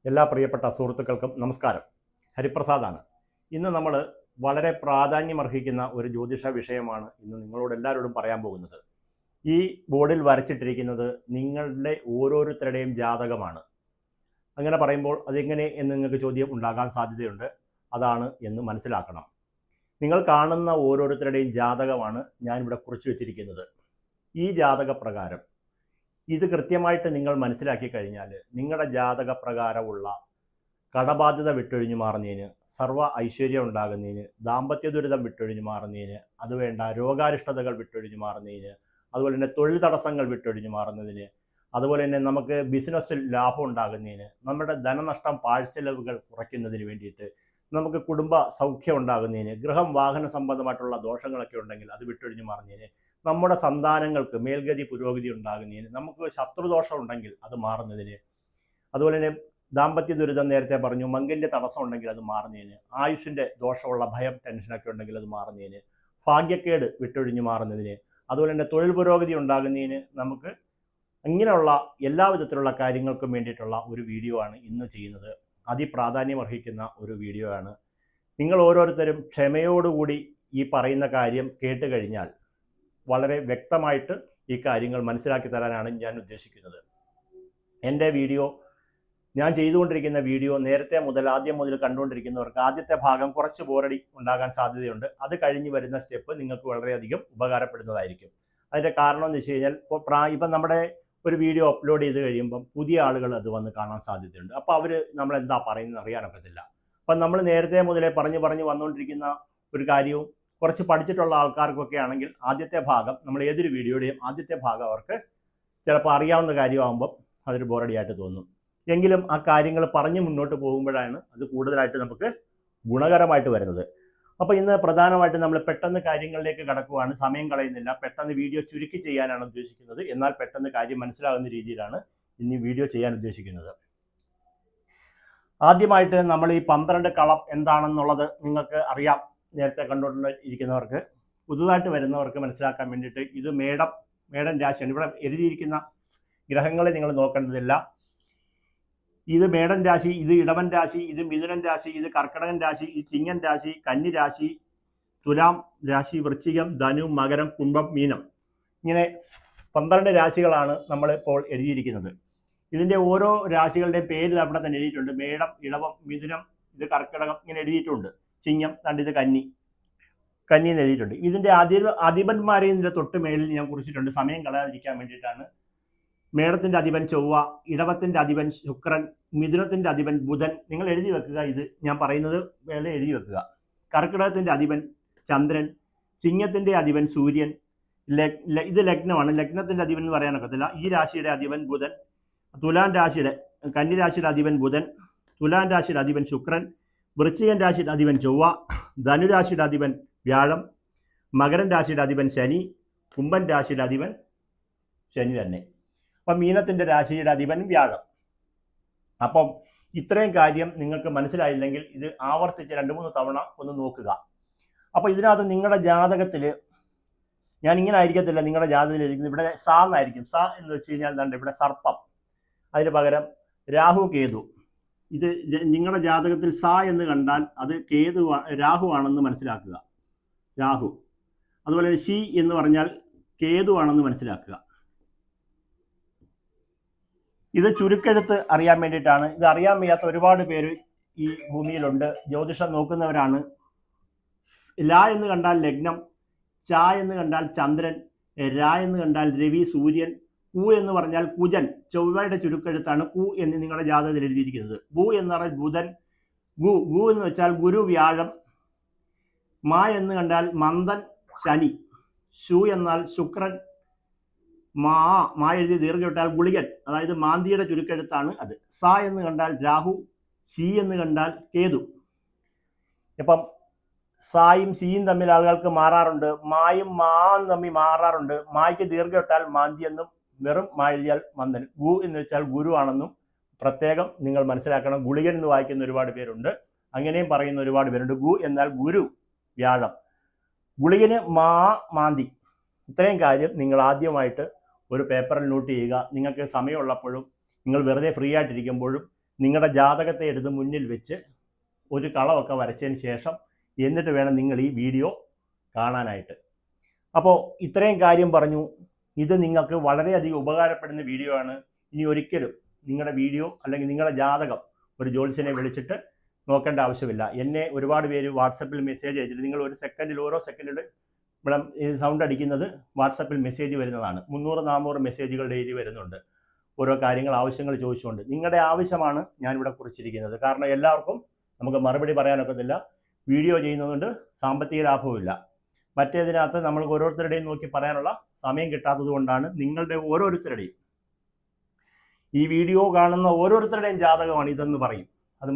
എല്ലാ പ്രിയപ്പെട്ട സുഹൃത്തുക്കൾക്കും നമസ്കാരം. ഹരിപ്രസാദാണ്. ഇന്ന് നമ്മൾ വളരെ പ്രാധാന്യമർഹിക്കുന്ന ഒരു ജ്യോതിഷ വിഷയമാണ് ഇന്ന് നിങ്ങളോട് എല്ലാവരോടും പറയാൻ പോകുന്നത്. ഈ ബോർഡിൽ വരച്ചിട്ടിരിക്കുന്നത് നിങ്ങളുടെ ഓരോരുത്തരുടെയും ജാതകമാണ്. അങ്ങനെ പറയുമ്പോൾ അതെങ്ങനെ എന്ന് നിങ്ങൾക്ക് ചോദ്യം ഉണ്ടാകാൻ സാധ്യതയുണ്ട്. അതാണ് എന്ന് മനസ്സിലാക്കണം. നിങ്ങൾ കാണുന്ന ഓരോരുത്തരുടെയും ജാതകമാണ് ഞാനിവിടെ കുറിച്ച് വെച്ചിരിക്കുന്നത്. ഈ ജാതക പ്രകാരം ഇത് കൃത്യമായിട്ട് നിങ്ങൾ മനസ്സിലാക്കി കഴിഞ്ഞാൽ നിങ്ങളുടെ ജാതക പ്രകാരമുള്ള കടബാധ്യത വിട്ടൊഴിഞ്ഞു മാറുന്നതിന്, സർവ്വ ഐശ്വര്യം ഉണ്ടാകുന്നതിന്, ദാമ്പത്യ ദുരിതം വിട്ടൊഴിഞ്ഞു മാറുന്നതിന്, അതുവേണ്ട രോഗാരിഷ്ടതകൾ വിട്ടൊഴിഞ്ഞു മാറുന്നതിന്, അതുപോലെ തന്നെ തൊഴിൽ തടസ്സങ്ങൾ വിട്ടൊഴിഞ്ഞു മാറുന്നതിന്, അതുപോലെ തന്നെ നമുക്ക് ബിസിനസ്സിൽ ലാഭം ഉണ്ടാകുന്നതിന്, നമ്മുടെ ധനനഷ്ടം പാഴ്ചെലവുകൾ കുറയ്ക്കുന്നതിന് വേണ്ടിയിട്ട്, നമുക്ക് കുടുംബ സൗഖ്യം ഉണ്ടാകുന്നതിന്, ഗൃഹം വാഹന സംബന്ധമായിട്ടുള്ള ദോഷങ്ങളൊക്കെ ഉണ്ടെങ്കിൽ അത് വിട്ടൊഴിഞ്ഞു മാറുന്നതിന്, നമ്മുടെ സന്താനങ്ങൾക്ക് മേൽഗതി പുരോഗതി ഉണ്ടാകുന്നതിന്, നമുക്ക് ശത്രുദോഷം ഉണ്ടെങ്കിൽ അത് മാറുന്നതിന്, അതുപോലെ തന്നെ ദാമ്പത്യ ദുരിതം നേരത്തെ പറഞ്ഞു, മംഗല്യ തടസ്സം ഉണ്ടെങ്കിൽ അത് മാറുന്നതിന്, ആയുഷിൻ്റെ ദോഷമുള്ള ഭയം ടെൻഷനൊക്കെ ഉണ്ടെങ്കിൽ അത് മാറുന്നതിന്, ഭാഗ്യക്കേട് വിട്ടൊഴിഞ്ഞു മാറുന്നതിന്, അതുപോലെ തന്നെ തൊഴിൽ പുരോഗതി ഉണ്ടാകുന്നതിന്, നമുക്ക് ഇങ്ങനെയുള്ള എല്ലാവിധത്തിലുള്ള കാര്യങ്ങൾക്കും വേണ്ടിയിട്ടുള്ള ഒരു വീഡിയോ ആണ് ഇന്ന് ചെയ്യുന്നത്. അതിപ്രാധാന്യമർഹിക്കുന്ന ഒരു വീഡിയോ ആണ്. നിങ്ങൾ ഓരോരുത്തരും ക്ഷമയോടുകൂടി ഈ പറയുന്ന കാര്യം കേട്ട് കഴിഞ്ഞാൽ വളരെ വ്യക്തമായിട്ട് ഈ കാര്യങ്ങൾ മനസ്സിലാക്കി തരാനാണ് ഞാൻ ഉദ്ദേശിക്കുന്നത്. എൻ്റെ വീഡിയോ, ഞാൻ ചെയ്തുകൊണ്ടിരിക്കുന്ന വീഡിയോ നേരത്തെ മുതൽ ആദ്യം മുതൽ കണ്ടുകൊണ്ടിരിക്കുന്നവർക്ക് ആദ്യത്തെ ഭാഗം കുറച്ച് ബോറടി ഉണ്ടാകാൻ സാധ്യതയുണ്ട്. അത് കഴിഞ്ഞ് വരുന്ന സ്റ്റെപ്പ് നിങ്ങൾക്ക് വളരെയധികം ഉപകാരപ്പെടുന്നതായിരിക്കും. അതിൻ്റെ കാരണം എന്ന് വെച്ച് കഴിഞ്ഞാൽ ഇപ്പം നമ്മുടെ ഒരു വീഡിയോ അപ്ലോഡ് ചെയ്ത് കഴിയുമ്പം പുതിയ ആളുകൾ അത് വന്ന് കാണാൻ സാധ്യതയുണ്ട്. അപ്പോൾ അവർ നമ്മളെന്താ പറയുന്നത് അറിയാനൊക്കത്തില്ല. അപ്പം നമ്മൾ നേരത്തെ മുതലേ പറഞ്ഞ് വന്നുകൊണ്ടിരിക്കുന്ന ഒരു കാര്യവും കുറച്ച് പഠിച്ചിട്ടുള്ള ആൾക്കാർക്കൊക്കെ ആണെങ്കിൽ ആദ്യത്തെ ഭാഗം, നമ്മൾ ഏതൊരു വീഡിയോയുടെയും ആദ്യത്തെ ഭാഗം അവർക്ക് ചിലപ്പോൾ അറിയാവുന്ന കാര്യമാകുമ്പം അതൊരു ബോറടിയായിട്ട് തോന്നും. എങ്കിലും ആ കാര്യങ്ങൾ പറഞ്ഞ് മുന്നോട്ട് പോകുമ്പോഴാണ് അത് കൂടുതലായിട്ട് നമുക്ക് ഗുണകരമായിട്ട് വരുന്നത്. അപ്പോൾ ഇന്ന് പ്രധാനമായിട്ട് നമ്മൾ പെട്ടെന്ന് കാര്യങ്ങളിലേക്ക് കടക്കുവാണ്. സമയം കളയുന്നില്ല. പെട്ടെന്ന് വീഡിയോ ചുരുക്കി ചെയ്യാനാണ് ഉദ്ദേശിക്കുന്നത്. എന്നാൽ പെട്ടെന്ന് കാര്യം മനസ്സിലാകുന്ന രീതിയിലാണ് ഇനി വീഡിയോ ചെയ്യാൻ ഉദ്ദേശിക്കുന്നത്. ആദ്യമായിട്ട് നമ്മൾ ഈ 12 കളം എന്താണെന്നുള്ളത് നിങ്ങൾക്ക് അറിയാം. നേരത്തെ കണ്ടുകൊണ്ടിരിക്കുന്നവർക്ക്, പുതുതായിട്ട് വരുന്നവർക്ക് മനസ്സിലാക്കാൻ വേണ്ടിയിട്ട്, ഇത് മേടൻ രാശിയാണ്. ഇവിടെ എഴുതിയിരിക്കുന്ന ഗ്രഹങ്ങളെ നിങ്ങൾ നോക്കേണ്ടതില്ല. ഇത് മേടൻ രാശി, ഇത് ഇടവൻ രാശി, ഇത് മിഥുനൻ രാശി, ഇത് കർക്കിടകൻ രാശി, ഇത് ചിങ്ങൻ രാശി, കന്നി രാശി, തുലാം രാശി, വൃശ്ചികം, ധനു, മകരം, കുംഭം, മീനം. ഇങ്ങനെ 12 രാശികളാണ് നമ്മളിപ്പോൾ എഴുതിയിരിക്കുന്നത്. ഇതിൻ്റെ ഓരോ രാശികളുടെയും പേര് അവിടെ തന്നെ എഴുതിയിട്ടുണ്ട്. മേടം, ഇടവം, മിഥുനം, ഇത് കർക്കിടകം, ഇങ്ങനെ എഴുതിയിട്ടുണ്ട്. ചിങ്ങം, ഇത് കന്നി എന്ന് എഴുതിയിട്ടുണ്ട്. ഇതിൻ്റെ അധിപന്മാരെ ഇതിൻ്റെ തൊട്ട് മേളിൽ ഞാൻ കുറിച്ചിട്ടുണ്ട്, സമയം കളയാതിരിക്കാൻ വേണ്ടിയിട്ടാണ്. മേടത്തിൻ്റെ അധിപൻ ചൊവ്വ, ഇടവത്തിൻ്റെ അധിപൻ ശുക്രൻ, മിഥുനത്തിൻ്റെ അധിപൻ ബുധൻ. നിങ്ങൾ എഴുതി വെക്കുക, ഇത് ഞാൻ പറയുന്നത് വേറെ എഴുതി വെക്കുക. കർക്കിടകത്തിൻ്റെ അധിപൻ ചന്ദ്രൻ, ചിങ്ങത്തിൻ്റെ അധിപൻ സൂര്യൻ. ഇത് ലഗ്നമാണ്. ലഗ്നത്തിൻ്റെ അധിപൻ എന്ന് പറയാനൊക്കത്തില്ല. ഈ രാശിയുടെ അധിപൻ ബുധൻ. കന്നി രാശിയുടെ അധിപൻ ബുധൻ, തുലാം രാശിയുടെ അധിപൻ ശുക്രൻ, വൃശ്ചികൻ രാശിയുടെ അധിപൻ ചൊവ്വ, ധനുരാശിയുടെ അധിപൻ വ്യാഴം, മകരൻ രാശിയുടെ അധിപൻ ശനി, കുംഭൻ രാശിയുടെ അധിപൻ ശനി തന്നെ. അപ്പം മീനത്തിൻ്റെ രാശിയുടെ അധിപൻ വ്യാഴം. അപ്പം ഇത്രയും കാര്യം നിങ്ങൾക്ക് മനസ്സിലായില്ലെങ്കിൽ ഇത് ആവർത്തിച്ച് 2-3 തവണ ഒന്ന് നോക്കുക. അപ്പോൾ ഇതിനകത്ത് നിങ്ങളുടെ ജാതകത്തിൽ, ഞാൻ ഇങ്ങനെ ആയിരിക്കത്തില്ല നിങ്ങളുടെ ജാതകത്തിൽ ഇരിക്കുന്നത്, ഇവിടെ സ എന്നായിരിക്കും. സ എന്ന് വെച്ച് കഴിഞ്ഞാൽ ഇവിടെ സർപ്പം, അതിന് പകരം രാഹു കേതു. ഇത് നിങ്ങളുടെ ജാതകത്തിൽ സ എന്ന് കണ്ടാൽ അത് രാഹു ആണെന്ന് മനസ്സിലാക്കുക. രാഹു. അതുപോലെ ശി എന്ന് പറഞ്ഞാൽ കേതു ആണെന്ന് മനസ്സിലാക്കുക. ഇത് ചുരുക്കെഴുത്ത് അറിയാൻ വേണ്ടിയിട്ടാണ്. ഇത് അറിയാൻ വയ്യാത്ത ഒരുപാട് പേര് ഈ ഭൂമിയിലുണ്ട്. ജ്യോതിഷം നോക്കുന്നവരാണ്. ല എന്ന് കണ്ടാൽ ലഗ്നം, ച എന്ന് കണ്ടാൽ ചന്ദ്രൻ, ര എന്ന് കണ്ടാൽ രവി സൂര്യൻ, കു എന്ന് പറഞ്ഞാൽ കുജൻ, ചൊവ്വയുടെ ചുരുക്കെഴുത്താണ് കു എന്ന് നിങ്ങളുടെ ജാതകത്തിൽ എഴുതിയിരിക്കുന്നത്. ബു എന്ന് പറഞ്ഞാൽ ബുധൻ, ഗു എന്ന് വെച്ചാൽ ഗുരു വ്യാഴം, മ എന്ന് കണ്ടാൽ മന്ദൻ ശനി, ശു എന്നാൽ ശുക്രൻ, മാ എഴുതി ദീർഘമിട്ടാൽ ഗുളികൻ, അതായത് മാന്തിയുടെ ചുരുക്കെഴുത്താണ് അത്. സ എന്ന് കണ്ടാൽ രാഹു, സി എന്ന് കണ്ടാൽ കേതു. ഇപ്പം സായും സിയും തമ്മിൽ ആളുകൾക്ക് മാറാറുണ്ട്. മായും മായും തമ്മിൽ മാറാറുണ്ട്. മായ്ക്ക് ദീർഘമിട്ടാൽ മാന്തി എന്നും, വെറും മാ എഴുതിയാൽ മന്ദൻ. ഗു എന്ന് വെച്ചാൽ ഗുരു ആണെന്നും പ്രത്യേകം നിങ്ങൾ മനസ്സിലാക്കണം. ഗുളികൻ എന്ന് വായിക്കുന്ന ഒരുപാട് പേരുണ്ട്, അങ്ങനെയും പറയുന്ന ഒരുപാട് പേരുണ്ട്. ഗു എന്നാൽ ഗുരു വ്യാഴം, ഗുളികന് മാന്തി. ഇത്രയും കാര്യം നിങ്ങൾ ആദ്യമായിട്ട് ഒരു പേപ്പറിൽ നോട്ട് ചെയ്യുക. നിങ്ങൾക്ക് സമയമുള്ളപ്പോഴും, നിങ്ങൾ വെറുതെ ഫ്രീ ആയിട്ടിരിക്കുമ്പോഴും നിങ്ങളുടെ ജാതകത്തെ എടുത്ത് മുന്നിൽ വെച്ച് ഒരു കളമൊക്കെ വരച്ചതിന് ശേഷം എന്നിട്ട് വേണം നിങ്ങൾ ഈ വീഡിയോ കാണാനായിട്ട്. അപ്പോൾ ഇത്രയും കാര്യം പറഞ്ഞു. ഇത് നിങ്ങൾക്ക് വളരെയധികം ഉപകാരപ്പെടുന്ന വീഡിയോ ആണ്. ഇനി ഒരിക്കലും നിങ്ങളുടെ വീഡിയോ അല്ലെങ്കിൽ നിങ്ങളുടെ ജാതകം ഒരു ജ്യോത്സ്യനെ വിളിച്ചിട്ട് നോക്കേണ്ട ആവശ്യമില്ല. എന്നെ ഒരുപാട് പേര് വാട്സപ്പിൽ മെസ്സേജ് അയച്ചിട്ട് നിങ്ങൾ ഒരു സെക്കൻഡിൽ ഓരോ സെക്കൻഡിൽ ഇവിടെ സൗണ്ട് അടിക്കുന്നത് വാട്സപ്പിൽ മെസ്സേജ് വരുന്നതാണ്. 300-400 മെസ്സേജുകൾ ഡെയിലി വരുന്നുണ്ട്, ഓരോ കാര്യങ്ങൾ ആവശ്യങ്ങൾ ചോദിച്ചുകൊണ്ട്. നിങ്ങളുടെ ആവശ്യമാണ് ഞാനിവിടെ കുറിച്ചിരിക്കുന്നത്. കാരണം എല്ലാവർക്കും നമുക്ക് മറുപടി പറയാനൊക്കത്തില്ല. വീഡിയോ ചെയ്യുന്നതുകൊണ്ട് സാമ്പത്തിക ലാഭവുമില്ല. മറ്റേതിനകത്ത് നമ്മൾക്ക് ഓരോരുത്തരുടെയും നോക്കി പറയാനുള്ള സമയം കിട്ടാത്തത് കൊണ്ടാണ് നിങ്ങളുടെ ഓരോരുത്തരുടെയും ഈ വീഡിയോ കാണുന്ന ഓരോരുത്തരുടെയും ജാതകമാണ് ഇതെന്ന് പറയും. അത്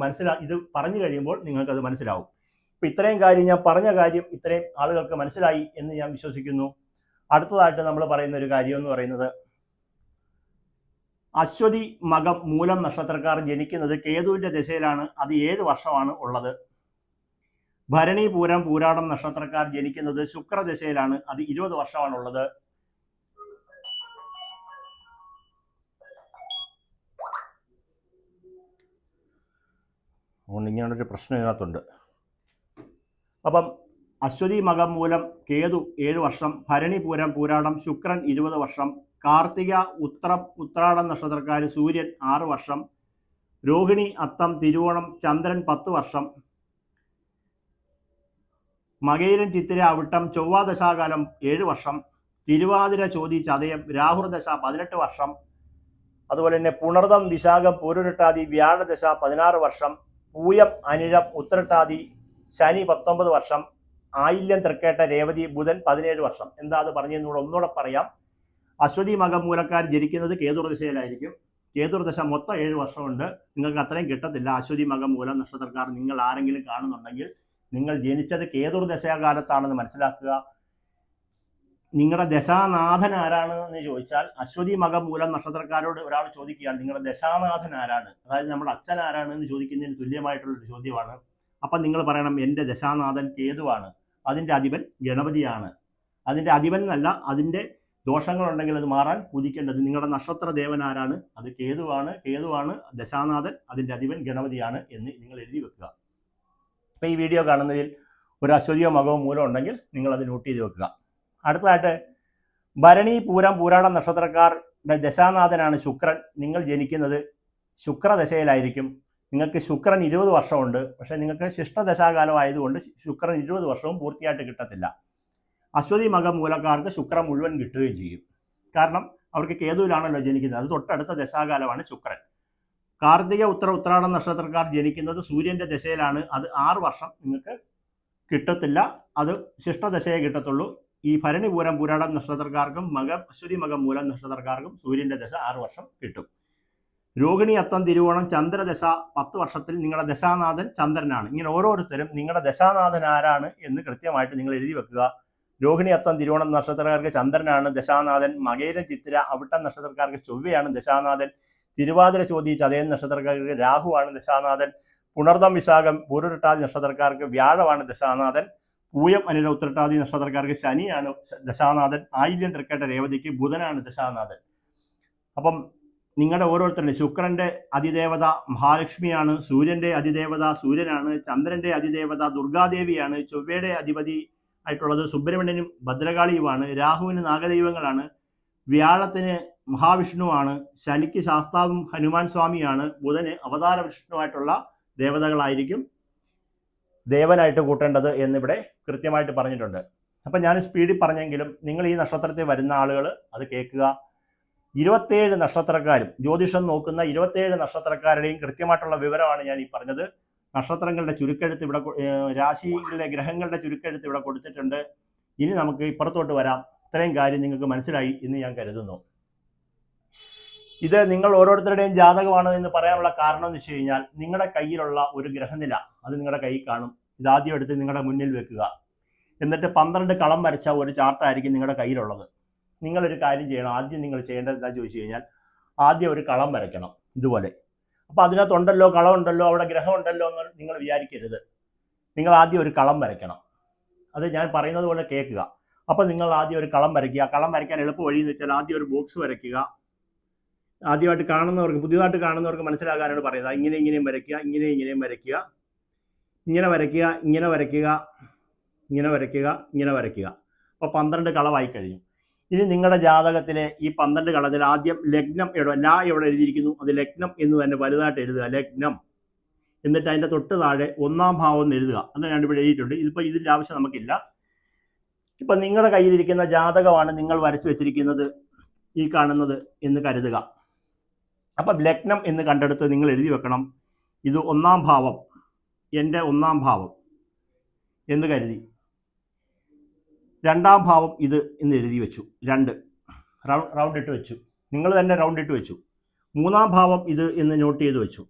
ഇത് പറഞ്ഞു കഴിയുമ്പോൾ നിങ്ങൾക്കത് മനസ്സിലാവും. ഇപ്പം ഇത്രയും കാര്യം ഞാൻ പറഞ്ഞ കാര്യം ഇത്രയും ആളുകൾക്ക് മനസ്സിലായി എന്ന് ഞാൻ വിശ്വസിക്കുന്നു. അടുത്തതായിട്ട് നമ്മൾ പറയുന്ന ഒരു കാര്യം എന്ന് പറയുന്നത്, അശ്വതി മകം മൂലം നക്ഷത്രക്കാർ ജനിക്കുന്നത് കേതുവിന്റെ ദശയിലാണ്. അത് 7 വർഷമാണ് ഉള്ളത്. ഭരണി പൂരം പൂരാടം നക്ഷത്രക്കാർ ജനിക്കുന്നത് ശുക്രദശയിലാണ്. അത് 20 വർഷമാണുള്ളത്. അതുകൊണ്ട് ഇങ്ങനൊരു പ്രശ്നം ഇതിനകത്തുണ്ട്. അപ്പം അശ്വതി മകം മൂലം കേതു 7 വർഷം, ഭരണി പൂരം പൂരാടം ശുക്രൻ 20 വർഷം, കാർത്തിക ഉത്രാടം നക്ഷത്രക്കാർ സൂര്യൻ 6 വർഷം, രോഹിണി അത്തം തിരുവോണം ചന്ദ്രൻ 10 വർഷം, മകയിരം ചിത്തിര അവിട്ടം ചൊവ്വാദശാകാലം 7 വർഷം, തിരുവാതിര ചോതി ചതയം രാഹുർദശ 18 വർഷം, അതുപോലെ തന്നെ പുണർദം വിശാഖം പൂരുരുട്ടാതി വ്യാഴദശ 16 വർഷം, പൂയം അനിഴം ഉത്രട്ടാതി ശനി 19 വർഷം, ആയില്യം തൃക്കേട്ട രേവതി ബുധൻ 17 വർഷം. എന്താ അത് പറഞ്ഞതെന്നൂടെ ഒന്നുകൂടെ പറയാം. അശ്വതി മകം മൂലക്കാർ ജനിക്കുന്നത് കേതുർദശയിലായിരിക്കും. കേതുർദശ മൊത്തം 7 വർഷമുണ്ട്. നിങ്ങൾക്ക് അത്രയും കിട്ടത്തില്ല. അശ്വതി മകം മൂലം നക്ഷത്രക്കാർ നിങ്ങൾ ആരെങ്കിലും കാണുന്നുണ്ടെങ്കിൽ നിങ്ങൾ ജനിച്ചത് കേതുർദശാകാലത്താണെന്ന് മനസ്സിലാക്കുക. നിങ്ങളുടെ ദശാനാഥൻ ആരാണ് എന്ന് ചോദിച്ചാൽ, അശ്വതി മകം മൂലം നക്ഷത്രക്കാരോട് ഒരാൾ ചോദിക്കുകയാണ് നിങ്ങളുടെ ദശാനാഥൻ ആരാണ്, അതായത് നമ്മുടെ അച്ഛൻ ആരാണ് എന്ന് ചോദിക്കുന്നതിന് തുല്യമായിട്ടുള്ളൊരു ചോദ്യമാണ്. അപ്പം നിങ്ങൾ പറയണം എൻ്റെ ദശാനാഥൻ കേതുവാണ്, അതിൻ്റെ അധിപൻ ഗണപതിയാണ്. അതിൻ്റെ അധിപൻ എന്നല്ല, അതിൻ്റെ ദോഷങ്ങളുണ്ടെങ്കിൽ അത് മാറാൻ പൂജിക്കേണ്ടത് നിങ്ങളുടെ നക്ഷത്ര ദേവൻ ആരാണ്, അത് കേതുവാണ് ദശാനാഥൻ, അതിൻ്റെ അധിപൻ ഗണപതിയാണ് എന്ന് നിങ്ങൾ എഴുതി വെക്കുക. അപ്പം ഈ വീഡിയോ കാണുന്നതിൽ ഒരു അശ്വതിയോ മകവോ മൂലം ഉണ്ടെങ്കിൽ നിങ്ങൾ അത് നോട്ട് ചെയ്ത് വെക്കുക. അടുത്തതായിട്ട് ഭരണി പൂരം പൂരാടം നക്ഷത്രക്കാരുടെ ദശാനാഥനാണ് ശുക്രൻ. നിങ്ങൾ ജനിക്കുന്നത് ശുക്രദശയിലായിരിക്കും. നിങ്ങൾക്ക് ശുക്രൻ 20 വർഷമുണ്ട്. പക്ഷേ നിങ്ങൾക്ക് ശിഷ്ടദശാകാലം ആയതുകൊണ്ട് ശുക്രൻ 20 വർഷവും പൂർത്തിയായിട്ട് കിട്ടത്തില്ല. അശ്വതി മകം മൂലക്കാർക്ക് ശുക്രൻ മുഴുവൻ കിട്ടുകയും ചെയ്യും. കാരണം അവർക്ക് കേതുവിലാണല്ലോ ജനിക്കുന്നത്. അത് തൊട്ടടുത്ത ദശാകാലമാണ് ശുക്രൻ. കാർത്തിക ഉത്രാടം നക്ഷത്രക്കാർ ജനിക്കുന്നത് സൂര്യന്റെ ദശയിലാണ്. അത് 6 വർഷം നിങ്ങൾക്ക് കിട്ടത്തില്ല. അത് ശിഷ്ടദശയെ കിട്ടത്തുള്ളൂ. ഈ ഭരണി പൂരം പൂരാടം നക്ഷത്രക്കാർക്കും അശ്വതി മകം മൂലം നക്ഷത്രക്കാർക്കും സൂര്യന്റെ ദശ 6 വർഷം കിട്ടും. രോഹിണി അത്തം തിരുവോണം ചന്ദ്രദശ 10 വർഷത്തിൽ നിങ്ങളുടെ ദശാനാഥൻ ചന്ദ്രനാണ്. ഇങ്ങനെ ഓരോരുത്തരും നിങ്ങളുടെ ദശാനാഥൻ ആരാണ് എന്ന് കൃത്യമായിട്ട് നിങ്ങൾ എഴുതി വെക്കുക. രോഹിണി അത്തം തിരുവോണം നക്ഷത്രക്കാർക്ക് ചന്ദ്രനാണ് ദശാനാഥൻ. മകയിരം ചിത്തിര അവിട്ടം നക്ഷത്രക്കാർക്ക് ചൊവ്വയാണ് ദശാനാഥൻ. തിരുവാതിര ചോതി ചതയൻ നക്ഷത്രക്കാർക്ക് രാഹുവാണ് ദശാനാഥൻ. പുണർദം വിശാഖം പൂരുരുട്ടാതി നക്ഷത്രക്കാർക്ക് വ്യാഴമാണ് ദശാനാഥൻ. പൂയം അനിഴ ഉത്രട്ടാതി നക്ഷത്രക്കാർക്ക് ശനിയാണ് ദശാനാഥൻ. ആയില്യം തൃക്കേട്ട രേവതിക്ക് ബുധനാണ് ദശാനാഥൻ. അപ്പം നിങ്ങളുടെ ഓരോരുത്തരുടെ ശുക്രന്റെ അതിദേവത മഹാലക്ഷ്മിയാണ്. സൂര്യന്റെ അതിദേവത സൂര്യനാണ്. ചന്ദ്രന്റെ അതിദേവത ദുർഗാദേവിയാണ്. ചൊവ്വയുടെ അധിപതി ആയിട്ടുള്ളത് സുബ്രഹ്മണ്യനും ഭദ്രകാളിയുമാണ്. രാഹുവിന് നാഗദൈവങ്ങളാണ്. വ്യാഴത്തിന് മഹാവിഷ്ണുവാണ്. ശനിക്ക് ശാസ്താവും ഹനുമാൻ സ്വാമിയാണ്. ബുധന് അവതാര വിഷ്ണുവായിട്ടുള്ള ദേവതകളായിരിക്കും ദേവനായിട്ട് കൂട്ടേണ്ടത് എന്നിവിടെ കൃത്യമായിട്ട് പറഞ്ഞിട്ടുണ്ട്. അപ്പം ഞാൻ സ്പീഡിൽ പറഞ്ഞെങ്കിലും നിങ്ങൾ ഈ നക്ഷത്രത്തിൽ വരുന്ന ആളുകൾ അത് കേൾക്കുക. 27 നക്ഷത്രക്കാരും ജ്യോതിഷം നോക്കുന്ന 27 നക്ഷത്രക്കാരുടെയും കൃത്യമായിട്ടുള്ള വിവരമാണ് ഞാൻ ഈ പറഞ്ഞത്. നക്ഷത്രങ്ങളുടെ ചുരുക്കെഴുത്ത് ഇവിടെ, രാശികളിലെ ഗ്രഹങ്ങളുടെ ചുരുക്കെഴുത്ത് ഇവിടെ കൊടുത്തിട്ടുണ്ട്. ഇനി നമുക്ക് ഇപ്പുറത്തോട്ട് വരാം. ഇത്രയും കാര്യം നിങ്ങൾക്ക് മനസ്സിലായി എന്ന് ഞാൻ കരുതുന്നു. ഇത് നിങ്ങൾ ഓരോരുത്തരുടെയും ജാതകമാണ് എന്ന് പറയാനുള്ള കാരണം എന്ന് വെച്ച് കഴിഞ്ഞാൽ, നിങ്ങളുടെ കയ്യിലുള്ള ഒരു ഗ്രഹനില അത് നിങ്ങളുടെ കയ്യിൽ കാണും. ഇതാദ്യം എടുത്ത് നിങ്ങളുടെ മുന്നിൽ വെക്കുക. എന്നിട്ട് 12 കളം വരച്ച ഒരു ചാർട്ടായിരിക്കും നിങ്ങളുടെ കയ്യിലുള്ളത്. നിങ്ങളൊരു കാര്യം ചെയ്യണം. ആദ്യം നിങ്ങൾ ചെയ്യേണ്ടത് എന്താ ചോദിച്ചു കഴിഞ്ഞാൽ, ആദ്യം ഒരു കളം വരയ്ക്കണം ഇതുപോലെ. അപ്പോൾ അതിനകത്തുണ്ടല്ലോ, കളമുണ്ടല്ലോ, അവിടെ ഗ്രഹം ഉണ്ടല്ലോ എന്ന് നിങ്ങൾ വിചാരിക്കരുത്. നിങ്ങൾ ആദ്യം ഒരു കളം വരയ്ക്കണം. അത് ഞാൻ പറയുന്നത് പോലെ കേൾക്കുക. അപ്പോൾ നിങ്ങൾ ആദ്യം ഒരു കളം വരയ്ക്കുക. കളം വരയ്ക്കാൻ എളുപ്പ വഴി എന്ന് വെച്ചാൽ ആദ്യം ഒരു ബോക്സ് വരയ്ക്കുക. ആദ്യമായിട്ട് കാണുന്നവർക്ക്, പുതിയതായിട്ട് കാണുന്നവർക്ക് മനസ്സിലാകാനാണ് പറയുന്നത്. ഇങ്ങനെയും വരയ്ക്കുക, ഇങ്ങനെയും വരയ്ക്കുക, ഇങ്ങനെ വരയ്ക്കുക, ഇങ്ങനെ വരയ്ക്കുക, ഇങ്ങനെ വരയ്ക്കുക, ഇങ്ങനെ വരയ്ക്കുക. അപ്പോൾ 12 കളമായി കഴിഞ്ഞു. ഇനി നിങ്ങളുടെ ജാതകത്തിലെ ഈ 12 കളത്തിൽ ആദ്യം ലഗ്നം എവിടെ എഴുതിയിരിക്കുന്നു, അത് ലഗ്നം എന്ന് തന്നെ വലുതായിട്ട് എഴുതുക, ലഗ്നം. എന്നിട്ട് അതിൻ്റെ തൊട്ട് താഴെ 1-ാം ഭാവം എന്ന് എഴുതുക. അങ്ങനെയാണ് ഇവിടെ എഴുതിയിട്ടുണ്ട്. ഇതിപ്പോൾ ഇതിൻ്റെ ആവശ്യം നമുക്കില്ല. ഇപ്പം നിങ്ങളുടെ കയ്യിലിരിക്കുന്ന ജാതകമാണ് നിങ്ങൾ വരച്ചു വെച്ചിരിക്കുന്നത്, ഈ കാണുന്നത് എന്ന് കരുതുക. അപ്പം ലഗ്നം എന്ന് കണ്ടെടുത്ത് നിങ്ങൾ എഴുതി വെക്കണം, ഇത് 1-ാം ഭാവം, എൻ്റെ 1-ാം ഭാവം എന്ന് കരുതി. 2-ാം ഭാവം ഇത് എന്ന് എഴുതി വെച്ചു, 2 റൗണ്ട് ഇട്ട് വെച്ചു, നിങ്ങൾ തന്നെ റൗണ്ട് ഇട്ട് വെച്ചു. 3-ാം ഭാവം ഇത് എന്ന് നോട്ട് ചെയ്ത് വെച്ചു,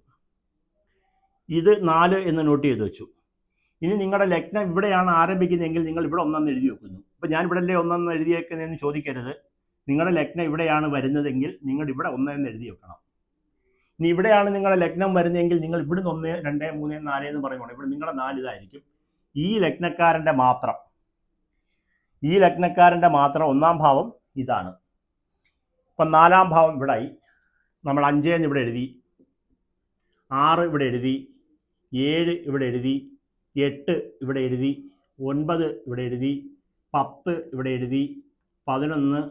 ഇത് 4 എന്ന് നോട്ട് ചെയ്ത് വെച്ചു. ഇനി നിങ്ങളുടെ ലഗ്നം ഇവിടെയാണ് ആരംഭിക്കുന്നതെങ്കിൽ നിങ്ങൾ ഇവിടെ 1 എഴുതി വെക്കുന്നു. ഇപ്പം ഞാൻ ഇവിടെ അല്ലേ 1 എഴുതിയേക്കുന്നതെന്ന് ചോദിക്കരുത്. നിങ്ങളുടെ ലഗ്നം ഇവിടെയാണ് വരുന്നതെങ്കിൽ നിങ്ങൾ ഇവിടെ 1 എന്ന് എഴുതി വെക്കണം. ഇനി ഇവിടെയാണ് നിങ്ങളുടെ ലഗ്നം വരുന്നതെങ്കിൽ നിങ്ങൾ ഇവിടുന്ന് 1, 2, 3, 4 എന്ന് പറയുമ്പോൾ ഇവിടെ നിങ്ങളുടെ 4 ഇതായിരിക്കും. ഈ ലഗ്നക്കാരൻ്റെ മാത്രം 1-ാം ഭാവം ഇതാണ്. ഇപ്പം 4-ാം ഭാവം ഇവിടായി. നമ്മൾ 5 എന്ന് ഇവിടെ എഴുതി, 6 ഇവിടെ എഴുതി, 7 ഇവിടെ എഴുതി, 8 ഇവിടെ എഴുതി, 9 ഇവിടെ എഴുതി, 10 ഇവിടെ എഴുതി, 11,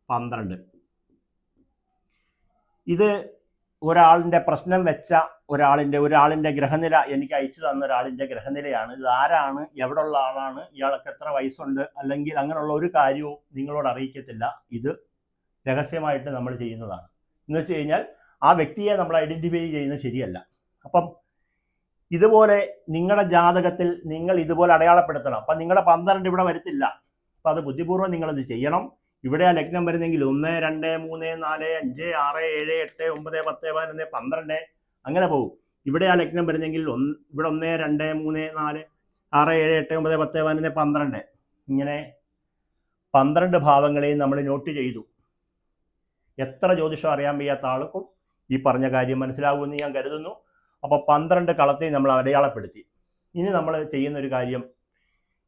12. ഇത് ഒരാളിൻ്റെ പ്രശ്നം വെച്ച ഒരാളിൻ്റെ ഗ്രഹനില എനിക്ക് അയച്ചു തന്ന ഒരാളിൻ്റെ ഗ്രഹനിലയാണ്. ഇത് ആരാണ്, എവിടെ ഉള്ള ആളാണ്, ഇയാൾക്ക് എത്ര വയസ്സുണ്ട്, അല്ലെങ്കിൽ അങ്ങനെയുള്ള ഒരു കാര്യവും നിങ്ങളോട് അറിയിക്കത്തില്ല. ഇത് രഹസ്യമായിട്ട് നമ്മൾ ചെയ്യുന്നതാണ്. എന്ന് വെച്ച് കഴിഞ്ഞാൽ ആ വ്യക്തിയെ നമ്മൾ ഐഡൻറ്റിഫൈ ചെയ്യുന്നത് ശരിയല്ല. അപ്പം ഇതുപോലെ നിങ്ങളുടെ ജാതകത്തിൽ നിങ്ങൾ ഇതുപോലെ അടയാളപ്പെടുത്തണം. അപ്പം നിങ്ങളുടെ 12 ഇവിടെ വരത്തില്ല. അപ്പം അത് ബുദ്ധിപൂർവ്വം നിങ്ങളത് ചെയ്യണം. ഇവിടെ ആ ലഗ്നം വരുന്നെങ്കിൽ 1, 2, 3, 4, 5, 6, 7, 8, 9, 10, 11, 12 അങ്ങനെ പോകും. ഇവിടെ ആ ലഗ്നം വരുന്നെങ്കിൽ ഇവിടെ 1, 2, 3, 4, 6, 7, 8, 9, 10, 11, 12 ഇങ്ങനെ 12 ഭാവങ്ങളെയും നമ്മൾ നോട്ട് ചെയ്തു. എത്ര ജ്യോതിഷം അറിയാൻ വയ്യാത്ത ആൾക്കും ഈ പറഞ്ഞ കാര്യം മനസ്സിലാകുമെന്ന് ഞാൻ കരുതുന്നു. അപ്പോൾ 12 കളത്തെ നമ്മൾ അടയാളപ്പെടുത്തി. ഇനി നമ്മൾ ചെയ്യുന്നൊരു കാര്യം,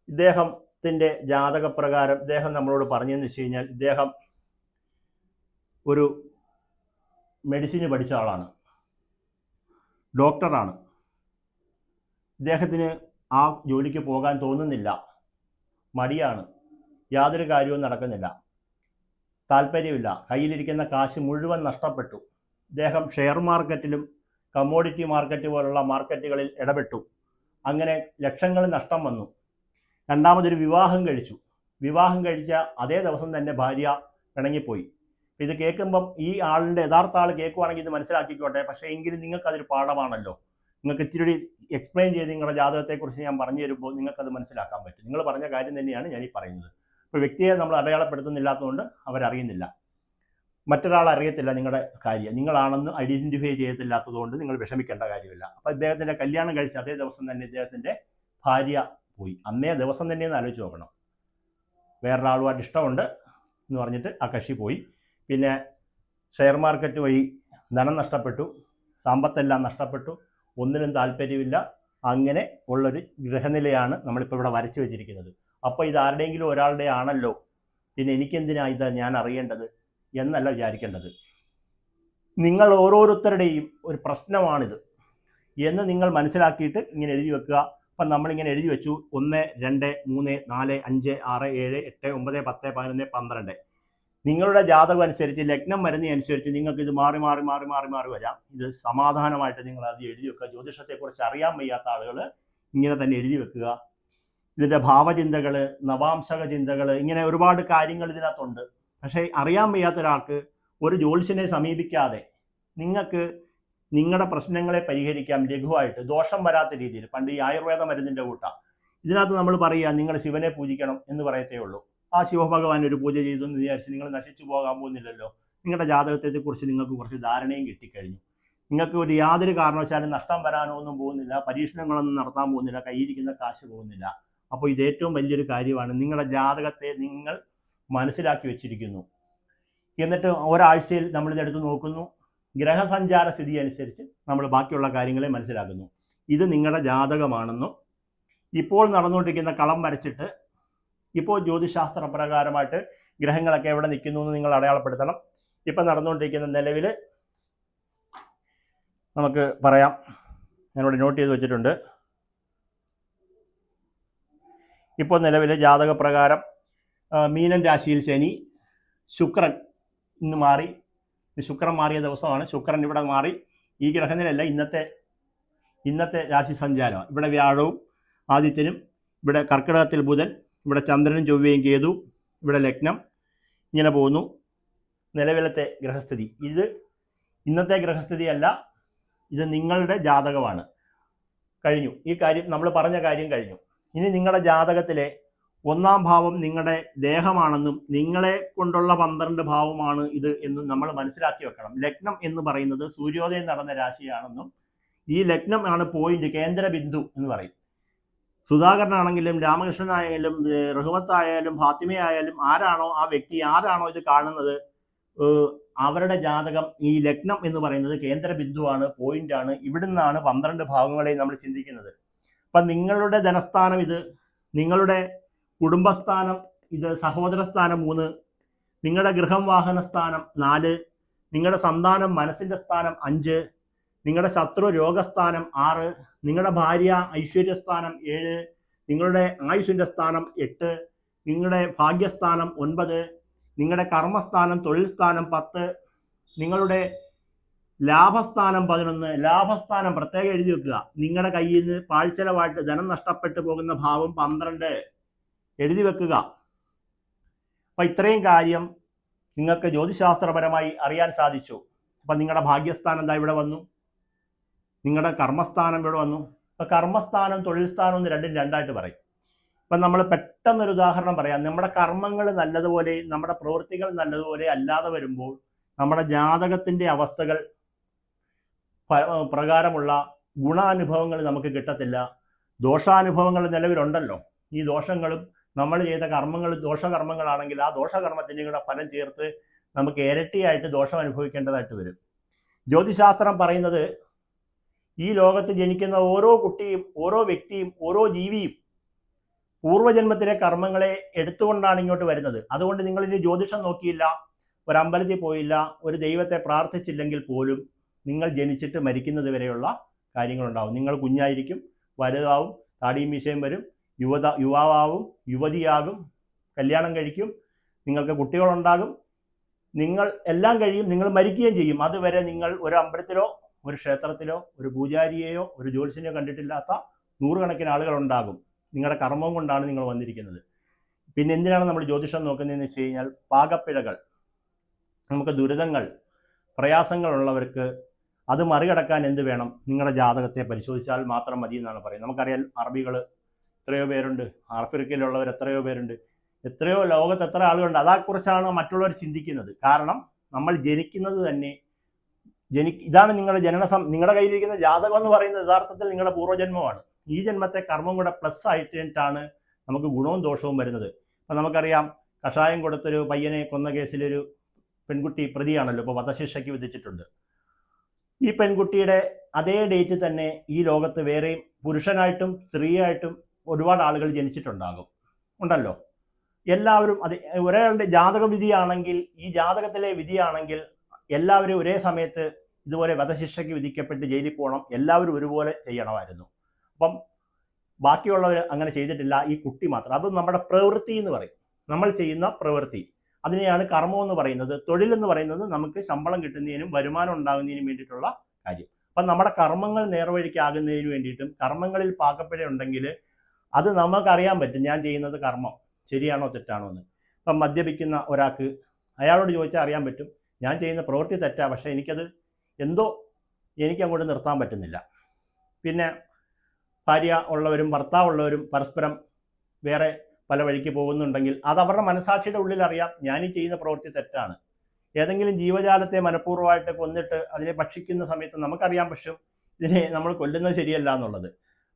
ഇദ്ദേഹത്തിൻ്റെ ജാതകപ്രകാരം ഇദ്ദേഹം നമ്മളോട് പറഞ്ഞതെന്ന് വെച്ച് കഴിഞ്ഞാൽ ഇദ്ദേഹം ഒരു മെഡിസിന് പഠിച്ച ആളാണ്, ഡോക്ടറാണ്. ഇദ്ദേഹത്തിന് ആ ജോലിക്ക് പോകാൻ തോന്നുന്നില്ല, മടിയാണ്, യാതൊരു കാര്യവും നടക്കുന്നില്ല, താല്പര്യമില്ല, കയ്യിലിരിക്കുന്ന കാശ് മുഴുവൻ നഷ്ടപ്പെട്ടു. ഇദ്ദേഹം ഷെയർ മാർക്കറ്റിലും കമ്മോഡിറ്റി മാർക്കറ്റ് പോലുള്ള മാർക്കറ്റുകളിൽ ഇടപെട്ടു. അങ്ങനെ ലക്ഷങ്ങൾ നഷ്ടം വന്നു. രണ്ടാമതൊരു വിവാഹം കഴിച്ചു. വിവാഹം കഴിച്ച അതേ ദിവസം തന്നെ ഭാര്യ പിണങ്ങിപ്പോയി. ഇത് കേൾക്കുമ്പം ഈ ആളിൻ്റെ യഥാർത്ഥ ആൾ കേൾക്കുവാണെങ്കിൽ ഇത് മനസ്സിലാക്കിക്കോട്ടെ. പക്ഷേ എങ്കിലും നിങ്ങൾക്കതൊരു പാഠമാണല്ലോ. നിങ്ങൾക്ക് ഇത്തിരി എക്സ്പ്ലെയിൻ ചെയ്ത് നിങ്ങളുടെ ജാതകത്തെക്കുറിച്ച് ഞാൻ പറഞ്ഞു തരുമ്പോൾ നിങ്ങൾക്കത് മനസ്സിലാക്കാൻ പറ്റും. നിങ്ങൾ പറഞ്ഞ കാര്യം തന്നെയാണ് ഞാൻ ഈ പറയുന്നത്. ഇപ്പോൾ വ്യക്തിയെ നമ്മൾ അടയാളപ്പെടുത്തുന്നില്ലാത്തതുകൊണ്ട് അവരറിയുന്നില്ല, മറ്റൊരാൾ അറിയത്തില്ല നിങ്ങളുടെ കാര്യം, നിങ്ങളാണെന്ന് ഐഡൻറ്റിഫൈ ചെയ്യത്തില്ലാത്തതുകൊണ്ട് നിങ്ങൾ വിഷമിക്കേണ്ട കാര്യമില്ല. അപ്പോൾ ഇദ്ദേഹത്തിൻ്റെ കല്യാണം കഴിച്ച അതേ ദിവസം തന്നെ ഇദ്ദേഹത്തിൻ്റെ ഭാര്യ പോയി. അന്നേ ദിവസം തന്നെയെന്ന് ആലോചിച്ച് നോക്കണം. വേറൊരാളുമായിട്ട് ഇഷ്ടമുണ്ട് എന്ന് പറഞ്ഞിട്ട് ആ കക്ഷി പോയി. പിന്നെ ഷെയർ മാർക്കറ്റ് വഴി ധനം നഷ്ടപ്പെട്ടു, സമ്പത്തെല്ലാം നഷ്ടപ്പെട്ടു, ഒന്നിനും താല്പര്യമില്ല. അങ്ങനെ ഉള്ളൊരു ഗ്രഹനിലയാണ് നമ്മളിപ്പോൾ ഇവിടെ വരച്ചു വെച്ചിരിക്കുന്നത്. അപ്പോൾ ഇത് ആരുടെയെങ്കിലും ഒരാളുടെ ആണല്ലോ, പിന്നെ എനിക്കെന്തിനാണ് ഇത് ഞാൻ അറിയേണ്ടത് എന്നല്ല വിചാരിക്കേണ്ടത്. നിങ്ങൾ ഓരോരുത്തരുടെയും ഒരു പ്രശ്നമാണിത് എന്ന് നിങ്ങൾ മനസ്സിലാക്കിയിട്ട് ഇങ്ങനെ എഴുതി വെക്കുക. അപ്പം നമ്മളിങ്ങനെ എഴുതി വെച്ചു 1, 2, 3, 4, 5, 6, 7, 8, 9, 10, 11, 12. നിങ്ങളുടെ ജാതകം അനുസരിച്ച് ലഗ്നം വരുന്നതനുസരിച്ച് നിങ്ങൾക്ക് ഇത് മാറി മാറി മാറി മാറി മാറി വരാം. ഇത് സമാധാനമായിട്ട് നിങ്ങൾ അത് എഴുതി വെക്കുക. ജ്യോതിഷത്തെക്കുറിച്ച് അറിയാൻ വയ്യാത്ത ആളുകൾ ഇങ്ങനെ തന്നെ എഴുതി വെക്കുക. ഇതിൻ്റെ ഭാവചിന്തകൾ, നവാംശക ചിന്തകൾ, ഇങ്ങനെ ഒരുപാട് കാര്യങ്ങൾ ഇതിനകത്തുണ്ട്. പക്ഷേ അറിയാൻ വയ്യാത്ത ഒരാൾക്ക് ഒരു ജ്യോത്സ്യനെ സമീപിക്കാതെ നിങ്ങൾക്ക് നിങ്ങളുടെ പ്രശ്നങ്ങളെ പരിഹരിക്കാം ലഘുവായിട്ട്, ദോഷം വരാത്ത രീതിയിൽ. പണ്ട് ഈ ആയുർവേദ മരുന്നിൻ്റെ കൂട്ടം ഇതിനകത്ത് നമ്മൾ പറയുക നിങ്ങൾ ശിവനെ പൂജിക്കണം എന്ന് പറയത്തേ ഉള്ളൂ. ആ ശിവഭഗവാൻ ഒരു പൂജ ചെയ്തു എന്ന് വിചാരിച്ച് നിങ്ങൾ നശിച്ചു പോകാൻ പോകുന്നില്ലല്ലോ. നിങ്ങളുടെ ജാതകത്തെക്കുറിച്ച് നിങ്ങൾക്ക് കുറച്ച് ധാരണയും കിട്ടിക്കഴിഞ്ഞു. നിങ്ങൾക്ക് ഒരു യാതൊരു കാരണവശാലും നഷ്ടം വരാനോ ഒന്നും പോകുന്നില്ല, പരീക്ഷണങ്ങളൊന്നും നടത്താൻ പോകുന്നില്ല, കയ്യിരിക്കുന്ന കാശ് പോകുന്നില്ല. അപ്പോൾ ഇത് ഏറ്റവും വലിയൊരു കാര്യമാണ്. നിങ്ങളുടെ ജാതകത്തെ നിങ്ങൾ മനസ്സിലാക്കി വെച്ചിരിക്കുന്നു. എന്നിട്ട് ഒരാഴ്ചയിൽ നമ്മളിതെടുത്ത് നോക്കുന്നു, ഗ്രഹസഞ്ചാര സ്ഥിതി അനുസരിച്ച് നമ്മൾ ബാക്കിയുള്ള കാര്യങ്ങളെ മനസ്സിലാക്കുന്നു. ഇത് നിങ്ങളുടെ ജാതകമാണെന്നും ഇപ്പോൾ നടന്നുകൊണ്ടിരിക്കുന്ന കളം വരച്ചിട്ട് ഇപ്പോൾ ജ്യോതിശാസ്ത്ര പ്രകാരമായിട്ട് ഗ്രഹങ്ങളൊക്കെ എവിടെ നിൽക്കുന്നു എന്ന് നിങ്ങൾ അടയാളപ്പെടുത്തണം. ഇപ്പം നടന്നുകൊണ്ടിരിക്കുന്ന നിലവിൽ നമുക്ക് പറയാം. ഞാനിവിടെ നോട്ട് ചെയ്ത് വെച്ചിട്ടുണ്ട്. ഇപ്പോൾ നിലവിൽ ജാതകപ്രകാരം മീനൻ രാശിയിൽ ശനി, ശുക്രൻ ഇന്ന് മാറി. ശുക്രൻ മാറിയ ദിവസമാണ്. ശുക്രൻ ഇവിടെ മാറി. ഈ ഗ്രഹനിലല്ല, ഇന്നത്തെ രാശി സഞ്ചാരം. ഇവിടെ വ്യാഴവും ആദിത്യനും, ഇവിടെ കർക്കിടകത്തിൽ ബുധൻ, ഇവിടെ ചന്ദ്രനും ചൊവ്വയും കേതു, ഇവിടെ ലഗ്നം. ഇങ്ങനെ പോകുന്നു നിലവിലത്തെ ഗ്രഹസ്ഥിതി. ഇത് ഇന്നത്തെ ഗ്രഹസ്ഥിതിയല്ല, ഇത് നിങ്ങളുടെ ജാതകമാണ്. കഴിഞ്ഞു. ഈ കാര്യം നമ്മൾ പറഞ്ഞ കാര്യം കഴിഞ്ഞു. ഇനി നിങ്ങളുടെ ജാതകത്തിലെ 1-ാം ഭാവം നിങ്ങളുടെ ദേഹമാണെന്നും നിങ്ങളെ കൊണ്ടുള്ള 12 ഭാവമാണ് ഇത് എന്നും നമ്മൾ മനസ്സിലാക്കി വെക്കണം. ലഗ്നം എന്ന് പറയുന്നത് സൂര്യോദയം നടന്ന രാശിയാണെന്നും ഈ ലഗ്നം ആണ് പോയിന്റ്, കേന്ദ്ര ബിന്ദു എന്ന് പറയും. സുധാകരനാണെങ്കിലും രാമകൃഷ്ണനായാലും റഹ്മത്തായാലും ഫാത്തിമയായാലും ആരാണോ ആ വ്യക്തി, ആരാണോ ഇത് കാണുന്നത്, അവരുടെ ജാതകം ഈ ലഗ്നം എന്ന് പറയുന്നത് കേന്ദ്ര ബിന്ദുവാണ്, പോയിന്റാണ്. ഇവിടുന്നാണ് 12 ഭാവങ്ങളെ നമ്മൾ ചിന്തിക്കുന്നത്. അപ്പം നിങ്ങളുടെ ധനസ്ഥാനം ഇത്, നിങ്ങളുടെ കുടുംബസ്ഥാനം ഇത്, സഹോദരസ്ഥാനം 3, നിങ്ങളുടെ ഗൃഹം വാഹന സ്ഥാനം 4, നിങ്ങളുടെ സന്താനം മനസ്സിൻ്റെ സ്ഥാനം 5, നിങ്ങളുടെ ശത്രു രോഗസ്ഥാനം 6, നിങ്ങളുടെ ഭാര്യ ഐശ്വര്യസ്ഥാനം 7, നിങ്ങളുടെ ആയുസ്സിൻ്റെ സ്ഥാനം 8, നിങ്ങളുടെ ഭാഗ്യസ്ഥാനം 9, നിങ്ങളുടെ കർമ്മസ്ഥാനം തൊഴിൽ സ്ഥാനം 10, നിങ്ങളുടെ ലാഭസ്ഥാനം 11. ലാഭസ്ഥാനം പ്രത്യേകം എഴുതി വെക്കുക. നിങ്ങളുടെ കയ്യിൽ നിന്ന് പാഴ്ചെലവായിട്ട് ധനം നഷ്ടപ്പെട്ടു പോകുന്ന ഭാവം 12 എഴുതി വെക്കുക. അപ്പം ഇത്രയും കാര്യം നിങ്ങൾക്ക് ജ്യോതിശാസ്ത്രപരമായി അറിയാൻ സാധിച്ചു. അപ്പം നിങ്ങളുടെ ഭാഗ്യസ്ഥാനം എന്താ ഇവിടെ വന്നു, നിങ്ങളുടെ കർമ്മസ്ഥാനം ഇവിടെ വന്നു. അപ്പം കർമ്മസ്ഥാനം തൊഴിൽ സ്ഥാനം എന്ന് രണ്ടായിട്ട് പറയും. അപ്പം നമ്മൾ പെട്ടെന്നൊരു ഉദാഹരണം പറയാം. നമ്മുടെ കർമ്മങ്ങൾ നല്ലതുപോലെ, നമ്മുടെ പ്രവൃത്തികൾ നല്ലതുപോലെ അല്ലാതെ വരുമ്പോൾ നമ്മുടെ ജാതകത്തിൻ്റെ അവസ്ഥകൾ പ്രകാരമുള്ള ഗുണാനുഭവങ്ങൾ നമുക്ക് കിട്ടത്തില്ല. ദോഷാനുഭവങ്ങൾ നിലവിലുണ്ടല്ലോ. ഈ ദോഷങ്ങളും നമ്മൾ ചെയ്ത കർമ്മങ്ങൾ ദോഷകർമ്മങ്ങളാണെങ്കിൽ ആ ദോഷകർമ്മത്തിൻ്റെ കൂടെ ഫലം ചേർത്ത് നമുക്ക് ഇരട്ടിയായിട്ട് ദോഷം അനുഭവിക്കേണ്ടതായിട്ട് വരും. ജ്യോതിശാസ്ത്രം പറയുന്നത് ഈ ലോകത്ത് ജനിക്കുന്ന ഓരോ കുട്ടിയും, ഓരോ വ്യക്തിയും, ഓരോ ജീവിയും പൂർവ്വജന്മത്തിലെ കർമ്മങ്ങളെ എടുത്തുകൊണ്ടാണ് ഇങ്ങോട്ട് വരുന്നത്. അതുകൊണ്ട് നിങ്ങളിനി ജ്യോതിഷം നോക്കിയില്ല, ഒരു അമ്പലത്തിൽ പോയില്ല, ഒരു ദൈവത്തെ പ്രാർത്ഥിച്ചില്ലെങ്കിൽ പോലും നിങ്ങൾ ജനിച്ചിട്ട് മരിക്കുന്നത് വരെയുള്ള കാര്യങ്ങളുണ്ടാവും. നിങ്ങൾ കുഞ്ഞായിരിക്കും, വലുതാവും, താടിയും മീശയും വരും, യുവാവാവും, യുവതിയാകും, കല്യാണം കഴിക്കും, നിങ്ങൾക്ക് കുട്ടികളുണ്ടാകും, നിങ്ങൾ എല്ലാം കഴിയും, നിങ്ങൾ മരിക്കുകയും ചെയ്യും. അതുവരെ നിങ്ങൾ ഒരു അമ്പലത്തിലോ ഒരു ക്ഷേത്രത്തിലോ ഒരു പൂജാരിയെയോ ഒരു ജ്യോത്സ്യനെയോ കണ്ടിട്ടില്ലാത്ത 100 കണക്കിന് ആളുകളുണ്ടാകും. നിങ്ങളുടെ കർമ്മം കൊണ്ടാണ് നിങ്ങൾ വന്നിരിക്കുന്നത്. പിന്നെ എന്തിനാണ് നമ്മൾ ജ്യോതിഷം നോക്കുന്നതെന്ന് വെച്ച് കഴിഞ്ഞാൽ, പാകപ്പിഴകൾ, നമുക്ക് ദുരിതങ്ങൾ, പ്രയാസങ്ങളുള്ളവർക്ക് അത് മറികടക്കാൻ എന്ത് വേണം? നിങ്ങളുടെ ജാതകത്തെ പരിശോധിച്ചാൽ മാത്രം മതി എന്നാണ് പറയുന്നത്. നമുക്കറിയാം, അറബികൾ എത്രയോ പേരുണ്ട്, ആഫ്രിക്കയിലുള്ളവർ എത്രയോ പേരുണ്ട്, എത്രയോ ലോകത്ത് എത്ര ആളുകളുണ്ട്. അതേക്കുറിച്ചാണ് മറ്റുള്ളവർ ചിന്തിക്കുന്നത്. കാരണം നമ്മൾ ജനിക്കുന്നത് തന്നെ ഇതാണ് നിങ്ങളുടെ നിങ്ങളുടെ കയ്യിലിരിക്കുന്ന ജാതകം എന്ന് പറയുന്നത് യഥാർത്ഥത്തിൽ നിങ്ങളുടെ പൂർവ്വജന്മമാണ്. ഈ ജന്മത്തെ കർമ്മം കൂടെ പ്ലസ് ആയിട്ടാണ് നമുക്ക് ഗുണവും ദോഷവും വരുന്നത്. അപ്പം നമുക്കറിയാം, കഷായം കൊടുത്തൊരു പയ്യനെ കൊന്ന കേസിലൊരു പെൺകുട്ടി പ്രതിയാണല്ലോ, ഇപ്പോൾ വധശിക്ഷയ്ക്ക് വിധിച്ചിട്ടുണ്ട്. ഈ പെൺകുട്ടിയുടെ അതേ ഡേറ്റ് തന്നെ ഈ ലോകത്ത് വേറെയും പുരുഷനായിട്ടും സ്ത്രീയായിട്ടും ഒരുപാട് ആളുകൾ ജനിച്ചിട്ടുണ്ടാകും, ഉണ്ടല്ലോ. എല്ലാവരും ഒരാളുടെ ജാതക വിധിയാണെങ്കിൽ, ഈ ജാതകത്തിലെ വിധിയാണെങ്കിൽ എല്ലാവരും ഒരേ സമയത്ത് ഇതുപോലെ വധശിക്ഷയ്ക്ക് വിധിക്കപ്പെട്ട് ജയിലിൽ പോകണം, എല്ലാവരും ഒരുപോലെ ചെയ്യണമായിരുന്നു. അപ്പം ബാക്കിയുള്ളവർ അങ്ങനെ ചെയ്തിട്ടില്ല, ഈ കുട്ടി മാത്രം. അത് നമ്മുടെ പ്രവൃത്തി എന്ന് പറയും, നമ്മൾ ചെയ്യുന്ന പ്രവൃത്തി. അതിനെയാണ് കർമ്മം എന്ന് പറയുന്നത്. തൊഴിലെന്ന് പറയുന്നത് നമുക്ക് ശമ്പളം കിട്ടുന്നതിനും വരുമാനം ഉണ്ടാകുന്നതിനും വേണ്ടിയിട്ടുള്ള കാര്യം. അപ്പം നമ്മുടെ കർമ്മങ്ങൾ നേർവഴിക്കാകുന്നതിന് വേണ്ടിയിട്ടും കർമ്മങ്ങളിൽ പാകപ്പിഴ ഉണ്ടെങ്കിൽ അത് നമുക്കറിയാൻ പറ്റും, ഞാൻ ചെയ്യുന്നത് കർമ്മം ശരിയാണോ തെറ്റാണോ എന്ന്. ഇപ്പം മദ്യപിക്കുന്ന ഒരാൾക്ക് അയാളോട് ചോദിച്ചാൽ അറിയാൻ പറ്റും, ഞാൻ ചെയ്യുന്ന പ്രവൃത്തി തെറ്റാ, പക്ഷേ എനിക്കത് എന്തോ എനിക്കങ്ങോട്ട് നിർത്താൻ പറ്റുന്നില്ല. പിന്നെ ഭാര്യ ഉള്ളവരും ഭർത്താവുള്ളവരും പരസ്പരം വേറെ പല വഴിക്ക് പോകുന്നുണ്ടെങ്കിൽ അത് അവരുടെ മനസാക്ഷിയുടെ ഉള്ളിൽ അറിയാം, ഞാൻ ഈ ചെയ്യുന്ന പ്രവൃത്തി തെറ്റാണ്. ഏതെങ്കിലും ജീവജാലത്തെ മനഃപൂർവ്വമായിട്ട് കൊന്നിട്ട് അതിനെ ഭക്ഷിക്കുന്ന സമയത്ത് നമുക്കറിയാൻ പറ്റും ഇതിനെ നമ്മൾ കൊല്ലുന്നത് ശരിയല്ല എന്നുള്ളത്.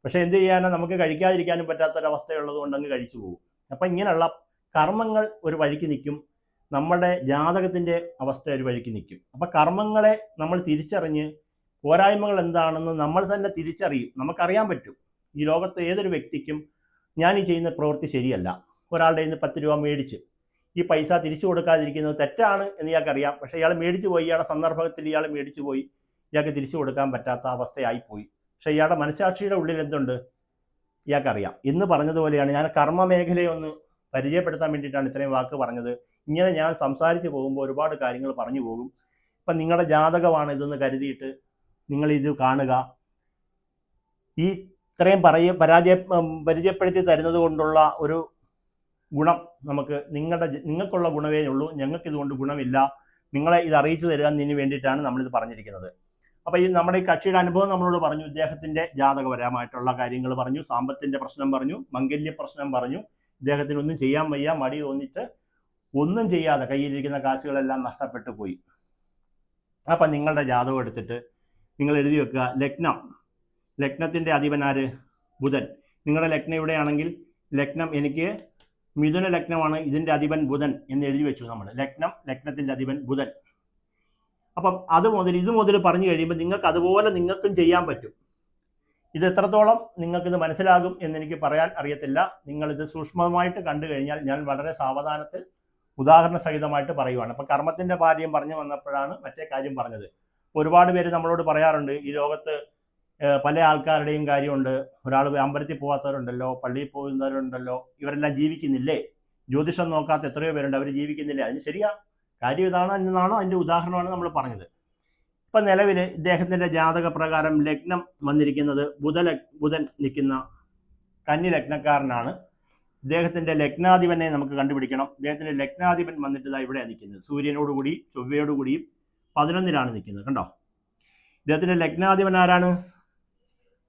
പക്ഷേ എന്ത് ചെയ്യാനോ, നമുക്ക് കഴിക്കാതിരിക്കാനും പറ്റാത്തൊരവസ്ഥയുള്ളത് കൊണ്ട് അങ്ങ് കഴിച്ചു പോകും. അപ്പം ഇങ്ങനെയുള്ള കർമ്മങ്ങൾ ഒരു വഴിക്ക് നിൽക്കും, നമ്മുടെ ജാതകത്തിൻ്റെ അവസ്ഥ ഒരു വഴിക്ക് നിൽക്കും. അപ്പം കർമ്മങ്ങളെ നമ്മൾ തിരിച്ചറിഞ്ഞ് പോരായ്മകൾ എന്താണെന്ന് നമ്മൾ തന്നെ തിരിച്ചറിയും. നമുക്കറിയാൻ പറ്റും, ഈ ലോകത്ത് ഏതൊരു വ്യക്തിക്കും ഞാൻ ഈ ചെയ്യുന്ന പ്രവൃത്തി ശരിയല്ല. ഒരാളുടെ കയ്യിൽ നിന്ന് 10 രൂപ മേടിച്ച് ഈ പൈസ തിരിച്ചു കൊടുക്കാതിരിക്കുന്നത് തെറ്റാണ് എന്ന് ഇയാൾക്കറിയാം. പക്ഷേ ഇയാൾ മേടിച്ചു പോയി, ഇയാളുടെ സന്ദർഭത്തിൽ ഇയാൾ മേടിച്ചു പോയി, ഇയാൾക്ക് തിരിച്ചു കൊടുക്കാൻ പറ്റാത്ത അവസ്ഥയായിപ്പോയി. പക്ഷേ ഇയാളുടെ മനസാക്ഷിയുടെ ഉള്ളിൽ എന്തുണ്ട് ഇയാൾക്കറിയാം. ഇന്ന് പറഞ്ഞതുപോലെയാണ്, ഞാൻ കർമ്മ മേഖലയെ ഒന്ന് പരിചയപ്പെടുത്താൻ വേണ്ടിയിട്ടാണ് ഇത്രയും വാക്ക് പറഞ്ഞത്. ഇങ്ങനെ ഞാൻ സംസാരിച്ച് പോകുമ്പോൾ ഒരുപാട് കാര്യങ്ങൾ പറഞ്ഞു പോകും. ഇപ്പം നിങ്ങളുടെ ജാതകമാണ് ഇതെന്ന് കരുതിയിട്ട് നിങ്ങളിത് കാണുക. ഈ ഇത്രയും പരിചയപ്പെടുത്തി തരുന്നത് കൊണ്ടുള്ള ഒരു ഗുണം നമുക്ക് നിങ്ങൾക്കുള്ള ഗുണമേ ഉള്ളൂ. ഞങ്ങൾക്ക് ഇതുകൊണ്ട് ഗുണമില്ല. നിങ്ങളെ ഇത് അറിയിച്ചു തരുന്നതിന് വേണ്ടിയിട്ടാണ് നമ്മളിത് പറഞ്ഞിരിക്കുന്നത്. അപ്പോൾ ഈ നമ്മുടെ ഈ കക്ഷിയുടെ അനുഭവം നമ്മളോട് പറഞ്ഞു, ഇദ്ദേഹത്തിൻ്റെ ജാതകപരമായിട്ടുള്ള കാര്യങ്ങൾ പറഞ്ഞു, സാമ്പത്തിൻ്റെ പ്രശ്നം പറഞ്ഞു, മംഗല്യ പ്രശ്നം പറഞ്ഞു. ഇദ്ദേഹത്തിന് ഒന്നും ചെയ്യാൻ വയ്യ, മടി തോന്നിയിട്ട് ഒന്നും ചെയ്യാതെ കയ്യിലിരിക്കുന്ന കാശുകളെല്ലാം നഷ്ടപ്പെട്ടു പോയി. അപ്പം നിങ്ങളുടെ ജാതകം എടുത്തിട്ട് നിങ്ങൾ എഴുതി വെക്കുക, ലഗ്നത്തിൻ്റെ അധിപനാര്? ബുധൻ. നിങ്ങളുടെ ലഗ്നം ഇവിടെയാണെങ്കിൽ ലഗ്നം എനിക്ക് മിഥുന ലഗ്നമാണ്, ഇതിൻ്റെ അധിപൻ ബുധൻ എന്ന് എഴുതി വെച്ചു നമ്മൾ. ലഗ്നത്തിൻ്റെ അധിപൻ ബുധൻ. അപ്പം ഇത് മുതൽ പറഞ്ഞു കഴിയുമ്പോൾ നിങ്ങൾക്ക് അതുപോലെ നിങ്ങൾക്കും ചെയ്യാൻ പറ്റും. ഇത് എത്രത്തോളം നിങ്ങൾക്കിത് മനസ്സിലാകും എന്നെനിക്ക് പറയാൻ അറിയത്തില്ല. നിങ്ങളിത് സൂക്ഷ്മമായിട്ട് കണ്ടു കഴിഞ്ഞാൽ ഞാൻ വളരെ സാവധാനത്തിൽ ഉദാഹരണ സഹിതമായിട്ട് പറയുവാണ്. അപ്പം കർമ്മത്തിൻ്റെ കാര്യം പറഞ്ഞു വന്നപ്പോഴാണ് മറ്റേ കാര്യം പറഞ്ഞത്. ഒരുപാട് പേര് നമ്മളോട് പറയാറുണ്ട്, ഈ ലോകത്ത് പല ആൾക്കാരുടെയും കാര്യമുണ്ട്. ഒരാൾ അമ്പലത്തിൽ പോകാത്തവരുണ്ടല്ലോ, പള്ളിയിൽ പോകുന്നവരുണ്ടല്ലോ, ഇവരെല്ലാം ജീവിക്കുന്നില്ലേ? ജ്യോതിഷം നോക്കാത്ത എത്രയോ പേരുണ്ട്, അവർ ജീവിക്കുന്നില്ലേ? അതിന് ശരിയാ, കാര്യം ഇതാണ് എന്നാണോ അതിൻ്റെ ഉദാഹരണമാണ് നമ്മൾ പറഞ്ഞത്. ഇപ്പം നിലവിൽ ഇദ്ദേഹത്തിൻ്റെ ജാതക പ്രകാരം ലഗ്നം വന്നിരിക്കുന്നത് ബുധൻ നിൽക്കുന്ന കന്നി ലഗ്നക്കാരനാണ്. ഇദ്ദേഹത്തിൻ്റെ ലഗ്നാധിപനെ നമുക്ക് കണ്ടുപിടിക്കണം. ഇദ്ദേഹത്തിൻ്റെ ലഗ്നാധിപൻ വന്നിട്ട് ഇതാ ഇവിടെ നിൽക്കുന്നത്, സൂര്യനോടുകൂടി ചൊവ്വയോടുകൂടിയും 11-ലാണ് നിൽക്കുന്നത്. കണ്ടോ? ഇദ്ദേഹത്തിൻ്റെ ലഗ്നാധിപൻ ആരാണ്?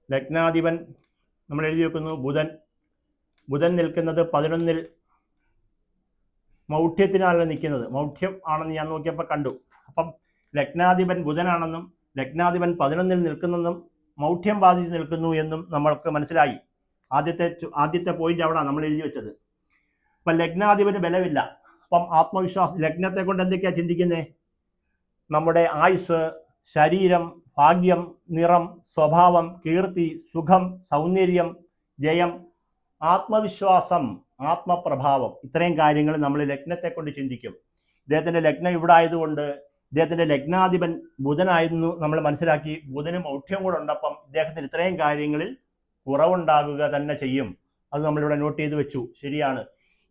ലഗ്നാധിപൻ നമ്മൾ എഴുതി വെക്കുന്നു ബുധൻ നിൽക്കുന്നത് 11-ൽ മൗഢ്യത്തിനാണല്ലോ നിൽക്കുന്നത്. മൗഢ്യം ആണെന്ന് ഞാൻ നോക്കിയപ്പോൾ കണ്ടു. അപ്പം ലഗ്നാധിപൻ ബുധനാണെന്നും ലഗ്നാധിപൻ 11-ൽ നിൽക്കുന്നെന്നും മൗഢ്യം ബാധിച്ച് നിൽക്കുന്നു എന്നും നമ്മൾക്ക് മനസ്സിലായി. ആദ്യത്തെ പോയിന്റ് അവിടെ നമ്മൾ എഴുതി വെച്ചത്. അപ്പം ലഗ്നാധിപന് ബലമില്ല. അപ്പം ആത്മവിശ്വാസം, ലഗ്നത്തെ കൊണ്ട് എന്തൊക്കെയാണ് ചിന്തിക്കുന്നത്? നമ്മുടെ ആയുസ്, ശരീരം, ഭാഗ്യം, നിറം, സ്വഭാവം, കീർത്തി, സുഖം, സൗന്ദര്യം, ജയം, ആത്മവിശ്വാസം, ആത്മപ്രഭാവം, ഇത്രയും കാര്യങ്ങൾ നമ്മൾ ലഗ്നത്തെ കൊണ്ട് ചിന്തിക്കും. ഇദ്ദേഹത്തിൻ്റെ ലഗ്നം ഇവിടെ ആയതുകൊണ്ട് ഇദ്ദേഹത്തിൻ്റെ ലഗ്നാധിപൻ ബുധനായിരുന്നു നമ്മൾ മനസ്സിലാക്കി. ബുധനും മൗഢ്യം കൂടെ ഉണ്ടപ്പം ഇദ്ദേഹത്തിന് ഇത്രയും കാര്യങ്ങളിൽ കുറവുണ്ടാകുക തന്നെ ചെയ്യും. അത് നമ്മളിവിടെ നോട്ട് ചെയ്ത് വെച്ചു. ശരിയാണ്.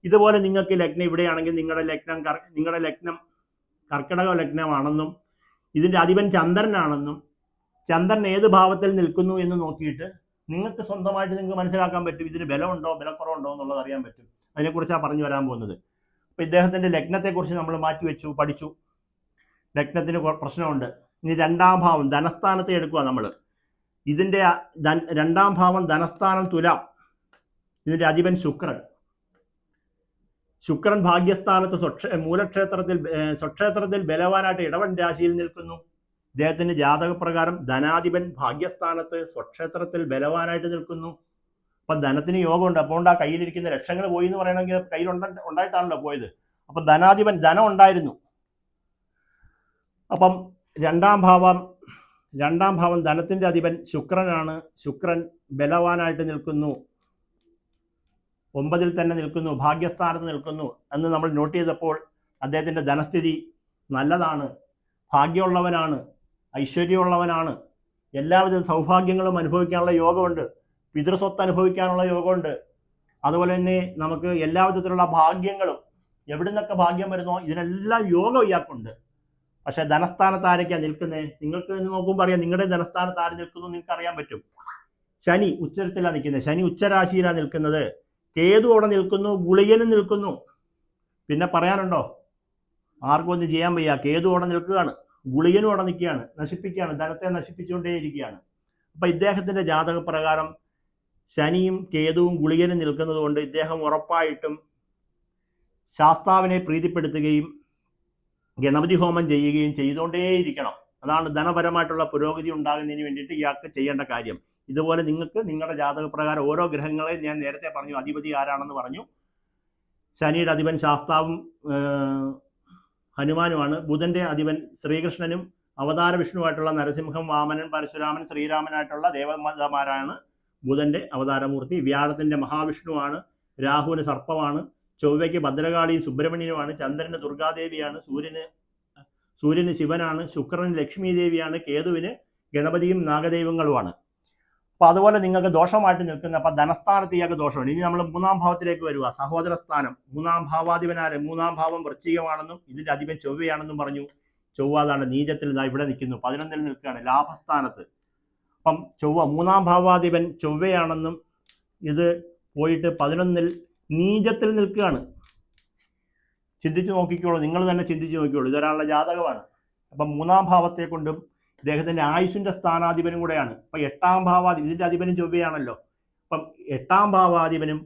ഇതുപോലെ നിങ്ങൾക്ക് ലഗ്നം ഇവിടെയാണെങ്കിൽ നിങ്ങളുടെ ലഗ്നം കർക്കിടക ലഗ്നമാണെന്നും ഇതിൻ്റെ അധിപൻ ചന്ദ്രനാണെന്നും ചന്ദ്രൻ ഏത് ഭാവത്തിൽ നിൽക്കുന്നു എന്ന് നോക്കിയിട്ട് നിങ്ങൾക്ക് സ്വന്തമായിട്ട് നിങ്ങൾക്ക് മനസ്സിലാക്കാൻ പറ്റും ഇതിന് ബലമുണ്ടോ ബലക്കുറവുണ്ടോ എന്നുള്ളത് അറിയാൻ പറ്റും. അതിനെക്കുറിച്ചാണ് പറഞ്ഞു വരാൻ പോകുന്നത്. അപ്പോൾ ഇദ്ദേഹത്തിൻ്റെ ലഗ്നത്തെക്കുറിച്ച് നമ്മൾ മാറ്റിവെച്ചു, പഠിച്ചു. ലഗ്നത്തിന് പ്രശ്നമുണ്ട്. ഇനി രണ്ടാം ഭാവം ധനസ്ഥാനത്തെ എടുക്കുക നമ്മൾ. ഇതിൻ്റെ രണ്ടാം ഭാവം ധനസ്ഥാനം തുലാം. ഇതിൻ്റെ അധിപൻ ശുക്രൻ ഭാഗ്യസ്ഥാനത്ത് സ്വക്ഷേത്രത്തിൽ ബലവാനായിട്ട് ഇടവൻ രാശിയിൽ നിൽക്കുന്നു. ഇദ്ദേഹത്തിൻ്റെ ജാതകപ്രകാരം ധനാധിപൻ ഭാഗ്യസ്ഥാനത്ത് സ്വക്ഷേത്രത്തിൽ ബലവാനായിട്ട് നിൽക്കുന്നു. അപ്പം ധനത്തിന് യോഗമുണ്ട്. അപ്പോൾ ആ കയ്യിലിരിക്കുന്ന ലക്ഷങ്ങൾ പോയി എന്ന് പറയണമെങ്കിൽ കയ്യിൽ ഉണ്ടായിട്ടാണല്ലോ പോയത്. അപ്പം ധനാധിപൻ ധനം ഉണ്ടായിരുന്നു. അപ്പം രണ്ടാം ഭാവം ധനത്തിൻ്റെ അധിപൻ ശുക്രനാണ്. ശുക്രൻ ബലവാനായിട്ട് നിൽക്കുന്നു, 9-ൽ തന്നെ നിൽക്കുന്നു, ഭാഗ്യസ്ഥാനത്ത് നിൽക്കുന്നു എന്ന് നമ്മൾ നോട്ട് ചെയ്തപ്പോൾ അദ്ദേഹത്തിൻ്റെ ധനസ്ഥിതി നല്ലതാണ്, ഭാഗ്യമുള്ളവനാണ്, ഐശ്വര്യമുള്ളവനാണ്, എല്ലാവിധ സൗഭാഗ്യങ്ങളും അനുഭവിക്കാനുള്ള യോഗമുണ്ട്, പിതൃസ്വത്ത് അനുഭവിക്കാനുള്ള യോഗമുണ്ട്. അതുപോലെ തന്നെ നമുക്ക് എല്ലാവിധത്തിലുള്ള ഭാഗ്യങ്ങളും എവിടെ നിന്നൊക്കെ ഭാഗ്യം വരുന്നോ ഇതിനെല്ലാം യോഗം ഇയാൾക്കുണ്ട്. പക്ഷേ ധനസ്ഥാനത്ത് ആരൊക്കെയാണ് നിൽക്കുന്നത്? നിങ്ങൾക്ക് നോക്കുമ്പോൾ അറിയാം നിങ്ങളുടെ ധനസ്ഥാനത്ത് ആര് നിൽക്കുന്നു നിങ്ങൾക്ക് അറിയാൻ പറ്റും. ശനി ഉച്ചരത്തിലാണ് നിൽക്കുന്നത്, ശനി ഉച്ചരാശിയിലാണ് നിൽക്കുന്നത്. കേതു അവിടെ നിൽക്കുന്നു, ഗുളികനും നിൽക്കുന്നു. പിന്നെ പറയാനുണ്ടോ? ആർക്കും ഒന്നും ചെയ്യാൻ വയ്യ. കേതു അവിടെ നിൽക്കുകയാണ്, ഗുളികനും അവിടെ നിൽക്കുകയാണ്, നശിപ്പിക്കുകയാണ്, ധനത്തെ നശിപ്പിച്ചുകൊണ്ടേയിരിക്കുകയാണ്. അപ്പം ഇദ്ദേഹത്തിൻ്റെ ജാതകപ്രകാരം ശനിയും കേതുവും ഗുളികനും നിൽക്കുന്നത് കൊണ്ട് ഇദ്ദേഹം ഉറപ്പായിട്ടും ശാസ്താവിനെ പ്രീതിപ്പെടുത്തുകയും ഗണപതി ഹോമം ചെയ്യുകയും ചെയ്തുകൊണ്ടേയിരിക്കണം. അതാണ് ധനപരമായിട്ടുള്ള പുരോഗതി ഉണ്ടാകുന്നതിന് വേണ്ടിയിട്ട് ഇയാൾക്ക് ചെയ്യേണ്ട കാര്യം. ഇതുപോലെ നിങ്ങൾക്ക് നിങ്ങളുടെ ജാതകപ്രകാരം ഓരോ ഗ്രഹങ്ങളെ ഞാൻ നേരത്തെ പറഞ്ഞു, അധിപതി ആരാണെന്ന് പറഞ്ഞു. ശനിയുടെ അധിപൻ ശാസ്താവും ഹനുമാനുമാണ്. ബുധൻ്റെ അധിപൻ ശ്രീകൃഷ്ണനും അവതാര വിഷ്ണുവായിട്ടുള്ള നരസിംഹം, വാമനൻ, പരശുരാമൻ, ശ്രീരാമനായിട്ടുള്ള ദേവമാരാണ് ബുധൻ്റെ അവതാരമൂർത്തി. വ്യാഴത്തിൻ്റെ മഹാവിഷ്ണുവാണ്, രാഹുവിന് സർപ്പമാണ്, ചൊവ്വയ്ക്ക് ഭദ്രകാളിയും സുബ്രഹ്മണ്യനുമാണ്, ചന്ദ്രന് ദുർഗാദേവിയാണ്, സൂര്യന് ശിവനാണ്, ശുക്രന് ലക്ഷ്മി ദേവിയാണ്, കേതുവിന് ഗണപതിയും നാഗദൈവങ്ങളുമാണ്. അപ്പോൾ അതുപോലെ നിങ്ങൾക്ക് ദോഷമായിട്ട് നിൽക്കുന്ന, അപ്പം ധനസ്ഥാനത്ത് ഇയാൾക്ക് ദോഷമുണ്ട്. ഇനി നമ്മൾ മൂന്നാം ഭാവത്തിലേക്ക് വരിക. സഹോദര സ്ഥാനം, മൂന്നാം ഭാവാധിപനാര്, മൂന്നാം ഭാവം വൃശ്ചികമാണെന്നും ഇതിന്റെ അധിപൻ ചൊവ്വയാണെന്നും പറഞ്ഞു. ചൊവ്വ അതാണ് നീചത്തിൽ ഇവിടെ നിൽക്കുന്നു, 11 നിൽക്കുകയാണ്, ലാഭസ്ഥാനത്ത്. അപ്പം ചൊവ്വ മൂന്നാം ഭാവാധിപൻ ചൊവ്വയാണെന്നും ഇത് പോയിട്ട് 11 നീചത്തിൽ നിൽക്കുകയാണ്. ചിന്തിച്ച് നോക്കിക്കോളൂ, നിങ്ങൾ തന്നെ ചിന്തിച്ച് നോക്കിക്കോളൂ. ഇതൊരാളുടെ ജാതകമാണ്. അപ്പം മൂന്നാം ഭാവത്തെ കൊണ്ടും ഇദ്ദേഹത്തിന്റെ ആയുസിന്റെ സ്ഥാനാധിപനും കൂടെയാണ്. അപ്പം 8ാം ഭാവാധിപൻ, ഇതിന്റെ അധിപനും ചൊവ്വയാണല്ലോ. അപ്പം 8ാം ഭാവാധിപനും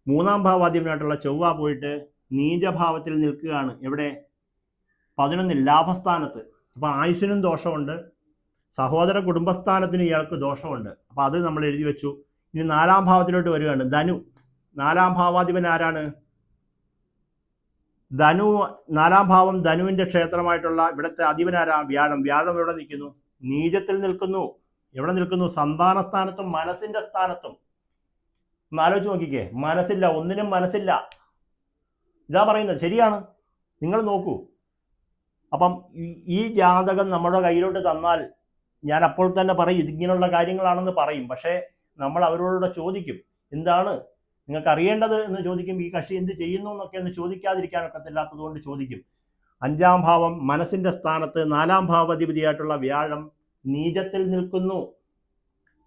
3ാം ഭാവാധിപനുമായിട്ടുള്ള ചൊവ്വ പോയിട്ട് നീചഭാവത്തിൽ നിൽക്കുകയാണ്. എവിടെ? 11 ലാഭസ്ഥാനത്ത്. അപ്പം ആയുസിനും ദോഷമുണ്ട്, സഹോദര കുടുംബസ്ഥാനത്തിന് ഇയാൾക്ക് ദോഷമുണ്ട്. അപ്പം അത് നമ്മൾ എഴുതി വെച്ചു. ഇനി 4ാം ഭാവത്തിലോട്ട് വരികയാണ്. ധനു, 4ാം ഭാവാധിപൻ ആരാണ്? ധനു. 4ാം ഭാവം ധനുവിന്റെ ക്ഷേത്രമായിട്ടുള്ള ഇവിടുത്തെ അധിപനാരാ? വ്യാഴം. വ്യാഴം എവിടെ നിൽക്കുന്നു? നീചത്തിൽ നിൽക്കുന്നു. എവിടെ നിൽക്കുന്നു? സന്താന സ്ഥാനത്തും മനസ്സിന്റെ സ്ഥാനത്തും. ഒന്ന് ആലോചിച്ച് നോക്കിക്കേ, മനസ്സില്ല, ഒന്നിനും മനസ്സില്ല. ഇതാ പറയുന്നത്, ശരിയാണ്, നിങ്ങൾ നോക്കൂ. അപ്പം ഈ ജാതകം നമ്മുടെ കയ്യിലോട്ട് തന്നാൽ ഞാൻ അപ്പോൾ തന്നെ പറയും ഇതിങ്ങനെയുള്ള കാര്യങ്ങളാണെന്ന് പറയും. പക്ഷേ നമ്മൾ അവരോട് ചോദിക്കും, എന്താണ് നിങ്ങൾക്ക് അറിയേണ്ടത് എന്ന് ചോദിക്കും. ഈ കക്ഷി എന്ത് ചെയ്യുന്നു എന്നൊക്കെ ഒന്ന് ചോദിക്കാതിരിക്കാനൊക്കത്തില്ലാത്തത് കൊണ്ട് ചോദിക്കും. 5ാം ഭാവം മനസ്സിന്റെ സ്ഥാനത്ത് 4ാം ഭാവാധിപതിയായിട്ടുള്ള വ്യാഴം നീചത്തിൽ നിൽക്കുന്നു.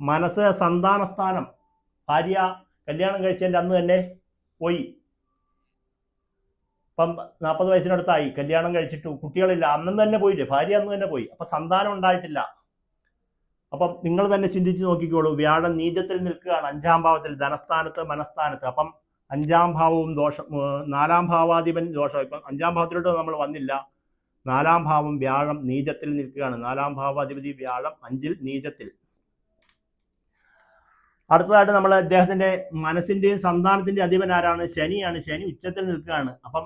മനസ്സ് സന്താന സ്ഥാനം. ഭാര്യ കല്യാണം കഴിച്ചതിൻ്റെ അന്ന് തന്നെ പോയി. ഇപ്പം 40 വയസ്സിനടുത്തായി, കല്യാണം കഴിച്ചിട്ട് കുട്ടികളില്ല, അന്നും തന്നെ പോയില്ലേ, ഭാര്യ അന്ന് തന്നെ പോയി. അപ്പം സന്താനം ഉണ്ടായിട്ടില്ല. അപ്പം നിങ്ങൾ തന്നെ ചിന്തിച്ച് നോക്കിക്കോളൂ. വ്യാഴം നീചത്തിൽ നിൽക്കുകയാണ് 5ാം ഭാവത്തിൽ, ധനസ്ഥാനത്ത് മനസ്ഥാനത്ത്. അപ്പം 5ാം ഭാവവും ദോഷം, 4ാം ഭാവാധിപൻ ദോഷം. ഇപ്പം 5ാം ഭാവത്തിലോട്ട് നമ്മൾ വന്നില്ല. 4ാം ഭാവം വ്യാഴം നീചത്തിൽ നിൽക്കുകയാണ്. 4ാം ഭാവാധിപതി വ്യാഴം 5ൽ നീചത്തിൽ. അടുത്തതായിട്ട് നമ്മൾ ഇദ്ദേഹത്തിന്റെ മനസ്സിന്റെയും സന്താനത്തിന്റെ അധിപൻ ആരാണ്? ശനിയാണ്. ശനി ഉച്ചത്തിൽ നിൽക്കുകയാണ്. അപ്പം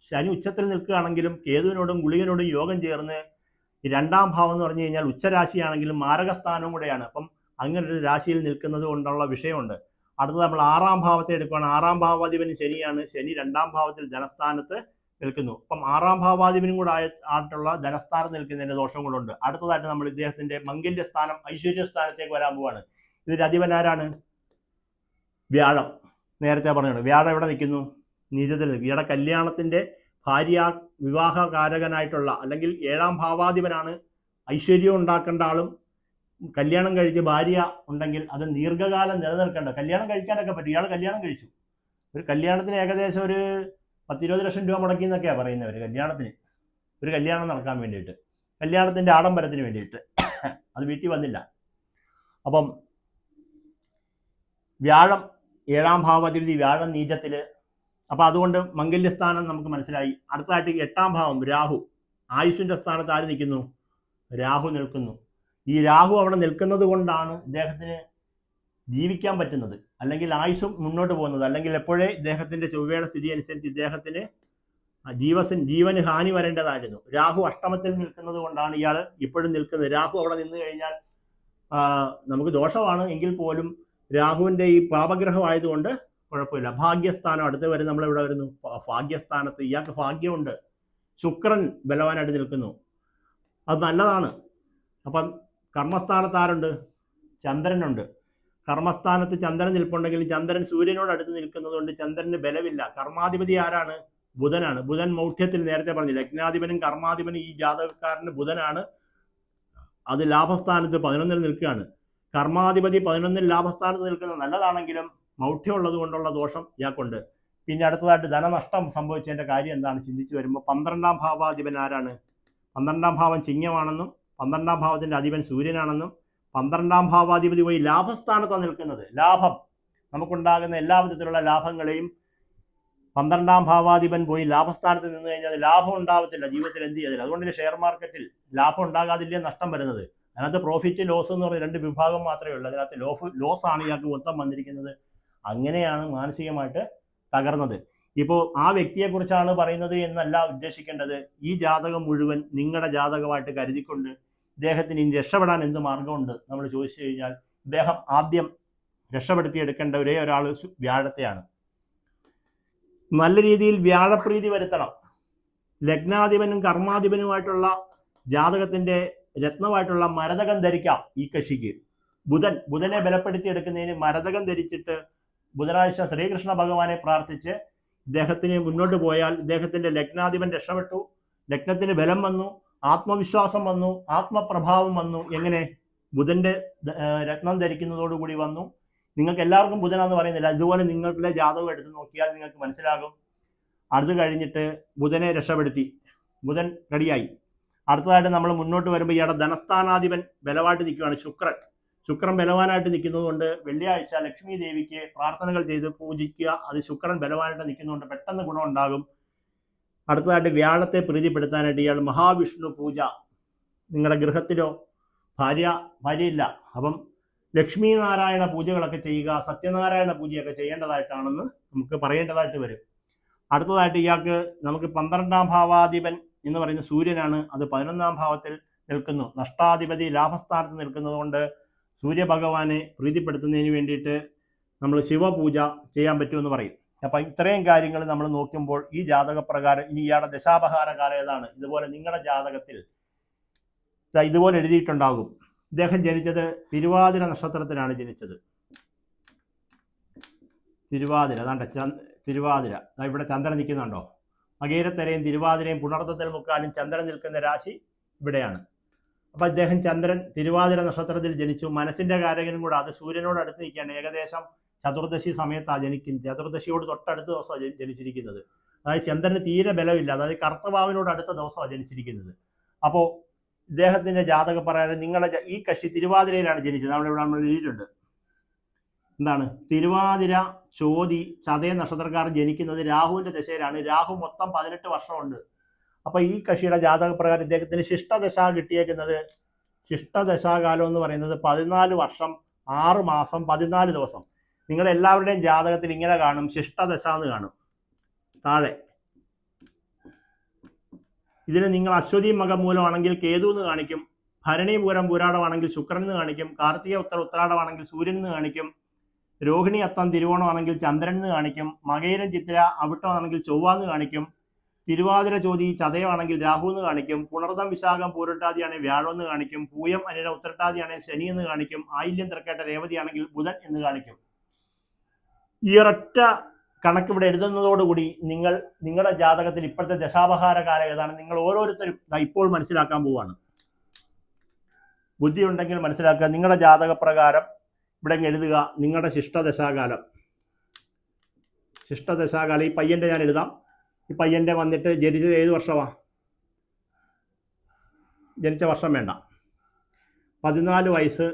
ശനി ഉച്ചത്തിൽ നിൽക്കുകയാണെങ്കിലും കേതുവിനോടും ഗുളികനോടും യോഗം ചേർന്ന് 2ാം ഭാവം എന്ന് പറഞ്ഞു കഴിഞ്ഞാൽ ഉച്ചരാശിയാണെങ്കിലും മാരകസ്ഥാനവും കൂടെയാണ്. അപ്പം അങ്ങനെ ഒരു രാശിയിൽ നിൽക്കുന്നത് കൊണ്ടുള്ള വിഷയമുണ്ട്. അടുത്തത് നമ്മൾ 6ാം ഭാവത്തെ എടുക്കുകയാണ്. 6ാം ഭാവാധിപന് ശനിയാണ്. ശനി 2ാം ഭാവത്തിൽ ധനസ്ഥാനത്ത് നിൽക്കുന്നു. അപ്പം 6ാം ഭാവാധിപനും കൂടെ ആയിട്ടുള്ള ധനസ്ഥാനത്ത് നിൽക്കുന്നതിന്റെ ദോഷം കൊണ്ടുണ്ട്. അടുത്തതായിട്ട് നമ്മൾ ഇദ്ദേഹത്തിന്റെ മംഗല്യ സ്ഥാനം, ഐശ്വര്യ സ്ഥാനത്തേക്ക് വരാൻ പോവാണ്. ഇതിന്റെ അധിപൻ ആരാണ്? വ്യാഴം. നേരത്തെ പറഞ്ഞാണ്, വ്യാഴം എവിടെ നിൽക്കുന്നു? നീചത്തിൽ നിൽക്കും. ഇയാളുടെ കല്യാണത്തിന്റെ ഭാര്യ വിവാഹകാരകനായിട്ടുള്ള, അല്ലെങ്കിൽ 7ാം ഭാവാധിപനാണ്. ഐശ്വര്യം ഉണ്ടാക്കേണ്ട ആളും കല്യാണം കഴിച്ച് ഭാര്യ ഉണ്ടെങ്കിൽ അത് ദീർഘകാലം നിലനിൽക്കേണ്ട. കല്യാണം കഴിക്കാനൊക്കെ പറ്റും. ഇയാൾ കല്യാണം കഴിച്ചു. ഒരു കല്യാണത്തിന് ഏകദേശം ഒരു 10-20 ലക്ഷം രൂപ മുടക്കി എന്നൊക്കെയാണ് പറയുന്നവർ. കല്യാണത്തിന്, ഒരു കല്യാണം നടക്കാൻ വേണ്ടിയിട്ട്, കല്യാണത്തിന്റെ ആഡംബരത്തിന് വേണ്ടിയിട്ട്. അത് വീട്ടിൽ വന്നില്ല. അപ്പം വ്യാഴം 7ാം ഭാവാധിപതി വ്യാഴം നീചത്തിൽ. അപ്പം അതുകൊണ്ട് മംഗല്യസ്ഥാനം നമുക്ക് മനസ്സിലായി. അടുത്തതായിട്ട് 8ാം ഭാവം രാഹു. ആയുഷിന്റെ സ്ഥാനത്ത് ആര് നിൽക്കുന്നു? രാഹു നിൽക്കുന്നു. ഈ രാഹു അവിടെ നിൽക്കുന്നത് കൊണ്ടാണ് ഇദ്ദേഹത്തിന് ജീവിക്കാൻ പറ്റുന്നത്, അല്ലെങ്കിൽ ആയുസ്സും മുന്നോട്ട് പോകുന്നത്. അല്ലെങ്കിൽ എപ്പോഴേ ഇദ്ദേഹത്തിന്റെ ചൊവ്വയുടെ സ്ഥിതി അനുസരിച്ച് ഇദ്ദേഹത്തിന് ജീവന് ഹാനി വരേണ്ടതായിരുന്നു. രാഹു അഷ്ടമത്തിൽ നിൽക്കുന്നത് കൊണ്ടാണ് ഇയാൾ ഇപ്പോഴും നിൽക്കുന്നത്. രാഹു അവിടെ നിന്ന് കഴിഞ്ഞാൽ നമുക്ക് ദോഷമാണ് എങ്കിൽ പോലും രാഹുവിന്റെ ഈ പാപഗ്രഹമായതുകൊണ്ട് കുഴപ്പമില്ല. ഭാഗ്യസ്ഥാനം അടുത്ത് വരെ നമ്മളിവിടെ വരുന്നു. ഭാഗ്യസ്ഥാനത്ത് ഇയാൾക്ക് ഭാഗ്യമുണ്ട്. ശുക്രൻ ബലവാനായിട്ട് നിൽക്കുന്നു, അത് നല്ലതാണ്. അപ്പം കർമ്മസ്ഥാനത്ത് ആരുണ്ട്? ചന്ദ്രനുണ്ട്. കർമ്മസ്ഥാനത്ത് ചന്ദ്രൻ നിൽപ്പുണ്ടെങ്കിൽ ചന്ദ്രൻ സൂര്യനോട് അടുത്ത് നിൽക്കുന്നത് കൊണ്ട് ചന്ദ്രന് ബലമില്ല. കർമാധിപതി ആരാണ്? ബുധനാണ്. ബുധൻ മൗഢ്യത്തിൽ നേരത്തെ പറഞ്ഞു, ലഗ്നാധിപനും കർമാധിപനും ഈ ജാതകക്കാരന് ബുധനാണ്. അത് ലാഭസ്ഥാനത്ത് 11 നിൽക്കുകയാണ്. കർമാധിപതി 11 ലാഭസ്ഥാനത്ത് നിൽക്കുന്നത് നല്ലതാണെങ്കിലും മൗഢ്യമുള്ളത് കൊണ്ടുള്ള ദോഷം ഇയാൾക്കുണ്ട്. പിന്നെ അടുത്തതായിട്ട് ധനനഷ്ടം സംഭവിച്ചതിന്റെ കാര്യം എന്താണ് ചിന്തിച്ചു വരുമ്പോൾ 12ാം ഭാവാധിപൻ ആരാണ്? 12ാം ഭാവം ചിങ്ങമാണെന്നും 12ാം ഭാവത്തിന്റെ അധിപൻ സൂര്യനാണെന്നും 12ാം ഭാവാധിപതി പോയി ലാഭസ്ഥാനത്താണ് നിൽക്കുന്നത്. ലാഭം, നമുക്കുണ്ടാകുന്ന എല്ലാ വിധത്തിലുള്ള ലാഭങ്ങളെയും 12ാം ഭാവാധിപൻ പോയി ലാഭസ്ഥാനത്ത് നിന്ന് കഴിഞ്ഞാൽ ലാഭം ഉണ്ടാവത്തില്ല, ജീവിതത്തിൽ എന്ത് ചെയ്തില്ല. അതുകൊണ്ട് ഷെയർ മാർക്കറ്റിൽ ലാഭം ഉണ്ടാകാതില്ലേ നഷ്ടം വരുന്നത്. അതിനകത്ത് പ്രോഫിറ്റ് ലോസ് എന്ന് പറഞ്ഞ 2 വിഭാഗം മാത്രമേ ഉള്ളൂ. അതിനകത്ത് ലോസ് ആണ് ഇയാൾക്ക് മൊത്തം വന്നിരിക്കുന്നത്. അങ്ങനെയാണ് മാനസികമായിട്ട് തകർന്നത്. ഇപ്പോൾ ആ വ്യക്തിയെക്കുറിച്ചാണ് പറയുന്നത് എന്നല്ല ഉദ്ദേശിക്കേണ്ടത്. ഈ ജാതകം മുഴുവൻ നിങ്ങളുടെ ജാതകമായിട്ട് കരുതിക്കൊണ്ട് ഇദ്ദേഹത്തിന് ഇനി രക്ഷപ്പെടാൻ എന്ത് മാർഗമുണ്ട് നമ്മൾ ചോദിച്ചു കഴിഞ്ഞാൽ, ഇദ്ദേഹം ആദ്യം രക്ഷപ്പെടുത്തിയെടുക്കേണ്ട ഒരേ ഒരാൾ വ്യാഴത്തെയാണ്. നല്ല രീതിയിൽ വ്യാഴപ്രീതി വരുത്തണം. ലഗ്നാധിപനും കർമാധിപനുമായിട്ടുള്ള ജാതകത്തിന്റെ രത്നമായിട്ടുള്ള മരതകം ധരിക്കാം ഈ കക്ഷിക്ക്. ബുധനെ ബലപ്പെടുത്തിയെടുക്കുന്നതിന് മരതകം ധരിച്ചിട്ട് ബുധനാഴ്ച ശ്രീകൃഷ്ണ ഭഗവാനെ പ്രാർത്ഥിച്ച് ഇദ്ദേഹത്തിന് മുന്നോട്ട് പോയാൽ ഇദ്ദേഹത്തിന്റെ ലഗ്നാധിപൻ രക്ഷപ്പെട്ടു, ലഗ്നത്തിന് ബലം വന്നു, ആത്മവിശ്വാസം വന്നു, ആത്മപ്രഭാവം വന്നു. എങ്ങനെ? ബുധന്റെ രത്നം ധരിക്കുന്നതോടുകൂടി വന്നു. നിങ്ങൾക്ക് എല്ലാവർക്കും ബുധനാന്ന് പറയുന്നില്ല, ഇതുപോലെ നിങ്ങളുടെ ജാതകം എടുത്ത് നോക്കിയാൽ നിങ്ങൾക്ക് മനസ്സിലാകും. അത് കഴിഞ്ഞിട്ട് ബുധനെ രക്ഷപ്പെടുത്തി, ബുധൻ റെഡിയായി. അടുത്തതായിട്ട് നമ്മൾ മുന്നോട്ട് വരുമ്പോൾ ഇയാളുടെ ധനസ്ഥാനാധിപൻ ബലമായിട്ട് നിൽക്കുകയാണ് ശുക്രൻ ബലവാനായിട്ട് നിൽക്കുന്നത് കൊണ്ട് വെള്ളിയാഴ്ച ലക്ഷ്മി ദേവിക്ക് പ്രാർത്ഥനകൾ ചെയ്ത് പൂജിക്കുക. അത് ശുക്രൻ ബലവാനായിട്ട് നിൽക്കുന്നതുകൊണ്ട് പെട്ടെന്ന് ഗുണം ഉണ്ടാകും. അടുത്തതായിട്ട് വ്യാഴത്തെ പ്രീതിപ്പെടുത്താനായിട്ട് ഇയാൾ മഹാവിഷ്ണു പൂജ, നിങ്ങളുടെ ഗൃഹത്തിലോ ഭാര്യയില്ല, അപ്പം ലക്ഷ്മി നാരായണ പൂജകളൊക്കെ ചെയ്യുക, സത്യനാരായണ പൂജയൊക്കെ ചെയ്യേണ്ടതായിട്ടാണെന്ന് നമുക്ക് പറയേണ്ടതായിട്ട് വരും. അടുത്തതായിട്ട് ഇയാൾക്ക് നമുക്ക് 12ാം ഭാവാധിപൻ എന്ന് പറയുന്ന സൂര്യനാണ്. അത് 11ാം ഭാവത്തിൽ നിൽക്കുന്നു. നഷ്ടാധിപതി ലാഭസ്ഥാനത്ത് നിൽക്കുന്നത് കൊണ്ട് സൂര്യഭഗവാനെ പ്രീതിപ്പെടുത്തുന്നതിന് വേണ്ടിയിട്ട് നമ്മൾ ശിവപൂജ ചെയ്യാൻ പറ്റുമെന്ന് പറയും. അപ്പം ഇത്രയും കാര്യങ്ങൾ നമ്മൾ നോക്കുമ്പോൾ ഈ ജാതകപ്രകാരം ഇനി ഇയാളുടെ ദശാപഹാരകാലം ഏതാണ്? ഇതുപോലെ നിങ്ങളുടെ ജാതകത്തിൽ ഇതുപോലെ എഴുതിയിട്ടുണ്ടാകും. ഇദ്ദേഹം ജനിച്ചത് തിരുവാതിര നക്ഷത്രത്തിലാണ് ജനിച്ചത്. തിരുവാതിര, അതാണ്ട് തിരുവാതിര, ഇവിടെ ചന്ദ്രൻ നിൽക്കുന്നുണ്ടോ? മകീരത്തരയും തിരുവാതിരയും പുണർത്തത്തിൽ മുക്കാലും ചന്ദ്രൻ നിൽക്കുന്ന രാശി ഇവിടെയാണ്. അപ്പം ഇദ്ദേഹം ചന്ദ്രൻ തിരുവാതിര നക്ഷത്രത്തിൽ ജനിച്ചു. മനസ്സിന്റെ കാരകനും കൂടെ, അത് സൂര്യനോട് അടുത്ത് നിൽക്കുകയാണ്. ഏകദേശം ചതുർദശി സമയത്താണ് ജനിക്കുന്നത്. ചതുർദശിയോട് തൊട്ടടുത്ത ദിവസമാണ് ജനിച്ചിരിക്കുന്നത്. അതായത് ചന്ദ്രന് തീരെ ബലമില്ല, അതായത് കർത്തവാവിനോട് അടുത്ത ദിവസമാണ് ജനിച്ചിരിക്കുന്നത്. അപ്പോൾ ഇദ്ദേഹത്തിന്റെ ജാതകം പറയാൻ നിങ്ങളുടെ ഈ കക്ഷി തിരുവാതിരയിലാണ് ജനിച്ചത്. നമ്മൾ എഴുതിയിട്ടുണ്ട്. എന്താണ്? തിരുവാതിര, ചോതി, ചതയ നക്ഷത്രക്കാരൻ ജനിക്കുന്നത് രാഹുവിന്റെ ദശയിലാണ്. രാഹു മൊത്തം 18 വർഷമുണ്ട്. അപ്പൊ ഈ കക്ഷിയുടെ ജാതകപ്രകാരം ഇദ്ദേഹത്തിന് ശിഷ്ടദശ കിട്ടിയേക്കുന്നത്, ശിഷ്ടദശാകാലം എന്ന് പറയുന്നത് 14 വർഷം 6 മാസം 14 ദിവസം. നിങ്ങളുടെ എല്ലാവരുടെയും ജാതകത്തിൽ ഇങ്ങനെ കാണും, ശിഷ്ടദശ എന്ന് കാണും താഴെ. ഇതിന് നിങ്ങൾ അശ്വതി മകം മൂലമാണെങ്കിൽ കേതു എന്ന് കാണിക്കും, ഭരണി പൂരം പൂരാടമാണെങ്കിൽ ശുക്രൻ എന്ന് കാണിക്കും, കാർത്തിക ഉത്തരാടമാണെങ്കിൽ സൂര്യൻ എന്ന് കാണിക്കും, രോഹിണി അത്തം തിരുവോണമാണെങ്കിൽ ചന്ദ്രൻ എന്ന് കാണിക്കും, മകയിരം ചിത്തിര അവിട്ടമാണെങ്കിൽ ചൊവ്വ എന്ന് കാണിക്കും, തിരുവാതിര ചോതി ചതയമാണെങ്കിൽ രാഹു എന്ന് കാണിക്കും, പുണർദം വിശാഖം പൂരട്ടാതിയാണെങ്കിൽ വ്യാഴം എന്ന് കാണിക്കും, പൂയം അനിഴ ഉത്തരട്ടാതിയാണെങ്കിൽ ശനി എന്ന് കാണിക്കും, ആയില്യം തൃക്കേട്ട രേവതിയാണെങ്കിൽ ബുധൻ എന്ന് കാണിക്കും. ഈ ഒരൊറ്റ കണക്ക് ഇവിടെ എഴുതുന്നതോടുകൂടി നിങ്ങളുടെ ജാതകത്തിൽ ഇപ്പോഴത്തെ ദശാപഹാര കാലം ഏതാണ് നിങ്ങൾ ഓരോരുത്തരും ഇപ്പോൾ മനസ്സിലാക്കാൻ പോവാണ്. ബുദ്ധി ഉണ്ടെങ്കിൽ മനസ്സിലാക്കുക. നിങ്ങളുടെ ജാതകപ്രകാരം ഇവിടെ എഴുതുക നിങ്ങളുടെ ശിഷ്ടദശാകാലം. ഈ പയ്യന്റെ ഞാൻ എഴുതാം. ഈ പയ്യന്റെ വന്നിട്ട് ജനിച്ചത് ഏത് വർഷമാണ്? ജനിച്ച വർഷം വേണ്ട, 14 വയസ്സ്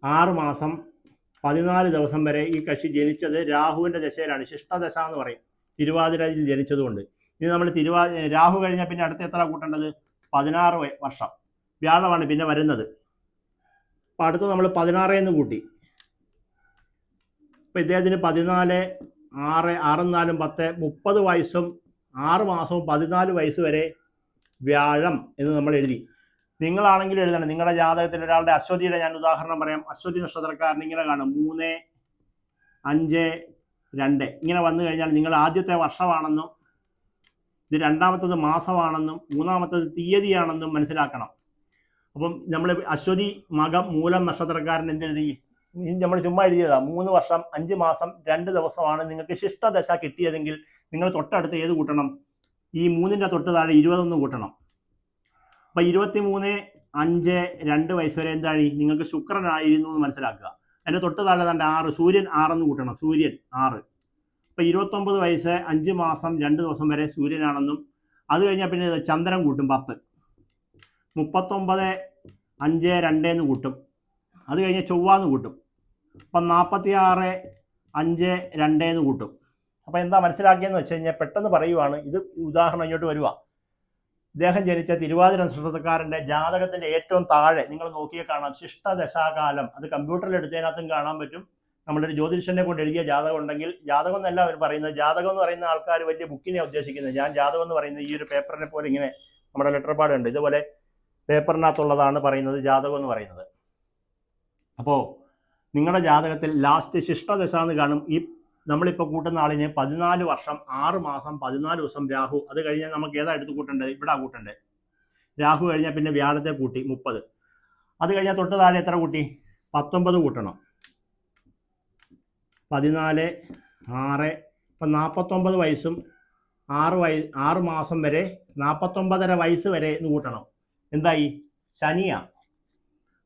6 മാസം 14 ദിവസം വരെ ഈ കക്ഷി ജനിച്ചത് രാഹുവിന്റെ ദശയിലാണ്. ശിഷ്ടദശ എന്ന് പറയും, തിരുവാതിരയിൽ ജനിച്ചതുകൊണ്ട്. ഇനി നമ്മൾ രാഹു കഴിഞ്ഞാൽ പിന്നെ അടുത്ത എത്ര കൂട്ടേണ്ടത്? 16 വർഷം. വ്യാഴമാണ് പിന്നെ വരുന്നത്. അപ്പം അടുത്ത് നമ്മൾ 16 കൂട്ടി. അപ്പം ഇദ്ദേഹത്തിന് 14, 6, 6, 4, 10, 30 വയസ്സും 6 മാസവും 14 വയസ്സ് വരെ വ്യാഴം എന്ന് നമ്മൾ എഴുതി. നിങ്ങളാണെങ്കിൽ എഴുതണം. നിങ്ങളുടെ ജാതകത്തിൽ ഒരാളുടെ അശ്വതിയുടെ ഞാൻ ഉദാഹരണം പറയാം. അശ്വതി നക്ഷത്രക്കാരൻ ഇങ്ങനെ കാണും, 3, 5, 2 ഇങ്ങനെ വന്നു കഴിഞ്ഞാൽ നിങ്ങൾ ആദ്യത്തെ വർഷമാണെന്നും ഇത് രണ്ടാമത്തത് മാസമാണെന്നും മൂന്നാമത്തത് തീയതിയാണെന്നും മനസ്സിലാക്കണം. അപ്പം നമ്മൾ അശ്വതി മകം മൂലം നക്ഷത്രക്കാരൻ എന്തെഴുതി? നമ്മൾ ചുമ്മാ എഴുതിയതാ. 3 വർഷം 5 മാസം 2 ദിവസമാണ് നിങ്ങൾക്ക് ശിഷ്ടദശ കിട്ടിയതെങ്കിൽ നിങ്ങൾ തൊട്ടടുത്ത് ഏത് കൂട്ടണം? ഈ 3ന്റെ തൊട്ട് താഴെ 21 കൂട്ടണം. അപ്പം 23, 5, 2 വയസ്സ് വരെ എന്താണ് നിങ്ങൾക്ക് ശുക്രനായിരുന്നു എന്ന് മനസ്സിലാക്കുക. അതിൻ്റെ തൊട്ട് താഴെ തന്നെ 6, സൂര്യൻ 6 കൂട്ടണം. സൂര്യൻ 6. അപ്പം 29 വയസ്സ് 5 മാസം 2 ദിവസം വരെ സൂര്യനാണെന്നും, അത് കഴിഞ്ഞാൽ പിന്നെ ചന്ദ്രൻ കൂട്ടും 10. 39, 5, 2 കൂട്ടും. അത് കഴിഞ്ഞ് ചൊവ്വാന്ന് കൂട്ടും. അപ്പം 46, 5, 2 കൂട്ടും. അപ്പം എന്താ മനസ്സിലാക്കിയെന്ന് വെച്ച് കഴിഞ്ഞാൽ പെട്ടെന്ന് പറയുവാണ്. ഇത് ഉദാഹരണം ഇങ്ങോട്ട് വരുക. ഇദ്ദേഹം ജനിച്ച തിരുവാതിര നക്ഷത്രക്കാരൻ്റെ ജാതകത്തിൻ്റെ ഏറ്റവും താഴെ നിങ്ങൾ നോക്കിയേ കാണാം ശിഷ്ടദശാകാലം. അത് കമ്പ്യൂട്ടറിൽ എടുത്തതിനകത്തും കാണാൻ പറ്റും. നമ്മളൊരു ജ്യോതിഷനെ കൊണ്ട് എഴുതിയ ജാതകം ഉണ്ടെങ്കിൽ, ജാതകം എന്നല്ല അവർ പറയുന്നത്, ജാതകം എന്ന് പറയുന്ന ആൾക്കാർ വലിയ ബുക്കിനെ ഉദ്ദേശിക്കുന്നത്. ഞാൻ ജാതകം എന്ന് പറയുന്നത് ഈ ഒരു പേപ്പറിനെ പോലെ ഇങ്ങനെ നമ്മുടെ ലെറ്റർ പാഡ് ഉണ്ട്, ഇതുപോലെ പേപ്പറിനകത്തുള്ളതാണ് പറയുന്നത് ജാതകം എന്ന് പറയുന്നത്. അപ്പോൾ നിങ്ങളുടെ ജാതകത്തിൽ ലാസ്റ്റ് ശിഷ്ടദശ എന്ന് കാണും. ഈ നമ്മളിപ്പോൾ കൂട്ടുന്ന ആളിന് 14 വർഷം 6 മാസം 14 ദിവസം രാഹു. അത് കഴിഞ്ഞാൽ നമുക്ക് ഏതാ എടുത്ത് കൂട്ടേണ്ടത്? ഇവിടെ കൂട്ടേണ്ടത്. രാഹു കഴിഞ്ഞാൽ പിന്നെ വ്യാഴത്തെ കൂട്ടി 30. അത് കഴിഞ്ഞാൽ തൊട്ട് താഴെ എത്ര കൂട്ടി? 19 കൂട്ടണം. 14 6 ഇപ്പം 49 വയസ്സും 6 മാസം വരെ 49.5 വയസ്സ് വരെ എന്ന് കൂട്ടണം. എന്തായി? ശനിയാ.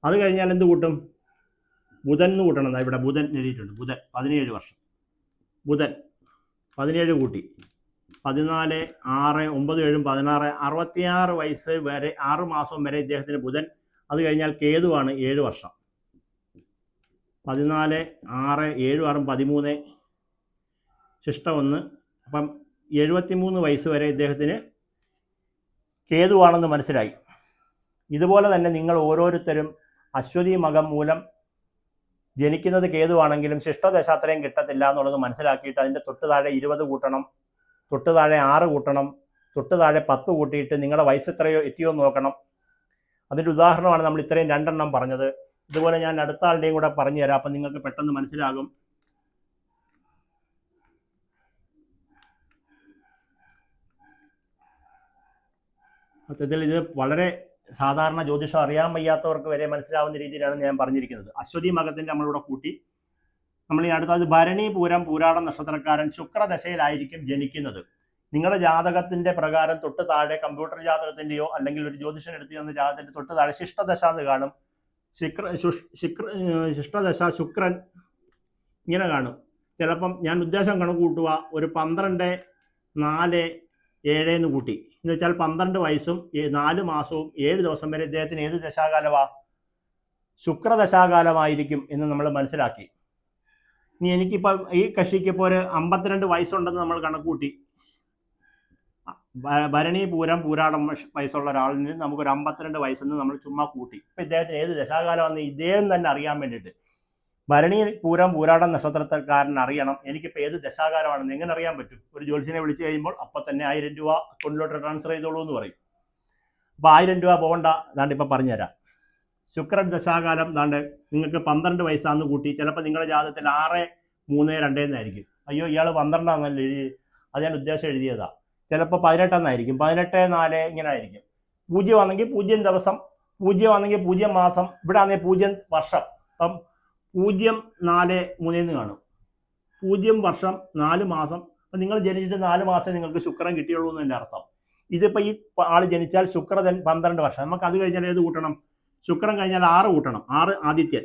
അത് കഴിഞ്ഞാൽ എന്ത് കൂട്ടും? ബുധൻ എന്ന് കൂട്ടണം. എന്താ ഇവിടെ ബുധൻ എഴുതിയിട്ടുണ്ട്. ബുധൻ 17 വർഷം. ബുധൻ 17 കൂട്ടി 14 6 9 7 16 66 വയസ്സ് വരെ 6 മാസം വരെ ഇദ്ദേഹത്തിന് ബുധൻ. അത് കഴിഞ്ഞാൽ കേതുവാണ് 7 വർഷം. 14 6 7 6 13 ശിഷ്ട 1. അപ്പം 73 വയസ്സ് വരെ ഇദ്ദേഹത്തിന് കേതുവാണെന്ന് മനസ്സിലായി. ഇതുപോലെ തന്നെ നിങ്ങൾ ഓരോരുത്തരും അശ്വതി മകം മൂലം ജനിക്കുന്നത് കേതുവാണെങ്കിലും ശിഷ്ടദശാത്രയും കിട്ടത്തില്ല എന്നുള്ളത് മനസ്സിലാക്കിയിട്ട് അതിൻ്റെ തൊട്ട് താഴെ 20 കൂട്ടണം, തൊട്ട് താഴെ 6 കൂട്ടണം, തൊട്ട് താഴെ 10 കൂട്ടിയിട്ട് നിങ്ങളുടെ വയസ്സ് എത്രയോ എത്തിയോ നോക്കണം. അതിൻ്റെ ഉദാഹരണമാണ് നമ്മൾ ഇത്രയും 2 എണ്ണം പറഞ്ഞത്. ഇതുപോലെ ഞാൻ അടുത്ത ആളുടെയും കൂടെ പറഞ്ഞു തരാം. അപ്പം നിങ്ങൾക്ക് പെട്ടെന്ന് മനസ്സിലാകും. സത്യത്തിൽ ഇത് വളരെ സാധാരണ ജ്യോതിഷം അറിയാൻ വയ്യാത്തവർക്ക് വരെ മനസ്സിലാവുന്ന രീതിയിലാണ് ഞാൻ പറഞ്ഞിരിക്കുന്നത്. അശ്വതി മകത്തിൻ്റെ നമ്മളിവിടെ കൂട്ടി. നമ്മൾ ഈ അടുത്തത് ഭരണി പൂരം പൂരാടം നക്ഷത്രക്കാരൻ ശുക്രദശയിലായിരിക്കും ജനിക്കുന്നത്. നിങ്ങളുടെ ജാതകത്തിൻ്റെ പ്രകാരം തൊട്ട് താഴെ കമ്പ്യൂട്ടർ ജാതകത്തിൻ്റെയോ അല്ലെങ്കിൽ ഒരു ജ്യോതിഷൻ എടുത്തു തന്ന ജാതകത്തിൻ്റെ തൊട്ട് താഴെ ശിഷ്ടദശ എന്ന് കാണും. ശിഷ്ടദശ ശുക്രൻ ഇങ്ങനെ കാണും. ചിലപ്പം ഞാൻ ഉദ്ദേശം കണക്ക് കൂട്ടുക, ഒരു 12 4 7 എന്ന് കൂട്ടി എന്ന് വെച്ചാൽ 12 വയസ്സും 4 മാസവും 7 ദിവസം വരെ ഇദ്ദേഹത്തിന് ഏത് ദശാകാലമാ? ശുക്രദശാകാലമായിരിക്കും എന്ന് നമ്മൾ മനസ്സിലാക്കി. ഇനി എനിക്കിപ്പോൾ ഈ കക്ഷിക്കിപ്പോൾ ഒരു 52 വയസ്സുണ്ടെന്ന് നമ്മൾ കണക്ക് കൂട്ടി. ഭരണി പൂരം പൂരാടം വയസ്സുള്ള ഒരാളിന് നമുക്കൊരു 52 വയസ്സെന്ന് നമ്മൾ ചുമ്മാ കൂട്ടി. ഇപ്പം ഇദ്ദേഹത്തിന് ഏത് ദശാകാലമാണെന്ന് ഇദ്ദേഹം തന്നെ അറിയാൻ വേണ്ടിയിട്ട് ഭരണി പൂരം പൂരാടം നക്ഷത്രക്കാരൻ അറിയണം എനിക്കിപ്പോൾ ഏത് ദശാകാലമാണെന്ന് എങ്ങനെ അറിയാൻ പറ്റും? ഒരു ജ്യോത്സ്യനെ വിളിച്ചു കഴിയുമ്പോൾ അപ്പം തന്നെ 1000 രൂപ അക്കൗണ്ടിലോട്ട് ട്രാൻസ്ഫർ ചെയ്തോളൂ എന്ന് പറയും. അപ്പോൾ 1000 രൂപ പോകണ്ട. അതാണ്ട് ഇപ്പം പറഞ്ഞുതരാം. ശുക്രൻ ദശാകാലം ദാണ്ട് നിങ്ങൾക്ക് 12 വയസ്സാന്ന് കൂട്ടി. ചിലപ്പോൾ നിങ്ങളുടെ ജാതകത്തിൽ 6 3 2 എന്നായിരിക്കും. അയ്യോ ഇയാൾ 12 എഴുതി, അത് ഞാൻ ഉദ്ദേശം എഴുതിയതാ. ചിലപ്പോൾ 18 എന്നായിരിക്കും, 18 4 ഇങ്ങനെ ആയിരിക്കും. 0 ആണെങ്കിൽ 0 ദിവസം, 0 ആണെങ്കിൽ 0 മാസം, ഇവിടെ ആണെങ്കിൽ 0 വർഷം. അപ്പം 0 4 3 എന്ന് കാണും. 0 വർഷം 4 മാസം. അപ്പം നിങ്ങൾ ജനിച്ചിട്ട് 4 മാസം നിങ്ങൾക്ക് ശുക്രൻ കിട്ടിയുള്ളൂ എന്നതിൻ്റെ അർത്ഥം. ഇതിപ്പോൾ ഈ ആൾ ജനിച്ചാൽ ശുക്രൻ 12 വർഷം. നമുക്ക് അത് കഴിഞ്ഞാൽ ഏത് കൂട്ടണം? ശുക്രൻ കഴിഞ്ഞാൽ 6 കൂട്ടണം. 6 ആദിത്യൻ.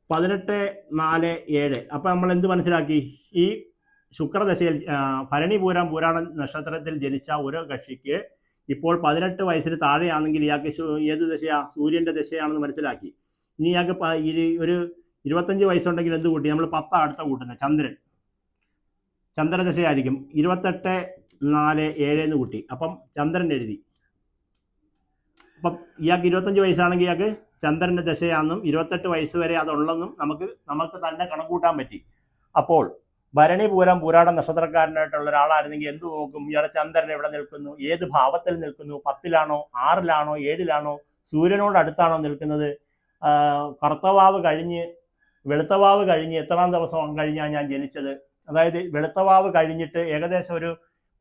18 4 7. അപ്പം നമ്മൾ എന്ത് മനസ്സിലാക്കി? ഈ ശുക്രദശയിൽ ഭരണി പൂരം പൂരാടം നക്ഷത്രത്തിൽ ജനിച്ച ഓരോ കക്ഷിക്ക് ഇപ്പോൾ 18 വയസ്സിന് താഴെയാണെങ്കിൽ ഇയാൾക്ക് ഏത് ദശയാ? സൂര്യൻ്റെ ദശയാണെന്ന് മനസ്സിലാക്കി. ഇനി ഇയാൾക്ക് ഒരു 25 വയസ്സുണ്ടെങ്കിൽ എന്ത് കൂട്ടി? നമ്മൾ 10 അടുത്ത കൂട്ടുന്നത് ചന്ദ്രദശയായിരിക്കും. 28 4 7 എന്ന് കൂട്ടി. അപ്പം ചന്ദ്രൻ എഴുതി. അപ്പം ഇയാൾക്ക് 25 വയസ്സാണെങ്കിൽ ഇയാൾക്ക് ചന്ദ്രൻ്റെ ദശയാണെന്നും 28 വയസ്സ് വരെ അതുള്ളെന്നും നമുക്ക് തന്നെ കണക്കൂട്ടാൻ പറ്റി. അപ്പോൾ ഭരണി പൂരം പൂരാടം നക്ഷത്രക്കാരനായിട്ടുള്ള ഒരാളായിരുന്നെങ്കിൽ എന്ത് നോക്കും? ഇയാളുടെ ചന്ദ്രൻ എവിടെ നിൽക്കുന്നു? ഏത് ഭാവത്തിൽ നിൽക്കുന്നു? 10ലാണോ 6ലാണോ 7ലാണോ? സൂര്യനോട് അടുത്താണോ നിൽക്കുന്നത്? കറുത്തവാവ് കഴിഞ്ഞ് വെളുത്തവാവ് കഴിഞ്ഞ് എത്രാം ദിവസം കഴിഞ്ഞാണ് ഞാൻ ജനിച്ചത്? അതായത് വെളുത്തവാവ് കഴിഞ്ഞിട്ട് ഏകദേശം ഒരു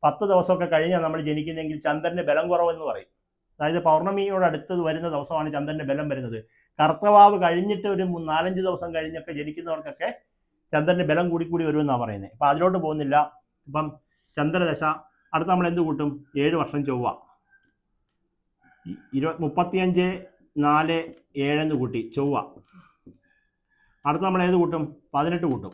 10 ദിവസമൊക്കെ കഴിഞ്ഞാൽ നമ്മൾ ജനിക്കുന്നതെങ്കിൽ ചന്ദ്രൻ്റെ ബലം കുറവെന്ന് പറയും. അതായത് പൗർണമിയോട് അടുത്ത് വരുന്ന ദിവസമാണ് ചന്ദ്രൻ്റെ ബലം വരുന്നത്. കറുത്തവാവ് കഴിഞ്ഞിട്ട് ഒരു 4-5 ദിവസം കഴിഞ്ഞൊക്കെ ജനിക്കുന്നവർക്കൊക്കെ ചന്ദ്രൻ്റെ ബലം കൂടി വരുമെന്നാണ് പറയുന്നത്. അപ്പം അതിലോട്ട് പോകുന്നില്ല. ഇപ്പം ചന്ദ്രദശ അടുത്ത് നമ്മൾ എന്ത് കൂട്ടും? 7 വർഷം ചൊവ്വ. 35 4 7 എന്ന് കൂട്ടി ചൊവ്വ. അടുത്ത് നമ്മൾ ഏത് കൂട്ടും? 18 കൂട്ടും.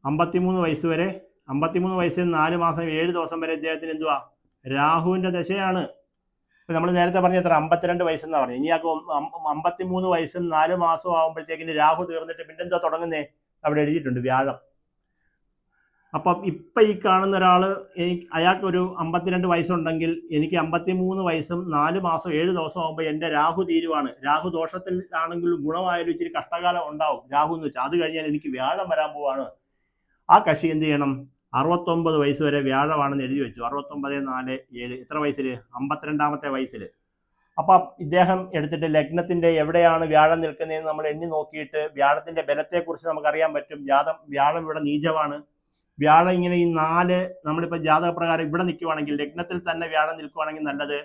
53 വയസ്സ് വരെ, 53 വയസ്സിൽ 4 മാസം 7 ദിവസം വരെ ഇദ്ദേഹത്തിന് എന്തുവാ? രാഹുവിൻ്റെ ദശയാണ്. ഇപ്പം നമ്മൾ നേരത്തെ പറഞ്ഞ എത്ര? 52 വയസ്സെന്നാണ് പറഞ്ഞത്. ഇനി 53 വയസ്സും 4 മാസവും ആകുമ്പോഴത്തേക്കിന് രാഹു തീർന്നിട്ട് പിന്നെന്താ തുടങ്ങുന്നേ? അവിടെ എഴുതിയിട്ടുണ്ട് വ്യാഴം. അപ്പം ഇപ്പം ഈ കാണുന്ന ഒരാൾ അയാൾക്കൊരു 52 വയസ്സുണ്ടെങ്കിൽ എനിക്ക് 53 വയസ്സും 4 മാസം 7 ദിവസം ആകുമ്പോൾ എൻ്റെ രാഹു തീരുവാണ്. രാഹു ദോഷത്തിൽ ആണെങ്കിലും ഗുണമായാലും ഇച്ചിരി കഷ്ടകാലം ഉണ്ടാവും രാഹു എന്ന് വെച്ചാൽ. അത് കഴിഞ്ഞാൽ എനിക്ക് വ്യാഴം വരാൻ പോവാണ്. ആ കക്ഷി എന്ത് ചെയ്യണം? 69 വയസ്സ് വരെ വ്യാഴമാണെന്ന് എഴുതി വെച്ചു. 69 4 7. എത്ര വയസ്സിൽ? 52ാമത്തെ വയസ്സിൽ. അപ്പം ഇദ്ദേഹം എടുത്തിട്ട് ലഗ്നത്തിൻ്റെ എവിടെയാണ് വ്യാഴം നിൽക്കുന്നതെന്ന് നമ്മൾ എണ്ണി നോക്കിയിട്ട് വ്യാഴത്തിൻ്റെ ബലത്തെക്കുറിച്ച് നമുക്കറിയാൻ പറ്റും. വ്യാഴം ഇവിടെ നീചമാണ്. വ്യാഴം ഇങ്ങനെ ഈ 4 നമ്മളിപ്പോൾ ജാതകപ്രകാരം ഇവിടെ നിൽക്കുവാണെങ്കിൽ ലഗ്നത്തിൽ തന്നെ വ്യാഴം നിൽക്കുവാണെങ്കിൽ നല്ലത്,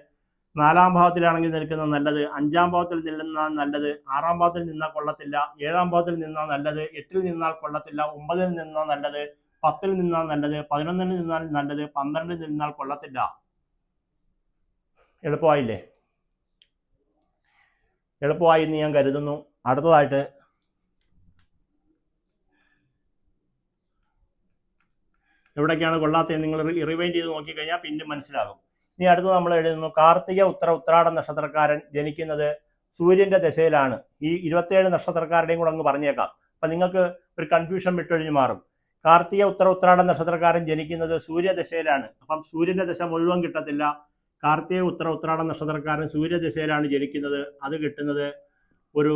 4-ാം ഭാവത്തിലാണെങ്കിൽ നിൽക്കുന്നത് നല്ലത്, 5-ാം ഭാവത്തിൽ നിന്നാൽ നല്ലത്, 6-ാം ഭാവത്തിൽ നിന്നാൽ കൊള്ളത്തില്ല, 7-ാം ഭാവത്തിൽ നിന്നാൽ നല്ലത്, 8-ൽ നിന്നാൽ കൊള്ളത്തില്ല, 9-ൽ നിന്നാൽ നല്ലത്, 10-ൽ നിന്നാൽ നല്ലത്, 11-ൽ നിന്നാൽ നല്ലത്, 12-ൽ നിന്നാൽ കൊള്ളത്തില്ല. എളുപ്പമായില്ലേ? എളുപ്പമായി എന്ന് ഞാൻ കരുതുന്നു. അടുത്തതായിട്ട് എവിടേക്കാണ് കൊള്ളാത്തത് നിങ്ങൾ റിവൈൻഡ് ചെയ്ത് നോക്കിക്കഴിഞ്ഞാൽ പിന്നെ മനസ്സിലാകും. ഇനി അടുത്ത് നമ്മൾ എഴുതുന്നു, കാർത്തിക ഉത്രാട നക്ഷത്രക്കാരൻ ജനിക്കുന്നത് സൂര്യന്റെ ദശയിലാണ്. ഈ 27 നക്ഷത്രക്കാരുടെയും കൂടെ അങ്ങ് പറഞ്ഞേക്കാം. അപ്പം നിങ്ങൾക്ക് ഒരു കൺഫ്യൂഷൻ വിട്ടൊഴിഞ്ഞ് മാറും. കാർത്തിക ഉത്രാട നക്ഷത്രക്കാരൻ ജനിക്കുന്നത് സൂര്യദശയിലാണ്. അപ്പം സൂര്യന്റെ ദശ മുഴുവൻ കിട്ടത്തില്ല. കാർത്തിക ഉത്രാട നക്ഷത്രക്കാരൻ സൂര്യദശയിലാണ് ജനിക്കുന്നത്. അത് കിട്ടുന്നത് ഒരു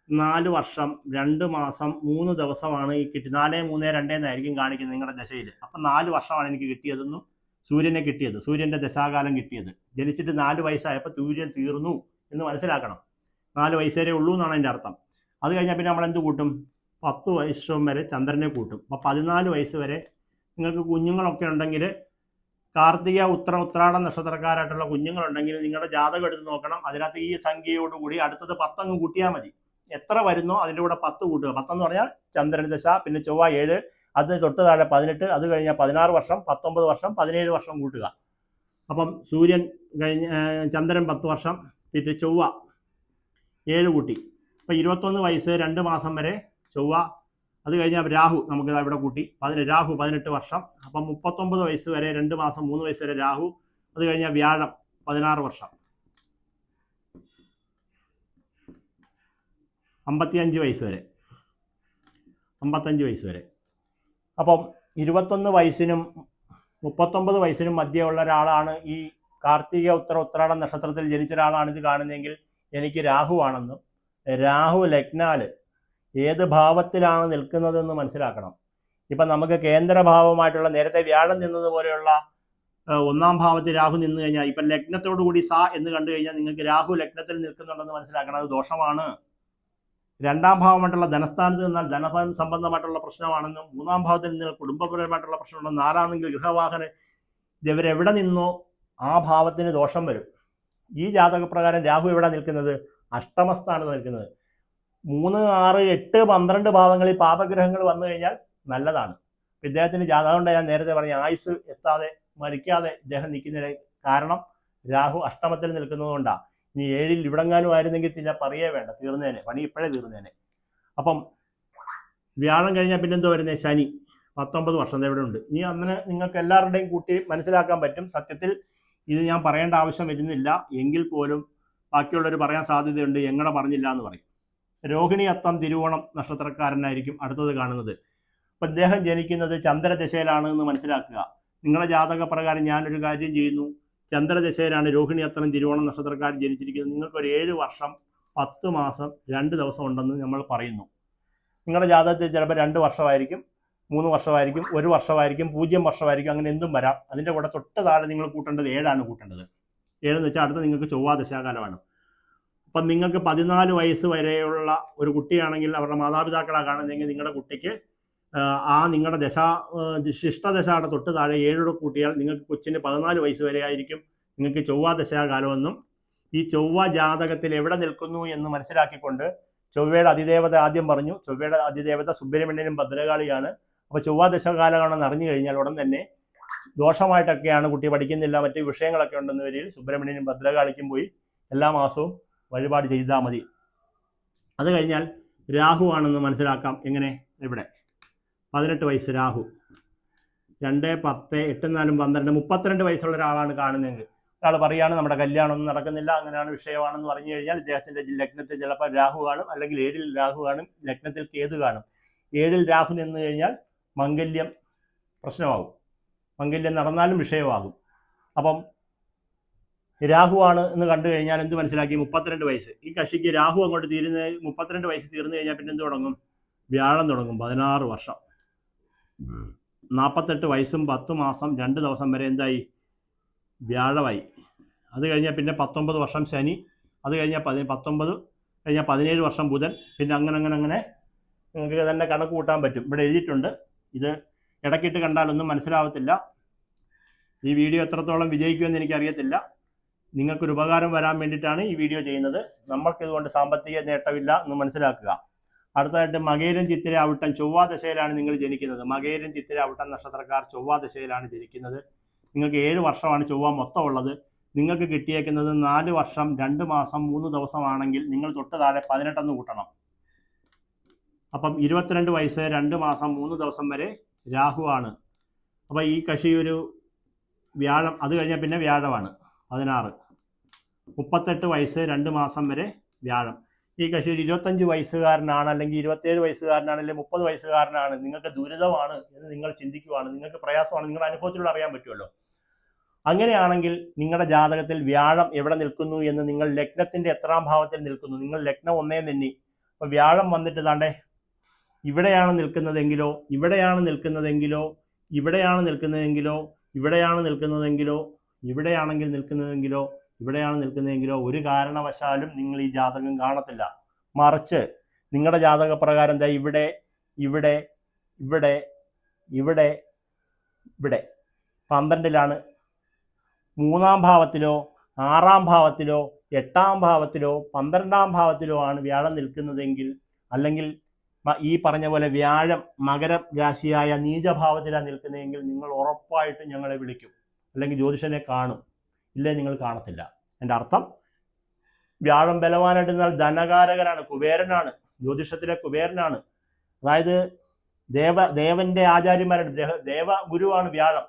4 വർഷം 2 മാസം 3 ദിവസമാണ് ഈ കിട്ടി. 4, 3, 2 എന്നായിരിക്കും കാണിക്കുന്നത് നിങ്ങളുടെ ദശയിൽ. അപ്പം 4 വർഷമാണ് എനിക്ക് കിട്ടിയതെന്നും സൂര്യനെ കിട്ടിയത്, സൂര്യന്റെ ദശാകാലം കിട്ടിയത്. ജനിച്ചിട്ട് 4 വയസ്സായപ്പോൾ സൂര്യൻ തീർന്നു എന്ന് മനസ്സിലാക്കണം. 4 വയസ്സ് വരെ ഉള്ളൂ എന്നാണ് എൻ്റെ അർത്ഥം. അത് കഴിഞ്ഞാൽ പിന്നെ നമ്മൾ എന്ത് കൂട്ടും? 10 വയസ്സും വരെ ചന്ദ്രനെ കൂട്ടും. അപ്പോൾ 14 വയസ്സ് വരെ നിങ്ങൾക്ക് കുഞ്ഞുങ്ങളൊക്കെ ഉണ്ടെങ്കിൽ, കാർത്തിക ഉത്രാട നക്ഷത്രക്കാരായിട്ടുള്ള കുഞ്ഞുങ്ങളുണ്ടെങ്കിൽ നിങ്ങളുടെ ജാതകം എടുത്ത് നോക്കണം. അതിനകത്ത് ഈ സംഖ്യയോടുകൂടി അടുത്തത് 10 അങ്ങ് കൂട്ടിയാൽ മതി. എത്ര വരുന്നോ അതിൻ്റെ കൂടെ 10 കൂട്ടുക. 10 എന്ന് പറഞ്ഞാൽ ചന്ദ്രൻ ദശ, പിന്നെ ചൊവ്വ 7, അതിന് തൊട്ട് താഴെ 18, അത് കഴിഞ്ഞാൽ 16 വർഷം, 19 വർഷം, 17 വർഷം കൂട്ടുക. അപ്പം സൂര്യൻ ചന്ദ്രൻ 10 വർഷം, പിന്നെ ചൊവ്വ 7 കൂട്ടി. അപ്പം 21 വയസ്സ് 2 മാസം വരെ ചൊവ്വ. അത് കഴിഞ്ഞാൽ രാഹു നമുക്ക് ഇവിടെ കൂട്ടി, രാഹു 18 വർഷം. അപ്പം 39 വയസ്സ് വരെ 2 മാസം 3 വയസ്സ് വരെ രാഹു. അത് കഴിഞ്ഞാൽ വ്യാഴം 16 വർഷം, 55 വയസ്സ് വരെ, 55 വയസ്സ് വരെ. അപ്പം 21 വയസ്സിനും 39 വയസ്സിനും മധ്യമുള്ള ഒരാളാണ് ഈ കാർത്തിക ഉത്രാട നക്ഷത്രത്തിൽ ജനിച്ച ഒരാളാണ് ഇത് കാണുന്നതെങ്കിൽ എനിക്ക് രാഹു ആണെന്നും, രാഹു ലഗ്നാല് ഏത് ഭാവത്തിലാണ് നിൽക്കുന്നതെന്ന് മനസ്സിലാക്കണം. ഇപ്പം നമുക്ക് കേന്ദ്രഭാവമായിട്ടുള്ള നേരത്തെ വ്യാഴം നിന്നതുപോലെയുള്ള 1-ാം ഭാവത്തിൽ രാഹു നിന്ന് കഴിഞ്ഞാൽ ഇപ്പം ലഗ്നത്തോടു കൂടി സ എന്ന് കണ്ടു കഴിഞ്ഞാൽ നിങ്ങൾക്ക് രാഹു ലഗ്നത്തിൽ നിൽക്കുന്നുണ്ടെന്ന് മനസ്സിലാക്കണം. അത് ദോഷമാണ്. 2-ാം ഭാവമായിട്ടുള്ള ധനസ്ഥാനത്ത് നിന്നാൽ ധനഭം സംബന്ധമായിട്ടുള്ള പ്രശ്നമാണെന്നും, 3-ാം ഭാവത്തിൽ നിന്ന് കുടുംബപരമായിട്ടുള്ള പ്രശ്നമുണ്ടെന്നും, 4-ആണെങ്കിൽ ഗൃഹവാഹന, ഇവരെവിടെ നിന്നോ ആ ഭാവത്തിന് ദോഷം വരും. ഈ ജാതകപ്രകാരം രാഹു എവിടെ നിൽക്കുന്നത്? അഷ്ടമസ്ഥാനത്ത് നിൽക്കുന്നത്. 3, 6, 8, 12 ഭാവങ്ങളിൽ പാപഗ്രഹങ്ങൾ വന്നു കഴിഞ്ഞാൽ നല്ലതാണ്. ഇദ്ദേഹത്തിന് ജാതകം കൊണ്ട് ഞാൻ നേരത്തെ പറഞ്ഞ ആയുസ് എത്താതെ മരിക്കാതെ ഇദ്ദേഹം നിൽക്കുന്നതിന് കാരണം രാഹു അഷ്ടമത്തിൽ നിൽക്കുന്നതുകൊണ്ടാണ്. ഇനി 7-ൽ ഇവിടെങ്ങാനും ആയിരുന്നെങ്കിൽ പിന്നെ പറയേ വേണ്ട, തീർന്നേനെ, പണി ഇപ്പോഴേ തീർന്നേനെ. അപ്പം വ്യാഴം കഴിഞ്ഞാൽ പിന്നെന്തോ വരുന്നത്? ശനി 19 വർഷം എവിടെ ഉണ്ട്. ഇനി അങ്ങനെ നിങ്ങൾക്ക് എല്ലാവരുടെയും കൂട്ടി മനസ്സിലാക്കാൻ പറ്റും. സത്യത്തിൽ ഇത് ഞാൻ പറയേണ്ട ആവശ്യം വരുന്നില്ല, എങ്കിൽ പോലും ബാക്കിയുള്ളവർ പറയാൻ സാധ്യതയുണ്ട്, എങ്ങനെ പറഞ്ഞില്ല എന്ന് പറയും. രോഹിണി അത്തം തിരുവോണം നക്ഷത്രക്കാരനായിരിക്കും അടുത്തത് കാണുന്നത്. അപ്പം ഇദ്ദേഹം ജനിക്കുന്നത് ചന്ദ്രദശയിലാണ് എന്ന് മനസ്സിലാക്കുക. നിങ്ങളുടെ ജാതകപ്രകാരം ഞാനൊരു കാര്യം ചെയ്യുന്നു, ചന്ദ്രദശയിലാണ് രോഹിണി അത്തം തിരുവോണം നക്ഷത്രക്കാരൻ ജനിച്ചിരിക്കുന്നത്. നിങ്ങൾക്കൊരു 7 വർഷം 10 മാസം 2 ദിവസം ഉണ്ടെന്ന് നമ്മൾ പറയുന്നു. നിങ്ങളുടെ ജാതകത്തിൽ ചിലപ്പോൾ 2 വർഷമായിരിക്കും, 3 വർഷമായിരിക്കും, 1 വർഷമായിരിക്കും, 0 വർഷമായിരിക്കും, അങ്ങനെ എന്തും വരാം. അതിൻ്റെ കൂടെ തൊട്ട് താഴെ നിങ്ങൾ കൂട്ടേണ്ടത് 7 കൂട്ടേണ്ടത്. 7 എന്ന് വെച്ചാൽ അടുത്ത് നിങ്ങൾക്ക് ചൊവ്വ ദശാകാലമാണ്. അപ്പം നിങ്ങൾക്ക് 14 വയസ്സ് വരെയുള്ള ഒരു കുട്ടിയാണെങ്കിൽ അവരുടെ മാതാപിതാക്കളാണ് കാണുന്നതെങ്കിൽ നിങ്ങളുടെ കുട്ടിക്ക് നിങ്ങളുടെ ശിഷ്ടദശയുടെ തൊട്ട് താഴെ 7 കൂട്ടിയാൽ നിങ്ങൾക്ക് കൊച്ചിന് 14 വയസ്സ് വരെ ആയിരിക്കും നിങ്ങൾക്ക് ചൊവ്വ ദശാകാലമെന്നും. ഈ ചൊവ്വ ജാതകത്തിൽ എവിടെ നിൽക്കുന്നു എന്ന് മനസ്സിലാക്കിക്കൊണ്ട്, ചൊവ്വയുടെ അതിദേവത ആദ്യം പറഞ്ഞു, ചൊവ്വയുടെ അതിദേവത സുബ്രഹ്മണ്യനും ഭദ്രകാളിയാണ്. അപ്പോൾ ചൊവ്വ ദശകാലമാണെന്ന് അറിഞ്ഞു കഴിഞ്ഞാൽ ഉടൻ തന്നെ ദോഷമായിട്ടൊക്കെയാണ്, കുട്ടി പഠിക്കുന്നില്ല, മറ്റ് വിഷയങ്ങളൊക്കെ ഉണ്ടെന്ന് വരികയിൽ സുബ്രഹ്മണ്യനും ഭദ്രകാളിക്കും പോയി എല്ലാ മാസവും വഴിപാട് ചെയ്താൽ മതി. അത് കഴിഞ്ഞാൽ രാഹു ആണെന്ന് മനസ്സിലാക്കാം. എങ്ങനെ? ഇവിടെ 18 വയസ്സ് രാഹു, 2, 10, 8, 4, 12, 32 വയസ്സുള്ള ഒരാളാണ് കാണുന്നതെങ്കിൽ ഒരാൾ പറയുകയാണ് നമ്മുടെ കല്യാണമൊന്നും നടക്കുന്നില്ല, അങ്ങനെയാണ് വിഷയമാണെന്ന് പറഞ്ഞു കഴിഞ്ഞാൽ ഇദ്ദേഹത്തിൻ്റെ ലഗ്നത്തിൽ ചിലപ്പോൾ രാഹു കാണും, അല്ലെങ്കിൽ 7-ൽ രാഹു കാണും, ലഗ്നത്തിൽ കേതു കാണും. 7-ൽ രാഹു നിന്ന് കഴിഞ്ഞാൽ മംഗല്യം പ്രശ്നമാകും, മംഗല്യം നടന്നാലും വിഷയമാകും. അപ്പം രാഹുവാണ് എന്ന് കണ്ടു കഴിഞ്ഞാൽ എന്ത് മനസ്സിലാക്കി? 32 വയസ്സ്. ഈ കക്ഷിക്ക് രാഹു അങ്ങോട്ട് 32 വയസ്സ് തീർന്നു കഴിഞ്ഞാൽ പിന്നെ എന്ത് തുടങ്ങും? വ്യാഴം തുടങ്ങും. 16 വർഷം 48 വയസ്സും 10 മാസം 2 ദിവസം വരെ എന്തായി? വ്യാഴമായി. അത് കഴിഞ്ഞാൽ പിന്നെ 19 വർഷം ശനി, അത് കഴിഞ്ഞാൽ 19 കഴിഞ്ഞാൽ 17 വർഷം ബുധൻ, പിന്നെ അങ്ങനെ നിങ്ങൾക്ക് തന്നെ കണക്ക് കൂട്ടാൻ പറ്റും. ഇവിടെ എഴുതിയിട്ടുണ്ട്. ഇത് ഇടയ്ക്കിട്ട് കണ്ടാലൊന്നും മനസ്സിലാവത്തില്ല. ഈ വീഡിയോ എത്രത്തോളം വിജയിക്കുമെന്ന് എനിക്കറിയത്തില്ല. നിങ്ങൾക്കൊരു ഉപകാരം വരാൻ വേണ്ടിയിട്ടാണ് ഈ വീഡിയോ ചെയ്യുന്നത്. നമ്മൾക്കിതുകൊണ്ട് സാമ്പത്തിക നേട്ടമില്ല എന്ന് മനസ്സിലാക്കുക. അടുത്തതായിട്ട് മകേരം ചിത്തിര അവിട്ടം ചൊവ്വാ ദശയിലാണ് നിങ്ങൾ ജനിക്കുന്നത്. മകേരം ചിത്തിര അവിട്ടം നക്ഷത്രക്കാർ ചൊവ്വാ ദശയിലാണ് ജനിക്കുന്നത്. നിങ്ങൾക്ക് 7 വർഷമാണ് ചൊവ്വ മൊത്തം ഉള്ളത്. നിങ്ങൾക്ക് കിട്ടിയേക്കുന്നത് 4 വർഷം 2 മാസം 3 ദിവസമാണെങ്കിൽ നിങ്ങൾ തൊട്ട് താഴെ 18 കൂട്ടണം. അപ്പം 22 വയസ്സ് 2 മാസം 3 ദിവസം വരെ രാഹുവാണ്. അപ്പം ഈ കക്ഷി ഒരു വ്യാഴം, അത് കഴിഞ്ഞാൽ പിന്നെ വ്യാഴമാണ് 16. 38 വയസ്സ് 2 മാസം വരെ വ്യാഴം. ഈ കക്ഷി ഒരു 25 വയസ്സുകാരനാണ്, അല്ലെങ്കിൽ 27 വയസ്സുകാരനാണ്, അല്ലെങ്കിൽ 30 വയസ്സുകാരനാണ്. നിങ്ങൾക്ക് ദുരിതമാണ് എന്ന് നിങ്ങൾ ചിന്തിക്കുവാണ്, നിങ്ങൾക്ക് പ്രയാസമാണ്, നിങ്ങളുടെ അനുഭവത്തിലൂടെ അറിയാൻ പറ്റുമല്ലോ. അങ്ങനെയാണെങ്കിൽ നിങ്ങളുടെ ജാതകത്തിൽ വ്യാഴം എവിടെ നിൽക്കുന്നു എന്ന്, നിങ്ങൾ ലഗ്നത്തിന്റെ എത്രാം ഭാവത്തിൽ നിൽക്കുന്നു, നിങ്ങൾ ലഗ്നം 1 തന്നെ. അപ്പോൾ വ്യാഴം വന്നിട്ട് താണ്ടേ ഇവിടെയാണ് നിൽക്കുന്നതെങ്കിലോ, ഇവിടെയാണ് നിൽക്കുന്നതെങ്കിലോ, ഇവിടെയാണ് നിൽക്കുന്നതെങ്കിലോ, ഇവിടെയാണ് നിൽക്കുന്നതെങ്കിലോ, ഇവിടെയാണെങ്കിൽ നിൽക്കുന്നതെങ്കിലോ, ഇവിടെയാണ് നിൽക്കുന്നതെങ്കിലോ ഒരു കാരണവശാലും നിങ്ങൾ ഈ ജാതകം കാണത്തില്ല. മറിച്ച് നിങ്ങളുടെ ജാതക പ്രകാരം എന്താ ഇവിടെ ഇവിടെ ഇവിടെ ഇവിടെ ഇവിടെ 12ലാണ്, 3-ാം ഭാവത്തിലോ 6-ാം ഭാവത്തിലോ 8-ാം ഭാവത്തിലോ 12-ാം ഭാവത്തിലോ ആണ് വ്യാഴം നിൽക്കുന്നതെങ്കിൽ, അല്ലെങ്കിൽ ഈ പറഞ്ഞ പോലെ വ്യാഴം മകര രാശിയായ നീചഭാവത്തിലാണ് നിൽക്കുന്നതെങ്കിൽ നിങ്ങൾ ഉറപ്പായിട്ടും ഞങ്ങളെ വിളിക്കും, അല്ലെങ്കിൽ ജ്യോതിഷനെ കാണും. ഇല്ലേ നിങ്ങൾ കാണത്തില്ല. എൻ്റെ അർത്ഥം വ്യാഴം ബലവാനായിട്ട് നിന്നാൽ ധനകാരകനാണ്, കുബേരനാണ്, ജ്യോതിഷത്തിലെ കുബേരനാണ്. അതായത് ദേവന്റെ ആചാര്യന്മാരാണ്. ദേവഗുരുവാണ് വ്യാഴം,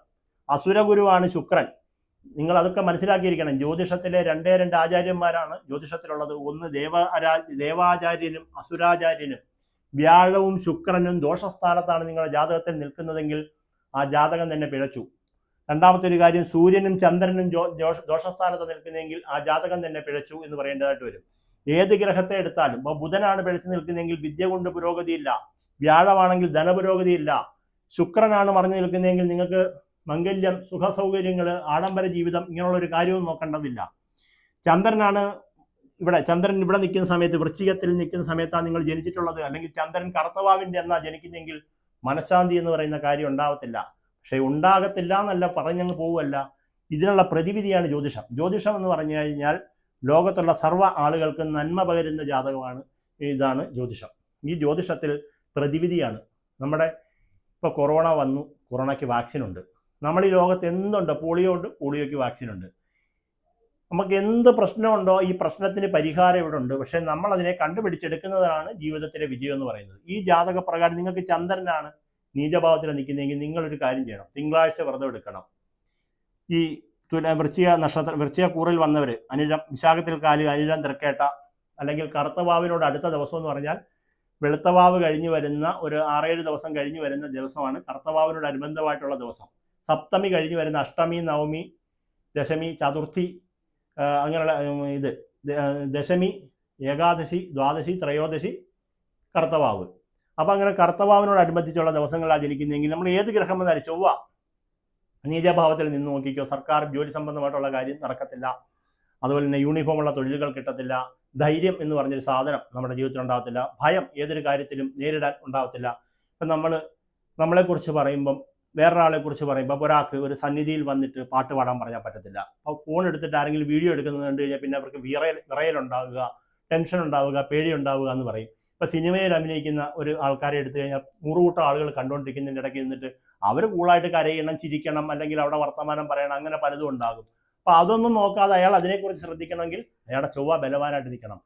അസുരഗുരുവാണ് ശുക്രൻ. നിങ്ങൾ അതൊക്കെ മനസ്സിലാക്കിയിരിക്കണം. ജ്യോതിഷത്തിലെ 2 ആചാര്യന്മാരാണ് ജ്യോതിഷത്തിലുള്ളത്. ഒന്ന് ദേവാചാര്യനും അസുരാചാര്യനും. വ്യാഴവും ശുക്രനും ദോഷസ്ഥാനത്താണ് നിങ്ങളുടെ ജാതകത്തിൽ നിൽക്കുന്നതെങ്കിൽ ആ ജാതകം തന്നെ പിഴച്ചു. രണ്ടാമത്തെ ഒരു കാര്യം, സൂര്യനും ചന്ദ്രനും ദോഷസ്ഥാനത്ത് നിൽക്കുന്നതെങ്കിൽ ആ ജാതകം തന്നെ പിഴച്ചു എന്ന് പറയേണ്ടതായിട്ട് വരും. ഏത് ഗ്രഹത്തെ എടുത്താലും, ഇപ്പോൾ ബുധനാണ് പിഴച്ചു നിൽക്കുന്നതെങ്കിൽ വിദ്യ കൊണ്ട് പുരോഗതിയില്ല, വ്യാഴമാണെങ്കിൽ ധനപുരോഗതിയില്ല, ശുക്രനാണ് മറിഞ്ഞു നിൽക്കുന്നതെങ്കിൽ നിങ്ങൾക്ക് മംഗല്യം, സുഖസൗകര്യങ്ങൾ, ആഡംബര ജീവിതം, ഇങ്ങനെയുള്ള ഒരു കാര്യവും നോക്കേണ്ടതില്ല. ചന്ദ്രൻ ഇവിടെ നിൽക്കുന്ന സമയത്ത്, വൃശ്ചികത്തിൽ നിൽക്കുന്ന സമയത്താണ് നിങ്ങൾ ജനിച്ചിട്ടുള്ളത്, അല്ലെങ്കിൽ ചന്ദ്രൻ കറുത്തവാവിൻ്റെ എന്നാ ജനിക്കുന്നെങ്കിൽ മനഃശാന്തി എന്ന് പറയുന്ന കാര്യം ഉണ്ടാവത്തില്ല. പക്ഷെ ഉണ്ടാകത്തില്ല എന്നല്ല പറഞ്ഞങ്ങ് പോവുമല്ല, ഇതിനുള്ള പ്രതിവിധിയാണ് ജ്യോതിഷം. ജ്യോതിഷം എന്ന് പറഞ്ഞു കഴിഞ്ഞാൽ ലോകത്തുള്ള സർവ്വ ആളുകൾക്കും നന്മ പകരുന്ന ജാതകമാണ്, ഇതാണ് ജ്യോതിഷം. ഈ ജ്യോതിഷത്തിൽ പ്രതിവിധിയാണ്. നമ്മുടെ ഇപ്പോൾ കൊറോണ വന്നു, കൊറോണയ്ക്ക് വാക്സിനുണ്ട്. നമ്മൾ ഈ ലോകത്ത് എന്തുണ്ടോ, പോളിയോ ഉണ്ട്, പോളിയോയ്ക്ക് വാക്സിനുണ്ട്. നമുക്ക് എന്ത് പ്രശ്നമുണ്ടോ ഈ പ്രശ്നത്തിന് പരിഹാരം ഇവിടെ ഉണ്ട്. പക്ഷെ നമ്മൾ അതിനെ കണ്ടുപിടിച്ചെടുക്കുന്നതാണ് ജീവിതത്തിലെ വിജയം എന്ന് പറയുന്നത്. ഈ ജാതക പ്രകാരം നിങ്ങൾക്ക് ചന്ദ്രനാണ് നീചഭാവത്തിൽ നിൽക്കുന്നതെങ്കിൽ നിങ്ങളൊരു കാര്യം ചെയ്യണം, തിങ്കളാഴ്ച വ്രതം എടുക്കണം. ഈ വൃശ്ചിക കൂറിൽ വന്നവർ, അനിഴം, വിശാഖത്തിൽ കാല്, അനിഴം, തൃക്കേട്ട, അല്ലെങ്കിൽ കറുത്തവാവിനോട് അടുത്ത ദിവസം എന്ന് പറഞ്ഞാൽ വെളുത്തവാവ് കഴിഞ്ഞ് വരുന്ന ഒരു 6-7 ദിവസം കഴിഞ്ഞ് വരുന്ന ദിവസമാണ് കറുത്തവാവിനോട് അനുബന്ധമായിട്ടുള്ള ദിവസം. സപ്തമി കഴിഞ്ഞ് വരുന്ന അഷ്ടമി, നവമി, ദശമി, ചതുർത്ഥി, അങ്ങനെയുള്ള ദശമി, ഏകാദശി, ദ്വാദശി, ത്രയോദശി, കറുത്തവാവ്. അപ്പം അങ്ങനെ കറുത്തവാവിനോടനുബന്ധിച്ചുള്ള ദിവസങ്ങളാണ് ജനിക്കുന്നതെങ്കിൽ നമ്മൾ ഏത് ഗ്രഹം വന്നാലും, ചൊവ്വ നീചഭാവത്തിൽ നിന്ന് നോക്കിക്കോ, സർക്കാർ ജോലി സംബന്ധമായിട്ടുള്ള കാര്യം നടക്കത്തില്ല. അതുപോലെ തന്നെ യൂണിഫോമുള്ള തൊഴിലുകൾ കിട്ടത്തില്ല. ധൈര്യം എന്ന് പറഞ്ഞൊരു സാധനം നമ്മുടെ ജീവിതത്തിൽ ഉണ്ടാകത്തില്ല. ഭയം ഏതൊരു കാര്യത്തിലും നേരിടാൻ ഉണ്ടാകത്തില്ല. ഇപ്പം നമ്മളെക്കുറിച്ച് പറയുമ്പം, വേറൊരാളെക്കുറിച്ച് പറയുമ്പോൾ, ഒരാൾക്ക് ഒരു സന്നിധിയിൽ വന്നിട്ട് പാട്ട് പാടാൻ പറഞ്ഞാൽ പറ്റത്തില്ല. അപ്പോൾ ഫോൺ എടുത്തിട്ട് ആരെങ്കിലും വീഡിയോ എടുക്കുന്നത് കണ്ടു കഴിഞ്ഞാൽ പിന്നെ അവർക്ക് വിറയലുണ്ടാവുക, ടെൻഷൻ ഉണ്ടാവുക, പേടി ഉണ്ടാവുക എന്ന് പറയും. ഇപ്പോൾ സിനിമയിൽ അഭിനയിക്കുന്ന ഒരു ആൾക്കാരെ എടുത്തു കഴിഞ്ഞാൽ 100 കൂട്ടം ആളുകൾ കണ്ടുകൊണ്ടിരിക്കുന്നതിൻ്റെ ഇടയ്ക്ക് നിന്നിട്ട് അവർ കൂളായിട്ട് കരയണം, ചിരിക്കണം, അല്ലെങ്കിൽ അവിടെ വർത്തമാനം പറയണം, അങ്ങനെ പലതും ഉണ്ടാകും. അപ്പോൾ അതൊന്നും നോക്കാതെ അയാൾ അതിനെക്കുറിച്ച് ശ്രദ്ധിക്കണമെങ്കിൽ അയാളുടെ ചൊവ്വ ബലവാനായിട്ട് നിൽക്കണം.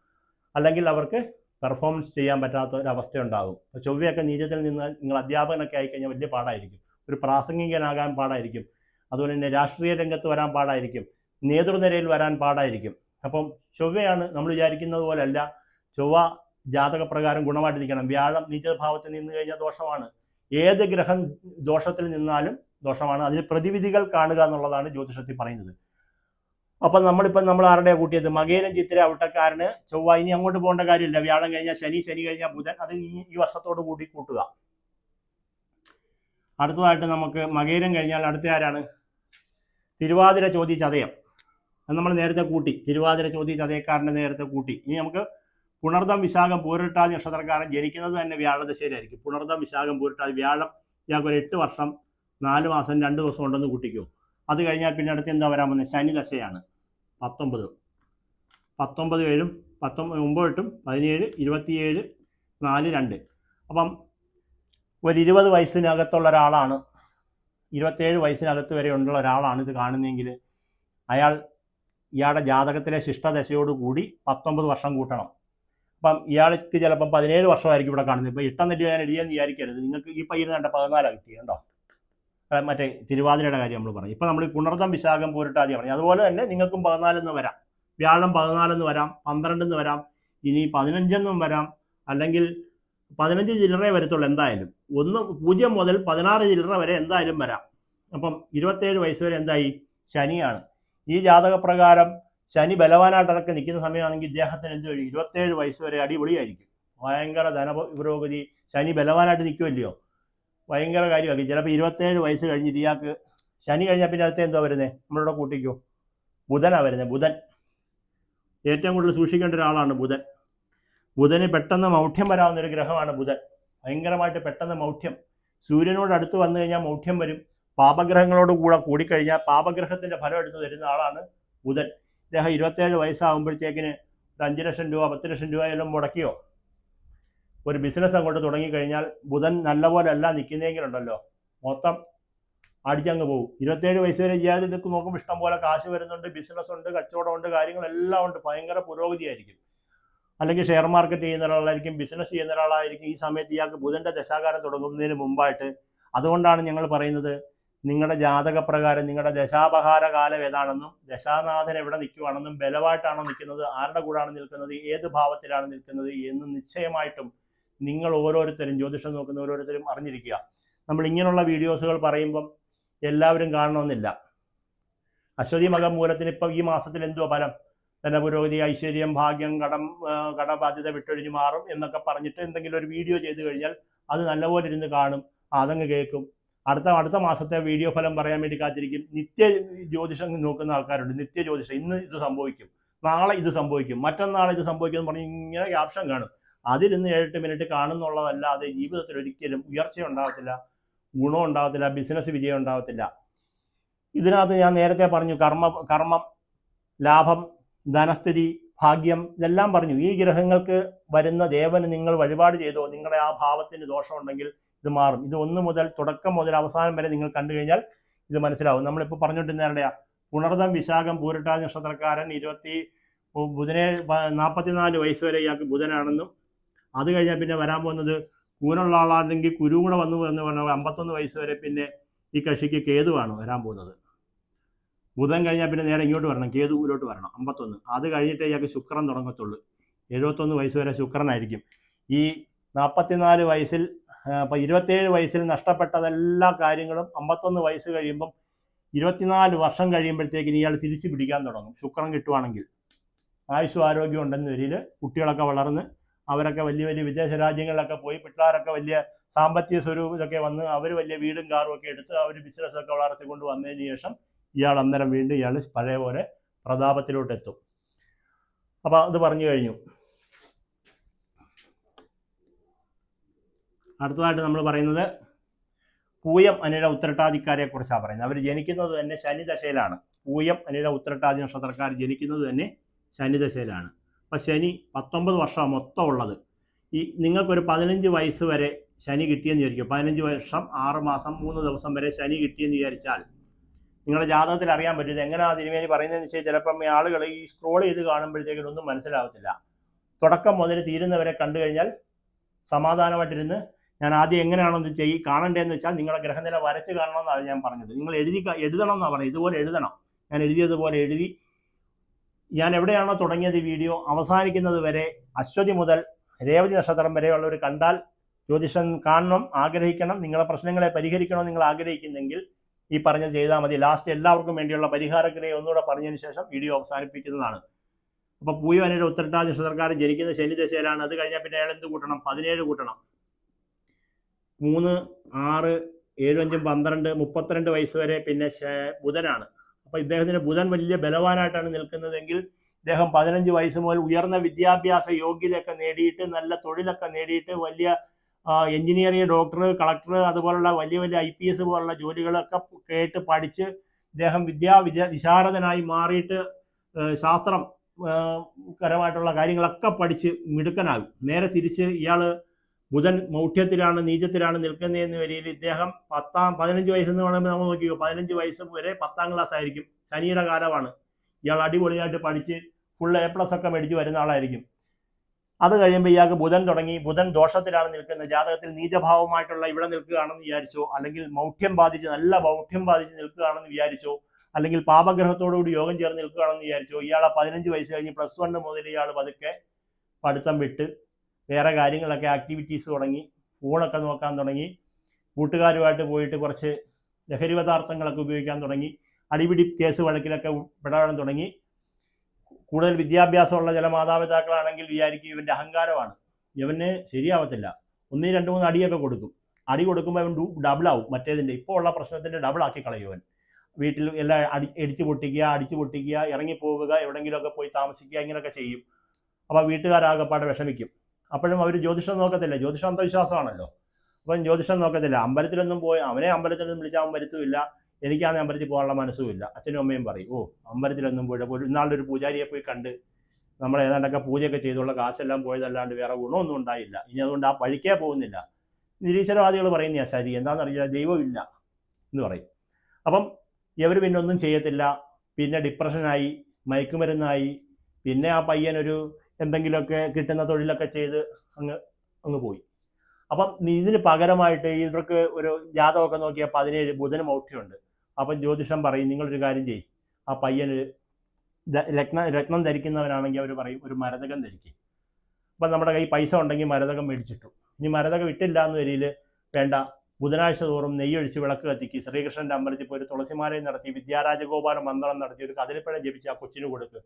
അല്ലെങ്കിൽ അവർക്ക് പെർഫോമൻസ് ചെയ്യാൻ പറ്റാത്ത ഒരു അവസ്ഥ ഉണ്ടാകും. അപ്പോൾ ചൊവ്വയൊക്കെ നീചത്തിൽ നിന്ന് നിങ്ങൾ അധ്യാപകനൊക്കെ ആയിക്കഴിഞ്ഞാൽ വലിയ പാടായിരിക്കും. ഒരു പ്രാസംഗികനാകാൻ പാടായിരിക്കും. അതുപോലെ തന്നെ രാഷ്ട്രീയ രംഗത്ത് വരാൻ പാടായിരിക്കും. നേതൃനിരയിൽ വരാൻ പാടായിരിക്കും. അപ്പം ചൊവ്വയാണ് നമ്മൾ വിചാരിക്കുന്നത് പോലെയല്ല. ചൊവ്വ ജാതകപ്രകാരം ഗുണമായിട്ട് നിൽക്കണം. വ്യാഴം നീചഭാവത്തിൽ നിന്ന് കഴിഞ്ഞാൽ ദോഷമാണ്. ഏത് ഗ്രഹം ദോഷത്തിൽ നിന്നാലും ദോഷമാണ്. അതിന് പ്രതിവിധികൾ കാണുക എന്നുള്ളതാണ് ജ്യോതിഷത്തിൽ പറയുന്നത്. അപ്പം നമ്മൾ ആരുടെയാണ് കൂട്ടിയത്? മകേരം ചിത്തിര അവിട്ടക്കാരന് ചൊവ്വ. ഇനി അങ്ങോട്ട് പോകേണ്ട കാര്യമില്ല. വ്യാഴം കഴിഞ്ഞാൽ ശനി, ശനി കഴിഞ്ഞാൽ ബുധൻ. അത് ഈ വർഷത്തോട് കൂടി കൂട്ടുക. അടുത്തതായിട്ട് നമുക്ക് മകേരം കഴിഞ്ഞാൽ അടുത്ത ആരാണ്? തിരുവാതിര, ചോതി, ചതയം. അത് നമ്മൾ നേരത്തെ കൂട്ടി. തിരുവാതിര ചോദ്യ ചതയക്കാരൻ്റെ നേരത്തെ കൂട്ടി. ഇനി നമുക്ക് പുണർദം വിശാഖം പൂരട്ടാതി നക്ഷത്രക്കാരൻ ജനിക്കുന്നത് തന്നെ വ്യാഴദശയിലായിരിക്കും. പുണർദം വിശാഖം പൂരട്ടാതി വ്യാഴം ഇയാൾക്ക് ഒരു 8 വർഷം 4 മാസം 2 ദിവസം ഉണ്ടെന്ന് കൂട്ടിക്കോ. അത് കഴിഞ്ഞാൽ പിന്നെ അടുത്ത് എന്താ വരാൻ പോകുന്നത്? ശനി ദശയാണ്. 19 7 9 17 27 4 2. അപ്പം ഒരു 20 വയസ്സിനകത്തുള്ള ഒരാളാണ്, 27 വയസ്സിനകത്ത് വരെ ഉള്ള ഒരാളാണ് ഇത് കാണുന്നതെങ്കിൽ ഇയാളുടെ ജാതകത്തിലെ ശിഷ്ടദശയോടുകൂടി 19 വർഷം കൂട്ടണം. അപ്പം ഇയാൾക്ക് ചിലപ്പം 17 വർഷമായിരിക്കും ഇവിടെ കാണുന്നത്. ഇപ്പോൾ ഇട്ടം നെറ്റി ഞാൻ എഴുതിയെന്ന് വിചാരിക്കരുത്. നിങ്ങൾക്ക് ഈ പയ്യന് കണ്ട 14 കിട്ടിയുണ്ടോ? മറ്റേ തിരുവാതിരയുടെ കാര്യം നമ്മൾ പറഞ്ഞു. ഇപ്പം നമ്മൾ ഈ പുണർദം വിശാഖം പൂരട്ടാതി പറഞ്ഞു. അതുപോലെ തന്നെ നിങ്ങൾക്കും 14 വരാം, വ്യാഴം 14 വരാം, 12 വരാം, ഇനി 15 വരാം, അല്ലെങ്കിൽ 15 ചില്ലറേ വരത്തുള്ളൂ എന്തായാലും. 0 മുതൽ 16 ചില്ലറ വരെ എന്തായാലും വരാം. അപ്പം 27 വയസ്സ് വരെ എന്തായി? ശനിയാണ്. ഈ ജാതകപ്രകാരം ശനി ബലവാനായിട്ടൊക്കെ നിൽക്കുന്ന സമയമാണെങ്കിൽ ഇദ്ദേഹത്തിന് എന്ത് വഴി? 27 വയസ്സ് വരെ അടിപൊളിയായിരിക്കും, ഭയങ്കര ധനപുരോഗതി. ശനി ബലവാനായിട്ട് നിൽക്കുമല്ലയോ, ഭയങ്കര കാര്യമാക്കി. ചിലപ്പോൾ 27 വയസ്സ് കഴിഞ്ഞിട്ട് ഇയാൾക്ക് ശനി കഴിഞ്ഞാൽ പിന്നെ അടുത്ത എന്തോ വരുന്നത്? നമ്മളിവിടെ കൂട്ടിക്കോ, ബുധനാണ് വരുന്നത്. ബുധൻ ഏറ്റവും കൂടുതൽ സൂക്ഷിക്കേണ്ട ഒരാളാണ് ബുധൻ. ബുധന് പെട്ടെന്ന് മൗഢ്യം വരാവുന്നൊരു ഗ്രഹമാണ് ബുധൻ. ഭയങ്കരമായിട്ട് പെട്ടെന്ന് മൗഢ്യം. സൂര്യനോട് അടുത്ത് വന്നു കഴിഞ്ഞാൽ മൗഢ്യം വരും. പാപഗ്രഹങ്ങളോട് കൂടെ കൂടിക്കഴിഞ്ഞാൽ പാപഗ്രഹത്തിൻ്റെ ഫലം എടുത്ത് തരുന്ന ആളാണ് ബുധൻ. ഇദ്ദേഹം 27 വയസ്സാകുമ്പോഴത്തേക്കിന് 5 ലക്ഷം രൂപ 10 ലക്ഷം രൂപ എല്ലാം മുടക്കിയോ ഒരു ബിസിനസ് അങ്ങോട്ട് തുടങ്ങിക്കഴിഞ്ഞാൽ ബുധൻ നല്ലപോലെ അല്ല നിൽക്കുന്നതെങ്കിലുണ്ടല്ലോ മൊത്തം അടിച്ചങ്ങ് പോകും. 27 വയസ്സ് വരെ ചെയ്യാതിലേക്ക് നോക്കുമ്പോൾ ഇഷ്ടം പോലെ കാശ് വരുന്നുണ്ട്, ബിസിനസ് ഉണ്ട്, കച്ചവടമുണ്ട്, കാര്യങ്ങളെല്ലാം ഉണ്ട്, ഭയങ്കര പുരോഗതിയായിരിക്കും. അല്ലെങ്കിൽ ഷെയർ മാർക്കറ്റ് ചെയ്യുന്ന ഒരാളായിരിക്കും, ബിസിനസ് ചെയ്യുന്ന ഒരാളായിരിക്കും. ഈ സമയത്ത് ഇയാൾക്ക് ബുധൻ്റെ ദശാകാലം തുടങ്ങുന്നതിന് മുമ്പായിട്ട്. അതുകൊണ്ടാണ് ഞങ്ങൾ പറയുന്നത്, നിങ്ങളുടെ ജാതകപ്രകാരം നിങ്ങളുടെ ദശാപഹാര കാലം ഏതാണെന്നും ദശാനാഥൻ എവിടെ നിൽക്കുവാണെന്നും ബലമായിട്ടാണോ നിൽക്കുന്നത്, ആരുടെ കൂടാണ് നിൽക്കുന്നത്, ഏത് ഭാവത്തിലാണ് നിൽക്കുന്നത് എന്ന് നിശ്ചയമായിട്ടും നിങ്ങൾ ഓരോരുത്തരും ജ്യോതിഷം നോക്കുന്ന ഓരോരുത്തരും അറിഞ്ഞിരിക്കുക. നമ്മൾ ഇങ്ങനെയുള്ള വീഡിയോസുകൾ പറയുമ്പം എല്ലാവരും കാണണമെന്നില്ല. അശ്വതി മകം മൂലത്തിന് ഇപ്പം ഈ മാസത്തിൽ എന്തോ ഫലം? ധനപുരോഗതി, ഐശ്വര്യം, ഭാഗ്യം, കടബാധ്യത വിട്ടൊഴിഞ്ഞു മാറും എന്നൊക്കെ പറഞ്ഞിട്ട് എന്തെങ്കിലും ഒരു വീഡിയോ ചെയ്തു കഴിഞ്ഞാൽ അത് നല്ലപോലെ ഇരുന്ന് കാണും, അതങ്ങ് കേൾക്കും. അടുത്ത മാസത്തെ വീഡിയോ ഫലം പറയാൻ വേണ്ടി കാത്തിരിക്കും. നിത്യ ജ്യോതിഷം നോക്കുന്ന ആൾക്കാരുണ്ട്. നിത്യ ജ്യോതിഷം, ഇന്ന് ഇത് സംഭവിക്കും, നാളെ ഇത് സംഭവിക്കും, മറ്റന്നാളെ ഇത് സംഭവിക്കും എന്ന് പറഞ്ഞ് ഇങ്ങനെ ക്യാപ്ഷൻ കാണും. അതിലിന്ന് 7-8 മിനിറ്റ് കാണുന്നുള്ളതല്ലാതെ ജീവിതത്തിൽ ഒരിക്കലും ഉയർച്ച ഉണ്ടാകത്തില്ല, ഗുണം ഉണ്ടാകത്തില്ല, ബിസിനസ് വിജയം ഉണ്ടാകത്തില്ല. ഇതിനകത്ത് ഞാൻ നേരത്തെ പറഞ്ഞു, കർമ്മം, ലാഭം, ധനസ്ഥിതി, ഭാഗ്യം, ഇതെല്ലാം പറഞ്ഞു. ഈ ഗ്രഹങ്ങൾക്ക് വരുന്ന ദേവന് നിങ്ങൾ വഴിപാട് ചെയ്തോ, നിങ്ങളുടെ ആ ഭാവത്തിന് ദോഷമുണ്ടെങ്കിൽ ഇത് മാറും. ഇത് 1 മുതൽ തുടക്കം മുതൽ അവസാനം വരെ നിങ്ങൾ കണ്ടു കഴിഞ്ഞാൽ ഇത് മനസ്സിലാവും. നമ്മളിപ്പോൾ പറഞ്ഞുകൊണ്ടിരുന്നവരുടെയാ പുണർദം വിശാഖം പൂരട്ടാതി നക്ഷത്രക്കാരൻ 44 വയസ്സ് വരെ ഇയാൾക്ക് ബുധനാണെന്നും, അത് കഴിഞ്ഞാൽ പിന്നെ വരാൻ പോകുന്നത് കൂനുള്ള ആളാണെങ്കിൽ കുരു കൂടെ വന്നു എന്ന് പറഞ്ഞാൽ 51 വയസ്സ് വരെ പിന്നെ ഈ കക്ഷിക്ക് കേതുവാണ് വരാൻ പോകുന്നത്. ബുധൻ കഴിഞ്ഞാൽ പിന്നെ നേരെ ഇങ്ങോട്ട് വരണം, കേതുവിലോട്ട് വരണം 51. അത് കഴിഞ്ഞിട്ടേ ഇയാൾക്ക് ശുക്രൻ തുടങ്ങത്തുള്ളൂ. 71 വയസ്സ് വരെ ശുക്രനായിരിക്കും. ഈ 44 വയസ്സിൽ 27 വയസ്സിൽ നഷ്ടപ്പെട്ടതെല്ലാ കാര്യങ്ങളും 51 വയസ്സ് കഴിയുമ്പം 24 വർഷം കഴിയുമ്പോഴത്തേക്കിന് ഇയാൾ തിരിച്ചു പിടിക്കാൻ തുടങ്ങും. ശുക്രൻ കിട്ടുവാണെങ്കിൽ ആയുസ്സും ആരോഗ്യം ഉണ്ടെന്ന വരിയിൽ കുട്ടികളൊക്കെ വളർന്ന് അവരൊക്കെ വലിയ വലിയ വിദേശ രാജ്യങ്ങളിലൊക്കെ പോയി, പിള്ളേരൊക്കെ വലിയ സാമ്പത്തിക സ്വരൂപം ഇതൊക്കെ വന്ന് അവർ വലിയ വീടും കാറും ഒക്കെ എടുത്ത് അവർ ബിസിനസ്സൊക്കെ വളർത്തിക്കൊണ്ട് വന്നതിന് ശേഷം ഇയാൾ അന്നേരം വീണ്ടും ഇയാൾ പഴയ പോലെ പ്രതാപത്തിലോട്ട് എത്തും. അപ്പം അത് പറഞ്ഞു കഴിഞ്ഞു. അടുത്തതായിട്ട് നമ്മൾ പറയുന്നത് പൂയം അനിഴ ഉത്രട്ടാദിക്കാരെ കുറിച്ചാണ് പറയുന്നത്. അവർ ജനിക്കുന്നത് തന്നെ ശനിദശയിലാണ്. പൂയം അനിഴ ഉത്രട്ടാദി നക്ഷത്രക്കാർ ജനിക്കുന്നത് തന്നെ ശനിദശയിലാണ്. അപ്പം ശനി 19 വർഷമാണ് മൊത്തം ഉള്ളത്. ഈ നിങ്ങൾക്കൊരു 15 വയസ്സ് വരെ ശനി കിട്ടിയെന്ന് വിചാരിക്കും. 15 വർഷം 6 മാസം 3 ദിവസം വരെ ശനി കിട്ടിയെന്ന് വിചാരിച്ചാൽ നിങ്ങളുടെ ജാതകത്തിൽ അറിയാൻ പറ്റും. ഇത് എങ്ങനെയാണ് തിരുമേനി പറയുന്നതെന്ന് വെച്ചാൽ ചിലപ്പം ആളുകൾ ഈ സ്ക്രോൾ ചെയ്ത് കാണുമ്പോഴത്തേക്കും ഒന്നും മനസ്സിലാവത്തില്ല. തുടക്കം മുതൽ തീരുന്നവരെ കണ്ടു കഴിഞ്ഞാൽ സമാധാനമായിട്ടിരുന്ന് ഞാൻ ആദ്യം എങ്ങനെയാണോ ഇത് കാണണ്ടേന്ന് വെച്ചാൽ നിങ്ങളുടെ ഗ്രഹനില വരച്ച് കാണണമെന്നാണ് ഞാൻ പറഞ്ഞത്. നിങ്ങൾ എഴുതണം എന്നാണ് പറഞ്ഞത്. ഇതുപോലെ എഴുതണം. ഞാൻ എഴുതിയതുപോലെ എഴുതി ഞാൻ എവിടെയാണോ തുടങ്ങിയത് ഈ വീഡിയോ അവസാനിക്കുന്നത് വരെ അശ്വതി മുതൽ രേവതി നക്ഷത്രം വരെയുള്ളവർ കണ്ടാൽ ജ്യോതിഷം കാണണം, ആഗ്രഹിക്കണം, നിങ്ങളുടെ പ്രശ്നങ്ങളെ പരിഹരിക്കണം നിങ്ങൾ ആഗ്രഹിക്കുന്നെങ്കിൽ ഈ പറഞ്ഞത് ചെയ്താൽ മതി. ലാസ്റ്റ് എല്ലാവർക്കും വേണ്ടിയുള്ള പരിഹാരക്രിയ ഒന്നുകൂടെ പറഞ്ഞതിന് ശേഷം വീഡിയോ അവസാനിപ്പിക്കുന്നതാണ്. അപ്പോൾ പൂയം അനിഴ ഉത്രട്ടാതി നക്ഷത്രക്കാരൻ ജനിക്കുന്ന ശനിദശയിലാണ്. അത് കഴിഞ്ഞാൽ പിന്നെ അയാൾ എന്ത് കൂട്ടണം? 17 കൂട്ടണം. 3, 6, 7, 5, 12, 32 വയസ്സ് വരെ പിന്നെ ബുധനാണ്. അപ്പോൾ ഇദ്ദേഹത്തിന് ബുധൻ വലിയ ബലവാനായിട്ടാണ് നിൽക്കുന്നതെങ്കിൽ ഇദ്ദേഹം 15 വയസ്സ് മുതൽ ഉയർന്ന വിദ്യാഭ്യാസ യോഗ്യതയൊക്കെ നേടിയിട്ട് നല്ല തൊഴിലൊക്കെ നേടിയിട്ട് വലിയ എഞ്ചിനീയറിംഗ്, ഡോക്ടർ, കളക്ടർ, അതുപോലുള്ള വലിയ വലിയ IPS പോലുള്ള ജോലികളൊക്കെ കേട്ട് പഠിച്ച് ഇദ്ദേഹം വിശാരദനായി മാറിയിട്ട് ശാസ്ത്രം പരമായിട്ടുള്ള കാര്യങ്ങളൊക്കെ പഠിച്ച് മിടുക്കനാകും. നേരെ തിരിച്ച് ഇയാൾ ബുധൻ മൗഢ്യത്തിലാണ്, നീചത്തിലാണ് നിൽക്കുന്നതെന്ന് വരിയിൽ ഇദ്ദേഹം 15 വയസ്സെന്ന് പറയുമ്പോൾ നമ്മൾ നോക്കിയോ, 15 വയസ്സ് വരെ 10ാം ക്ലാസ് ആയിരിക്കും, ശനിയുടെ കാലമാണ്. ഇയാൾ അടിപൊളിയായിട്ട് പഠിച്ച് ഫുൾ A+ ഒക്കെ മേടിച്ച് വരുന്ന ആളായിരിക്കും. അത് കഴിയുമ്പോൾ ഇയാൾക്ക് ബുധൻ ദോഷത്തിലാണ് നിൽക്കുന്നത്, ജാതകത്തിൽ നീചഭാവമായിട്ടുള്ള ഇവിടെ നിൽക്കുകയാണെന്ന് വിചാരിച്ചോ, അല്ലെങ്കിൽ നല്ല മൗഢ്യം ബാധിച്ച് നിൽക്കുകയാണെന്ന് വിചാരിച്ചോ, അല്ലെങ്കിൽ പാപഗ്രഹത്തോടുകൂടി യോഗം ചേർന്ന് നിൽക്കുകയാണെന്ന് വിചാരിച്ചോ, ഇയാളെ 15 വയസ്സ് കഴിഞ്ഞ് +1 മുതൽ ഇയാൾ പതുക്കെ പഠിത്തം വിട്ട് വേറെ കാര്യങ്ങളൊക്കെ ആക്ടിവിറ്റീസ് തുടങ്ങി, ഫോണൊക്കെ നോക്കാൻ തുടങ്ങി, കൂട്ടുകാരുമായിട്ട് പോയിട്ട് കുറച്ച് ലഹരി പദാർത്ഥങ്ങളൊക്കെ ഉപയോഗിക്കാൻ തുടങ്ങി, അടിപിടി കേസ് വഴക്കിലൊക്കെ പെടാൻ തുടങ്ങി. കൂടുതൽ വിദ്യാഭ്യാസമുള്ള ചില മാതാപിതാക്കളാണെങ്കിൽ വിചാരിക്കും ഇവൻ്റെ അഹങ്കാരമാണ്, ഇവന് ശരിയാവത്തില്ല, 1, 2, 3 അടിയൊക്കെ കൊടുക്കും. അടി കൊടുക്കുമ്പോൾ അവൻ ഡബിളാവും, മറ്റേതിൻ്റെ ഇപ്പോൾ ഉള്ള പ്രശ്നത്തിൻ്റെ ഡബിളാക്കി കളയുവൻ. വീട്ടിൽ എല്ലാം അടിച്ചു പൊട്ടിക്കുക, ഇറങ്ങിപ്പോവുക, എവിടെയെങ്കിലുമൊക്കെ പോയി താമസിക്കുക, ഇങ്ങനെയൊക്കെ ചെയ്യും. അപ്പോൾ വീട്ടുകാരാകപ്പാടെ വിഷമിക്കും. അപ്പോഴും അവർ ജ്യോതിഷം നോക്കത്തില്ല, ജ്യോതിഷം അന്ധവിശ്വാസമാണല്ലോ. അപ്പം ജ്യോതിഷം നോക്കത്തില്ല. അമ്പലത്തിലൊന്നും പോയി അവനെ അമ്പലത്തിലൊന്നും വിളിച്ചാൽ അവൻ വരുത്തുമില്ല. എനിക്കാണെങ്കിൽ അമ്പലത്തിൽ പോകാനുള്ള മനസ്സുമില്ല. അച്ഛനും അമ്മയും പറയും, അമ്പലത്തിലൊന്നും പോയിട്ട് ഇന്നാളുടെ ഒരു പൂജാരിയെ പോയി കണ്ട് നമ്മൾ ഏതാണ്ടൊക്കെ പൂജയൊക്കെ ചെയ്തുള്ള കാശെല്ലാം പോയതല്ലാണ്ട് വേറെ ഗുണമൊന്നും ഉണ്ടായില്ല, ഇനി അതുകൊണ്ട് ആ പഴിക്കേ പോകുന്നില്ല. നിരീശ്വരവാദികൾ പറയുന്നതാണ് ശരി, എന്താണെന്നറിയില്ല, ദൈവമില്ല എന്ന് പറയും. അപ്പം ഇവർ പിന്നെ ഒന്നും ചെയ്യത്തില്ല. പിന്നെ ഡിപ്രഷനായി, മയക്കുമരുന്നായി, പിന്നെ ആ പയ്യനൊരു എന്തെങ്കിലുമൊക്കെ കിട്ടുന്ന തൊഴിലൊക്കെ ചെയ്ത് അങ്ങ് പോയി. അപ്പം ഇതിന് പകരമായിട്ട് ഇവർക്ക് ഒരു ജാതകമൊക്കെ നോക്കിയാൽ 17 ബുധന് മൗഢ്യമുണ്ട്. അപ്പം ജ്യോതിഷം പറയും, നിങ്ങളൊരു കാര്യം ചെയ്യും, ആ പയ്യന് രത്നം ധരിക്കുന്നവരാണെങ്കിൽ അവർ പറയും ഒരു മരതകം ധരിക്കും. അപ്പം നമ്മുടെ കയ്യിൽ പൈസ ഉണ്ടെങ്കിൽ മരതകം മേടിച്ചിട്ടു. ഇനി മരതകം ഇട്ടില്ല എന്ന് വരിയിൽ വേണ്ട, ബുധനാഴ്ച തോറും നെയ്യൊഴിച്ച് വിളക്ക് കത്തിക്കി ശ്രീകൃഷ്ണൻ്റെ അമ്പലത്തിൽ പോയി ഒരു തുളസിമാലയും നടത്തി വിദ്യാരാജഗോപാല മന്ത്രം നടത്തി ഒരു കതിരിപ്പഴം ജപിച്ച് ആ കൊച്ചിന് കൊടുക്കുക.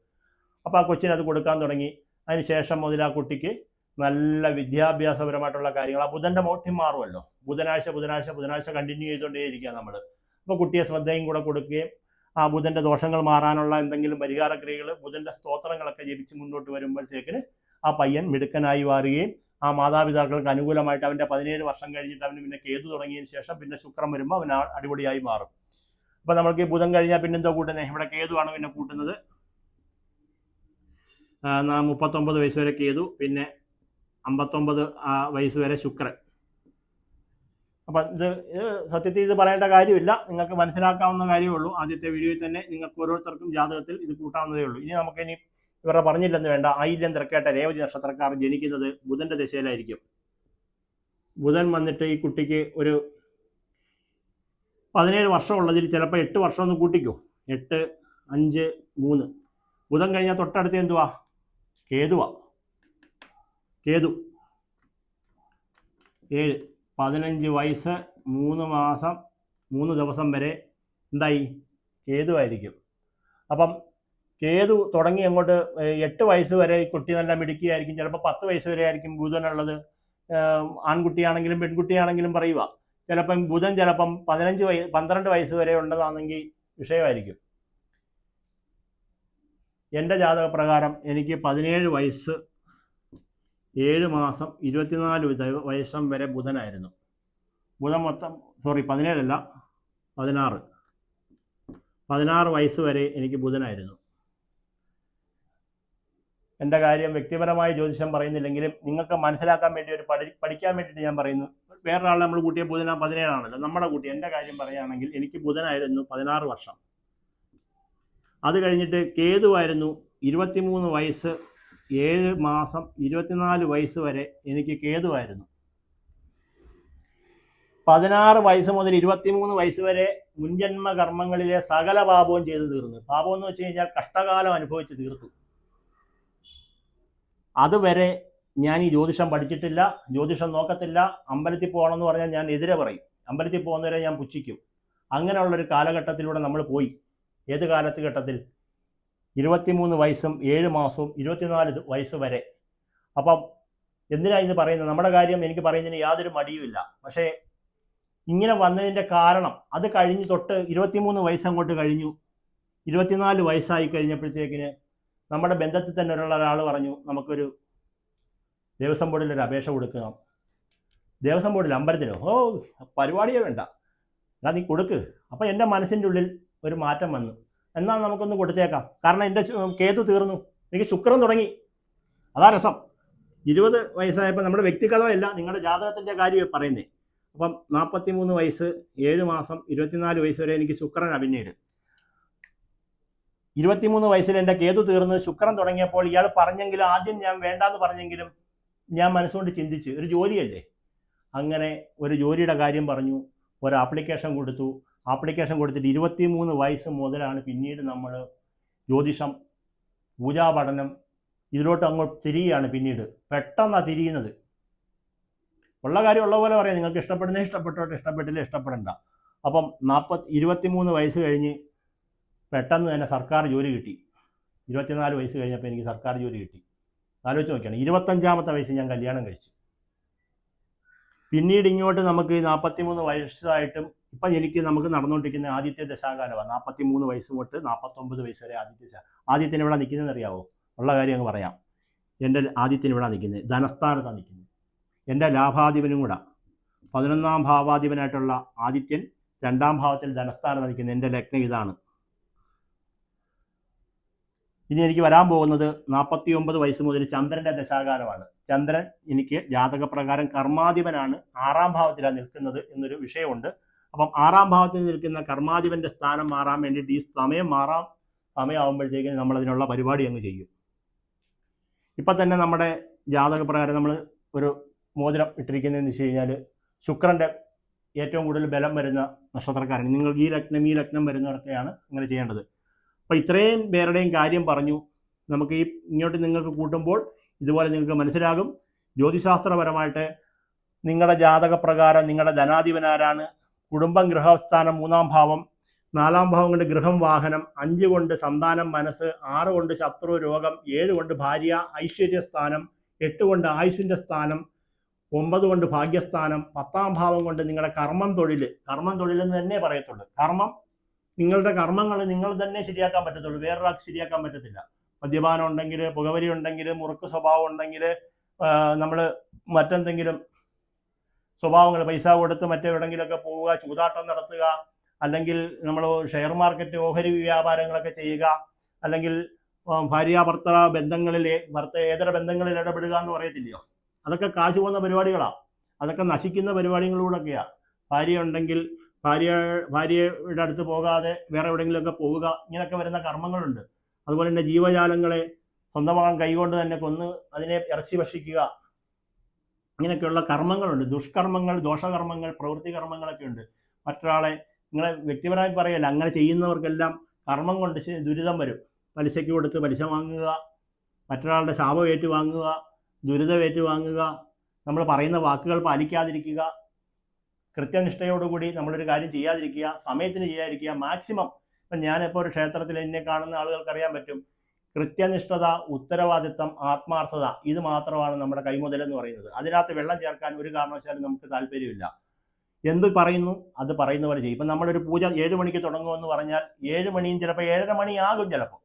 അപ്പോൾ ആ കൊച്ചിന് അത് കൊടുക്കാൻ തുടങ്ങി. അതിന് ശേഷം മുതൽ ആ കുട്ടിക്ക് നല്ല വിദ്യാഭ്യാസപരമായിട്ടുള്ള കാര്യങ്ങൾ, ആ ബുധൻ്റെ മൗഢ്യം മാറുമല്ലോ, ബുധനാഴ്ച കണ്ടിന്യൂ ചെയ്തുകൊണ്ടേയിരിക്കുക നമ്മൾ. അപ്പോൾ കുട്ടിയെ ശ്രദ്ധയും കൂടെ കൊടുക്കുകയും ആ ബുധൻ്റെ ദോഷങ്ങൾ മാറാനുള്ള എന്തെങ്കിലും പരിഹാരക്രിയകൾ, ബുധൻ്റെ സ്തോത്രങ്ങളൊക്കെ ജപിച്ച് മുന്നോട്ട് വരുമ്പോഴത്തേക്കിന് ആ പയ്യൻ മിടുക്കനായി മാറുകയും ആ മാതാപിതാക്കൾക്ക് അനുകൂലമായിട്ട് അവൻ്റെ 17 വർഷം കഴിഞ്ഞിട്ട് അവന് പിന്നെ കേതു തുടങ്ങിയതിന് ശേഷം പിന്നെ ശുക്രൻ വരുമ്പോൾ അവൻ അടിപൊളിയായി മാറും. അപ്പോൾ നമ്മൾക്ക് ഈ ബുധൻ കഴിഞ്ഞാൽ പിന്നെന്തോ കൂട്ടുന്നത്, ഇവിടെ കേതുവാണ് പിന്നെ കൂട്ടുന്നത്. 39 വയസ്സ് വരെ കേതു, പിന്നെ 59 വയസ്സ് വരെ ശുക്രൻ. അപ്പം ഇത് സത്യത്തിൽ ഇത് പറയേണ്ട കാര്യമില്ല, നിങ്ങൾക്ക് മനസ്സിലാക്കാവുന്ന കാര്യമേ ഉള്ളൂ. ആദ്യത്തെ വീഡിയോയിൽ തന്നെ നിങ്ങൾക്ക് ഓരോരുത്തർക്കും ജാതകത്തിൽ ഇത് കൂട്ടാവുന്നതേ ഉള്ളൂ. ഇനി നമുക്കിനി ഇവരുടെ പറഞ്ഞില്ലെന്ന് വേണ്ട, ആയില്യം തിരക്കേട്ട രേവതി നക്ഷത്രക്കാർ ജനിക്കുന്നത് ബുധൻ്റെ ദിശയിലായിരിക്കും. ബുധൻ വന്നിട്ട് ഈ കുട്ടിക്ക് ഒരു 17 വർഷമുള്ളതിൽ ചിലപ്പോൾ 8 വർഷം ഒന്ന് കൂട്ടിക്കോ, 8, 5, 3. ബുധൻ കഴിഞ്ഞാൽ തൊട്ടടുത്ത് എന്തുവാ, കേതു 7, 15 വയസ്സ് 3 മാസം 3 ദിവസം വരെ എന്തായി, കേതുവായിരിക്കും. അപ്പം കേതു തുടങ്ങി അങ്ങോട്ട് 8 വയസ്സ് വരെ ഈ കുട്ടി നല്ല മിടുക്കിയായിരിക്കും. ചിലപ്പോൾ 10 വയസ്സ് വരെ ആയിരിക്കും ബുധനുള്ളത്. ആൺകുട്ടിയാണെങ്കിലും പെൺകുട്ടിയാണെങ്കിലും പറയുക. ബുധൻ ചിലപ്പം 12 വയസ്സ് വരെ ഉള്ളതാണെങ്കിൽ വിഷയമായിരിക്കും. എൻ്റെ ജാതകപ്രകാരം എനിക്ക് 17 വയസ്സ് 7 മാസം 24 വയസ്സം വരെ ബുധനായിരുന്നു. ബുധൻ 17 അല്ല 16 വയസ്സ് വരെ എനിക്ക് ബുധനായിരുന്നു. എൻ്റെ കാര്യം വ്യക്തിപരമായി ജ്യോതിഷം പറയുന്നില്ലെങ്കിലും നിങ്ങൾക്ക് മനസ്സിലാക്കാൻ വേണ്ടി പഠിക്കാൻ വേണ്ടിയിട്ട് ഞാൻ പറയുന്നു. വേറൊരാളെ നമ്മൾ കൂട്ടിയ 17 ആണല്ലോ, നമ്മുടെ കൂട്ടി എൻ്റെ കാര്യം പറയുകയാണെങ്കിൽ എനിക്ക് ബുധനായിരുന്നു 16 വർഷം. അത് കഴിഞ്ഞിട്ട് കേതുവായിരുന്നു 23 വയസ്സ് 7 മാസം 24 വയസ്സ് വരെ എനിക്ക് കേതുവായിരുന്നു. 16 വയസ്സ് മുതൽ 23 വയസ്സ് വരെ മുൻജന്മ കർമ്മങ്ങളിലെ സകല പാപവും ചെയ്തു തീർന്നു. പാപം എന്ന് വെച്ച് കഴിഞ്ഞാൽ കഷ്ടകാലം അനുഭവിച്ച് തീർത്തു. അതുവരെ ഞാൻ ഈ ജ്യോതിഷം പഠിച്ചിട്ടില്ല, ജ്യോതിഷം നോക്കത്തില്ല. അമ്പലത്തിൽ പോകണമെന്ന് പറഞ്ഞാൽ ഞാൻ എതിരെ പറയും, അമ്പലത്തിൽ പോകുന്നവരെ ഞാൻ പുച്ഛിക്കും. അങ്ങനെയുള്ളൊരു കാലഘട്ടത്തിലൂടെ നമ്മൾ പോയി. ഏത് കാലഘട്ടത്തിൽ? 23 വയസ്സും 7 മാസവും 24 വയസ്സ് വരെ. അപ്പം എന്തിനാണ് ഇത് പറയുന്നത്? നമ്മുടെ കാര്യം എനിക്ക് പറയുന്നതിന് യാതൊരു മടിയുമില്ല. പക്ഷേ ഇങ്ങനെ വന്നതിൻ്റെ കാരണം, അത് കഴിഞ്ഞ് തൊട്ട് 23 വയസ്സങ്ങോട്ട് കഴിഞ്ഞു. 24 വയസ്സായി കഴിഞ്ഞപ്പോഴത്തേക്കിന് നമ്മുടെ ബന്ധത്തിൽ തന്നെ ഒരാൾ പറഞ്ഞു നമുക്കൊരു ദേവസ്വം ബോർഡിൽ ഒരു അപേക്ഷ കൊടുക്കുക. ദേവസ്വം ബോർഡിൽ അമ്പലത്തിലോ? പരിപാടിയേ വേണ്ട, അല്ല നീ കൊടുക്ക്. അപ്പോൾ എൻ്റെ മനസ്സിൻ്റെ ഉള്ളിൽ ഒരു മാറ്റം വന്നു, എന്നാൽ നമുക്കൊന്ന് കൊടുത്തേക്കാം. കാരണം എൻ്റെ കേതു തീർന്നു, എനിക്ക് ശുക്രൻ തുടങ്ങി. അതാ രസം. 20 വയസ്സായപ്പോൾ നമ്മുടെ വ്യക്തിഗതമല്ല, നിങ്ങളുടെ ജാതകത്തിൻ്റെ കാര്യം പറയുന്നത്. അപ്പം 43 വയസ്സ് 7 മാസം 24 വയസ്സ് വരെ എനിക്ക് ശുക്രനാണ്. പിന്നീട് 23 വയസ്സിൽ എൻ്റെ കേതു തീർന്ന് ശുക്രൻ തുടങ്ങിയപ്പോൾ ഇയാൾ പറഞ്ഞെങ്കിലും, ആദ്യം ഞാൻ വേണ്ടാന്ന് പറഞ്ഞെങ്കിലും ഞാൻ മനസ്സുകൊണ്ട് ചിന്തിച്ച് ഒരു ജോലിയല്ലേ, അങ്ങനെ ഒരു ജോലിയുടെ കാര്യം പറഞ്ഞു, ഒരു ആപ്ലിക്കേഷൻ കൊടുത്തു. ആപ്ലിക്കേഷൻ കൊടുത്തിട്ട് 23 വയസ്സ് മുതലാണ് പിന്നീട് നമ്മൾ ജ്യോതിഷം, പൂജാ പഠനം ഇതിലോട്ട് അങ്ങോട്ട് തിരിയുകയാണ്. പിന്നീട് പെട്ടെന്നാണ് തിരിയുന്നത്. ഉള്ള കാര്യം ഉള്ള പോലെ പറയാം, നിങ്ങൾക്ക് ഇഷ്ടപ്പെടുന്നത് ഇഷ്ടപ്പെട്ടോട്ടെ, ഇഷ്ടപ്പെട്ടില്ല ഇഷ്ടപ്പെടണ്ട. അപ്പം 23 വയസ്സ് കഴിഞ്ഞ് പെട്ടെന്ന് തന്നെ സർക്കാർ ജോലി കിട്ടി. 24 വയസ്സ് കഴിഞ്ഞപ്പോൾ എനിക്ക് സർക്കാർ ജോലി കിട്ടി. ആലോചിച്ച് നോക്കിയാണ്. 25ാമത്തെ വയസ്സിൽ ഞാൻ കല്യാണം കഴിച്ചു. പിന്നീട് ഇങ്ങോട്ട് നമുക്ക് 43 വയസ്സായിട്ടും ഇപ്പം നമുക്ക് നടന്നുകൊണ്ടിരിക്കുന്ന ആദ്യത്തെ ദശാകാലമാണ്. 43 വയസ്സ് തൊട്ട് 49 വയസ്സ് വരെ ആദ്യത്തിന് ഇവിടെ നിൽക്കുന്നതെന്ന് അറിയാവോ? ഉള്ള കാര്യം അങ്ങ് പറയാം. എൻ്റെ ആദ്യത്തിന് ഇവിടെ നിൽക്കുന്നത് ധനസ്ഥാനത്താണ് നിൽക്കുന്നത്. എൻ്റെ ലാഭാധിപനും കൂടെ 11ാം ഭാവാധിപനായിട്ടുള്ള ആദിത്യൻ 2ാം ഭാവത്തിൽ ധനസ്ഥാനത്താണ് നിൽക്കുന്നത്. എൻ്റെ ലഗ്നം ഇതാണ്. ഇനി എനിക്ക് വരാൻ പോകുന്നത് 49 വയസ്സ് മുതൽ ചന്ദ്രൻ്റെ ദശാകാലമാണ്. ചന്ദ്രൻ എനിക്ക് ജാതകപ്രകാരം കർമാധിപനാണ്, 6ാം ഭാവത്തിലാണ് നിൽക്കുന്നത് എന്നൊരു വിഷയമുണ്ട്. അപ്പം 6ാം ഭാവത്തിൽ നിൽക്കുന്ന കർമാധിപൻ്റെ സ്ഥാനം മാറാൻ വേണ്ടിയിട്ട് ഈ സമയമാകുമ്പോഴത്തേക്കും നമ്മളതിനുള്ള പരിപാടി അങ്ങ് ചെയ്യും. ഇപ്പം തന്നെ നമ്മുടെ ജാതകപ്രകാരം നമ്മൾ ഒരു മോതിരം ഇട്ടിരിക്കുന്നതെന്ന് വെച്ച് കഴിഞ്ഞാൽ ശുക്രൻ്റെ ഏറ്റവും കൂടുതൽ ബലം വരുന്ന നക്ഷത്രക്കാരാണ്. നിങ്ങൾക്ക് ഈ ലഗ്നം വരുന്നവർക്കെയാണ് അങ്ങനെ ചെയ്യേണ്ടത്. അപ്പോൾ ഇത്രയും പേരുടെയും കാര്യം പറഞ്ഞു. നമുക്ക് ഇങ്ങോട്ട് നിങ്ങൾക്ക് കൂട്ടുമ്പോൾ ഇതുപോലെ നിങ്ങൾക്ക് മനസ്സിലാകും. ജ്യോതിശാസ്ത്രപരമായിട്ട് നിങ്ങളുടെ ജാതകപ്രകാരം നിങ്ങളുടെ ധനാധിപനാരാണ്, കുടുംബം ഗൃഹസ്ഥാനം 3ാം ഭാവം, 4ാം ഭാവം കൊണ്ട് ഗൃഹം വാഹനം, 5 കൊണ്ട് സന്താനം മനസ്സ്, 6 കൊണ്ട് ശത്രു രോഗം, 7 കൊണ്ട് ഭാര്യ ഐശ്വര്യസ്ഥാനം, 8 കൊണ്ട് ആയുസ്സിൻ്റെ സ്ഥാനം, 9 കൊണ്ട് ഭാഗ്യസ്ഥാനം, 10ാം ഭാവം കൊണ്ട് നിങ്ങളുടെ കർമ്മം തൊഴിൽ എന്ന് തന്നെ പറയത്തുള്ളൂ. നിങ്ങളുടെ കർമ്മങ്ങൾ നിങ്ങൾ തന്നെ ശരിയാക്കാൻ പറ്റത്തുള്ളൂ, വേറൊരാൾക്ക് ശരിയാക്കാൻ പറ്റത്തില്ല. മദ്യപാനം ഉണ്ടെങ്കിൽ, പുകവലി ഉണ്ടെങ്കിൽ, മുറുക്ക് സ്വഭാവം ഉണ്ടെങ്കിൽ, നമ്മൾ മറ്റെന്തെങ്കിലും സ്വഭാവങ്ങൾ, പൈസ കൊടുത്ത് മറ്റെവിടെങ്കിലുമൊക്കെ പോവുക, ചൂതാട്ടം നടത്തുക, അല്ലെങ്കിൽ നമ്മൾ ഷെയർ മാർക്കറ്റ് ഓഹരി വ്യാപാരങ്ങളൊക്കെ ചെയ്യുക, അല്ലെങ്കിൽ ഭാര്യാഭർത്തൃ ബന്ധങ്ങളിൽ ഏതര ബന്ധങ്ങളിൽ ഇടപെടുക എന്ന് പറയത്തില്ലയോ, അതൊക്കെ കാശ് പോകുന്ന പരിപാടികളാണ്. അതൊക്കെ നശിക്കുന്ന പരിപാടികളിലൂടെയൊക്കെയാണ്. ഭാര്യ ഉണ്ടെങ്കിൽ ഭാര്യയുടെ അടുത്ത് പോകാതെ വേറെ എവിടെയെങ്കിലുമൊക്കെ പോവുക, ഇങ്ങനെയൊക്കെ വരുന്ന കർമ്മങ്ങളുണ്ട്. അതുപോലെ തന്നെ ജീവജാലങ്ങളെ സ്വന്തമാകാൻ കൈകൊണ്ട് തന്നെ കൊന്ന് അതിനെ ഇറച്ചി ഭക്ഷിക്കുക, ഇങ്ങനെയൊക്കെയുള്ള കർമ്മങ്ങളുണ്ട്. ദുഷ്കർമ്മങ്ങൾ, ദോഷകർമ്മങ്ങൾ, പ്രവൃത്തി കർമ്മങ്ങളൊക്കെ ഉണ്ട്. മറ്റൊരാളെ നിങ്ങളെ വ്യക്തിപരമായി പറയല്ല, അങ്ങനെ ചെയ്യുന്നവർക്കെല്ലാം കർമ്മം കൊണ്ട് ദുരിതം വരും. പലിശയ്ക്ക് കൊടുത്ത് പലിശ വാങ്ങുക, മറ്റൊരാളുടെ ശാപം ഏറ്റുവാങ്ങുക, ദുരിതം ഏറ്റുവാങ്ങുക, നമ്മൾ പറയുന്ന വാക്കുകൾ പാലിക്കാതിരിക്കുക, കൃത്യനിഷ്ഠയോടുകൂടി നമ്മളൊരു കാര്യം ചെയ്യാതിരിക്കുക, സമയത്തിന് ചെയ്യാതിരിക്കുക. മാക്സിമം ഇപ്പം ഞാനിപ്പോൾ ഒരു ക്ഷേത്രത്തിൽ എന്നെ കാണുന്ന ആളുകൾക്ക് അറിയാൻ പറ്റും, കൃത്യനിഷ്ഠത, ഉത്തരവാദിത്തം, ആത്മാർത്ഥത, ഇത് മാത്രമാണ് നമ്മുടെ കൈമുതലെന്ന് പറയുന്നത്. അതിനകത്ത് വെള്ളം ചേർക്കാൻ ഒരു കാരണവശാലും നമുക്ക് താല്പര്യമില്ല. എന്ത് പറയുന്നു അത് പറയുന്ന പോലെ ചെയ്യും. ഇപ്പം നമ്മളൊരു പൂജ 7 മണിക്ക് തുടങ്ങുമെന്ന് പറഞ്ഞാൽ 7 മണിയും ചിലപ്പോൾ 7:30 മണിയാകും. ചിലപ്പോൾ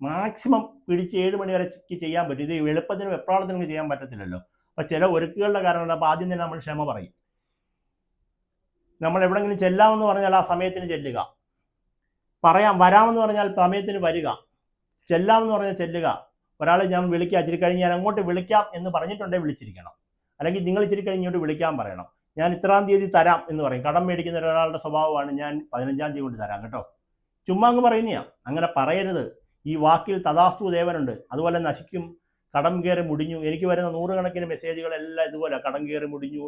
മാക്സിമം പിടിച്ച് 7 മണി വരെ ചെയ്യാൻ പറ്റും. ഇത് എളുപ്പത്തിനും എപ്രാളത്തിനും ചെയ്യാൻ പറ്റത്തില്ലല്ലോ. അപ്പോൾ ചില ഒരുക്കുകളുടെ കാരണമുണ്ട്. അപ്പോൾ ആദ്യം തന്നെ നമ്മൾ ക്ഷമ പറയും. നമ്മൾ എവിടെയെങ്കിലും ചെല്ലാമെന്ന് പറഞ്ഞാൽ ആ സമയത്തിന് ചെല്ലുക, വരാമെന്ന് പറഞ്ഞാൽ സമയത്തിന് വരിക, ചെല്ലാമെന്ന് പറഞ്ഞാൽ ചെല്ലുക. ഒരാളെ ഞാൻ വിളിക്കാം, ഇച്ചിരി കഴിഞ്ഞ് ഞാൻ അങ്ങോട്ട് വിളിക്കാം എന്ന് പറഞ്ഞിട്ടുണ്ടെങ്കിൽ വിളിച്ചിരിക്കണം. അല്ലെങ്കിൽ നിങ്ങൾ ഇച്ചിരി കഴിഞ്ഞ് ഇങ്ങോട്ട് വിളിക്കാൻ പറയണം. ഞാൻ ഇത്രാം തീയതി തരാം എന്ന് പറയും. കടം മേടിക്കുന്ന ഒരാളുടെ സ്വഭാവമാണ്, ഞാൻ 15ാം തീയതി കൊണ്ട് തരാം കേട്ടോ, ചുമ്മാ അങ്ങ് പറയുന്നതാണ്. അങ്ങനെ പറയരുത്. ഈ വാക്കിൽ തഥാസ്തു ദേവനുണ്ട്. അതുപോലെ നശിക്കും, കടം കയറി മുടിഞ്ഞു. എനിക്ക് വരുന്ന 100 കണക്കിന് മെസ്സേജുകളെല്ലാം ഇതുപോലെ, കടം കയറി മുടിഞ്ഞു,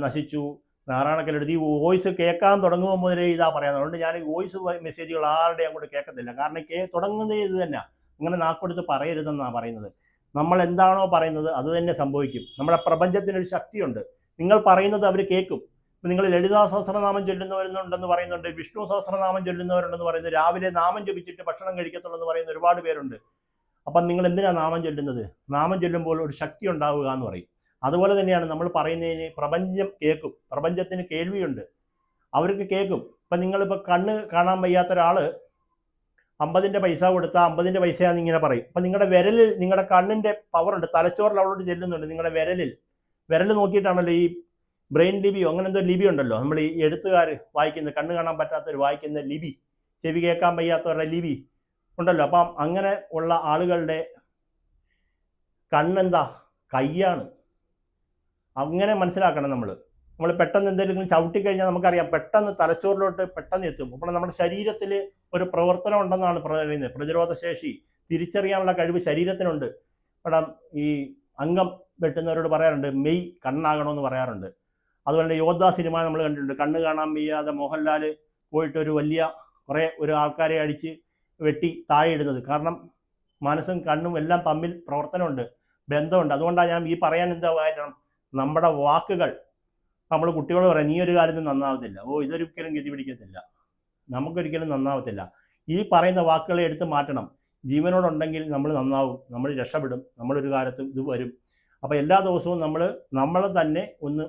നശിച്ചു, നാറാണക്കലെടുത്ത്. ഈ വോയിസ് കേൾക്കാൻ തുടങ്ങുമ്പോൾ മുതലേ ഇതാ പറയാം. അതുകൊണ്ട് ഞാൻ ഈ വോയിസ് മെസ്സേജുകൾ ആരുടെയും അങ്ങോട്ട് കേൾക്കത്തില്ല. കാരണം തുടങ്ങുന്നത് ഇത് തന്നെ. അങ്ങനെ നാക്കൊടുത്ത് പറയരുതെന്നാണ് പറയുന്നത്. നമ്മൾ എന്താണോ പറയുന്നത് അത് തന്നെ സംഭവിക്കും. നമ്മുടെ പ്രപഞ്ചത്തിനൊരു ശക്തിയുണ്ട്. നിങ്ങൾ പറയുന്നത് അവർ കേൾക്കും. ഇപ്പം നിങ്ങൾ ലളിതാ സഹസ്രനാമം ചൊല്ലുന്നവരുണ്ടെന്ന് പറയുന്നുണ്ട്, വിഷ്ണു സഹസ്രനാമം ചൊല്ലുന്നവരുണ്ടെന്ന് പറയുന്നത്, രാവിലെ നാമം ജപിച്ചിട്ട് ഭക്ഷണം കഴിക്കത്തുള്ളൂ പറയുന്ന ഒരുപാട് പേരുണ്ട്. അപ്പം നിങ്ങൾ എന്തിനാണ് നാമം ചൊല്ലുന്നത്? നാമം ചൊല്ലുമ്പോൾ ഒരു ശക്തി ഉണ്ടാവുക എന്ന് പറയും. അതുപോലെ തന്നെയാണ് നമ്മൾ പറയുന്നതിന് പ്രപഞ്ചം കേൾക്കും. പ്രപഞ്ചത്തിന് കേൾവിയുണ്ട്, അവർക്ക് കേൾക്കും. ഇപ്പം നിങ്ങളിപ്പോൾ കണ്ണ് കാണാൻ വയ്യാത്ത ഒരാൾ 50ന്റെ പൈസ കൊടുത്താൽ 50ന്റെ പൈസയാന്ന് ഇങ്ങനെ പറയും. അപ്പം നിങ്ങളുടെ വിരലിൽ നിങ്ങളുടെ കണ്ണിൻ്റെ പവറുണ്ട്, തലച്ചോറിൽ അവളോട് ചെല്ലുന്നുണ്ട്. നിങ്ങളുടെ വിരൽ നോക്കിയിട്ടാണല്ലോ ഈ ബ്രെയിൻ ലിപിയോ അങ്ങനെ എന്തോ ലിപി ഉണ്ടല്ലോ, നമ്മൾ ഈ എഴുത്തുകാർ വായിക്കുന്ന, കണ്ണ് കാണാൻ പറ്റാത്തവർ വായിക്കുന്ന ലിപി, ചെവി കേൾക്കാൻ വയ്യാത്തവരുടെ ലിപി ഉണ്ടല്ലോ. അപ്പം അങ്ങനെ ഉള്ള ആളുകളുടെ കണ്ണെന്താ, കയ്യാണ്. അങ്ങനെ മനസ്സിലാക്കണം നമ്മൾ പെട്ടെന്ന് എന്തെങ്കിലും ചവിട്ടിക്കഴിഞ്ഞാൽ നമുക്കറിയാം പെട്ടെന്ന് തലച്ചോറിലോട്ട് പെട്ടെന്ന് എത്തും. അപ്പോൾ നമ്മുടെ ശരീരത്തിൽ ഒരു പ്രവർത്തനം ഉണ്ടെന്നാണ് പറയുന്നത്. പ്രതിരോധശേഷി തിരിച്ചറിയാനുള്ള കഴിവ് ശരീരത്തിനുണ്ട്. ഇവിടെ ഈ അംഗം വെട്ടുന്നവരോട് പറയാറുണ്ട് മെയ് കണ്ണാകണമെന്ന് പറയാറുണ്ട്. അതുപോലെ യോദ്ധ സിനിമ നമ്മൾ കണ്ടിട്ടുണ്ട്. കണ്ണ് കാണാൻ വയ്യാതെ മോഹൻലാൽ പോയിട്ട് ഒരു ആൾക്കാരെ അടിച്ച് വെട്ടി താഴെ ഇടുന്നത്. കാരണം മനസ്സും കണ്ണും എല്ലാം തമ്മിൽ പ്രവർത്തനമുണ്ട്, ബന്ധമുണ്ട്. അതുകൊണ്ടാണ് ഞാൻ ഈ പറയാൻ എന്താ കാരണം, നമ്മുടെ വാക്കുകൾ, നമ്മൾ കുട്ടികളോട് പറയാം നീ ഒരു കാലത്തും നന്നാവത്തില്ല, ഇതൊരിക്കലും ഗതി പിടിക്കത്തില്ല, നമുക്കൊരിക്കലും നന്നാവത്തില്ല. ഈ പറയുന്ന വാക്കുകളെ എടുത്ത് മാറ്റണം. ജീവനോടുണ്ടെങ്കിൽ നമ്മൾ നന്നാവും, നമ്മൾ രക്ഷപ്പെടും, നമ്മളൊരു കാലത്ത് ഇത് വരും. അപ്പോൾ എല്ലാ ദിവസവും നമ്മൾ തന്നെ ഒന്ന്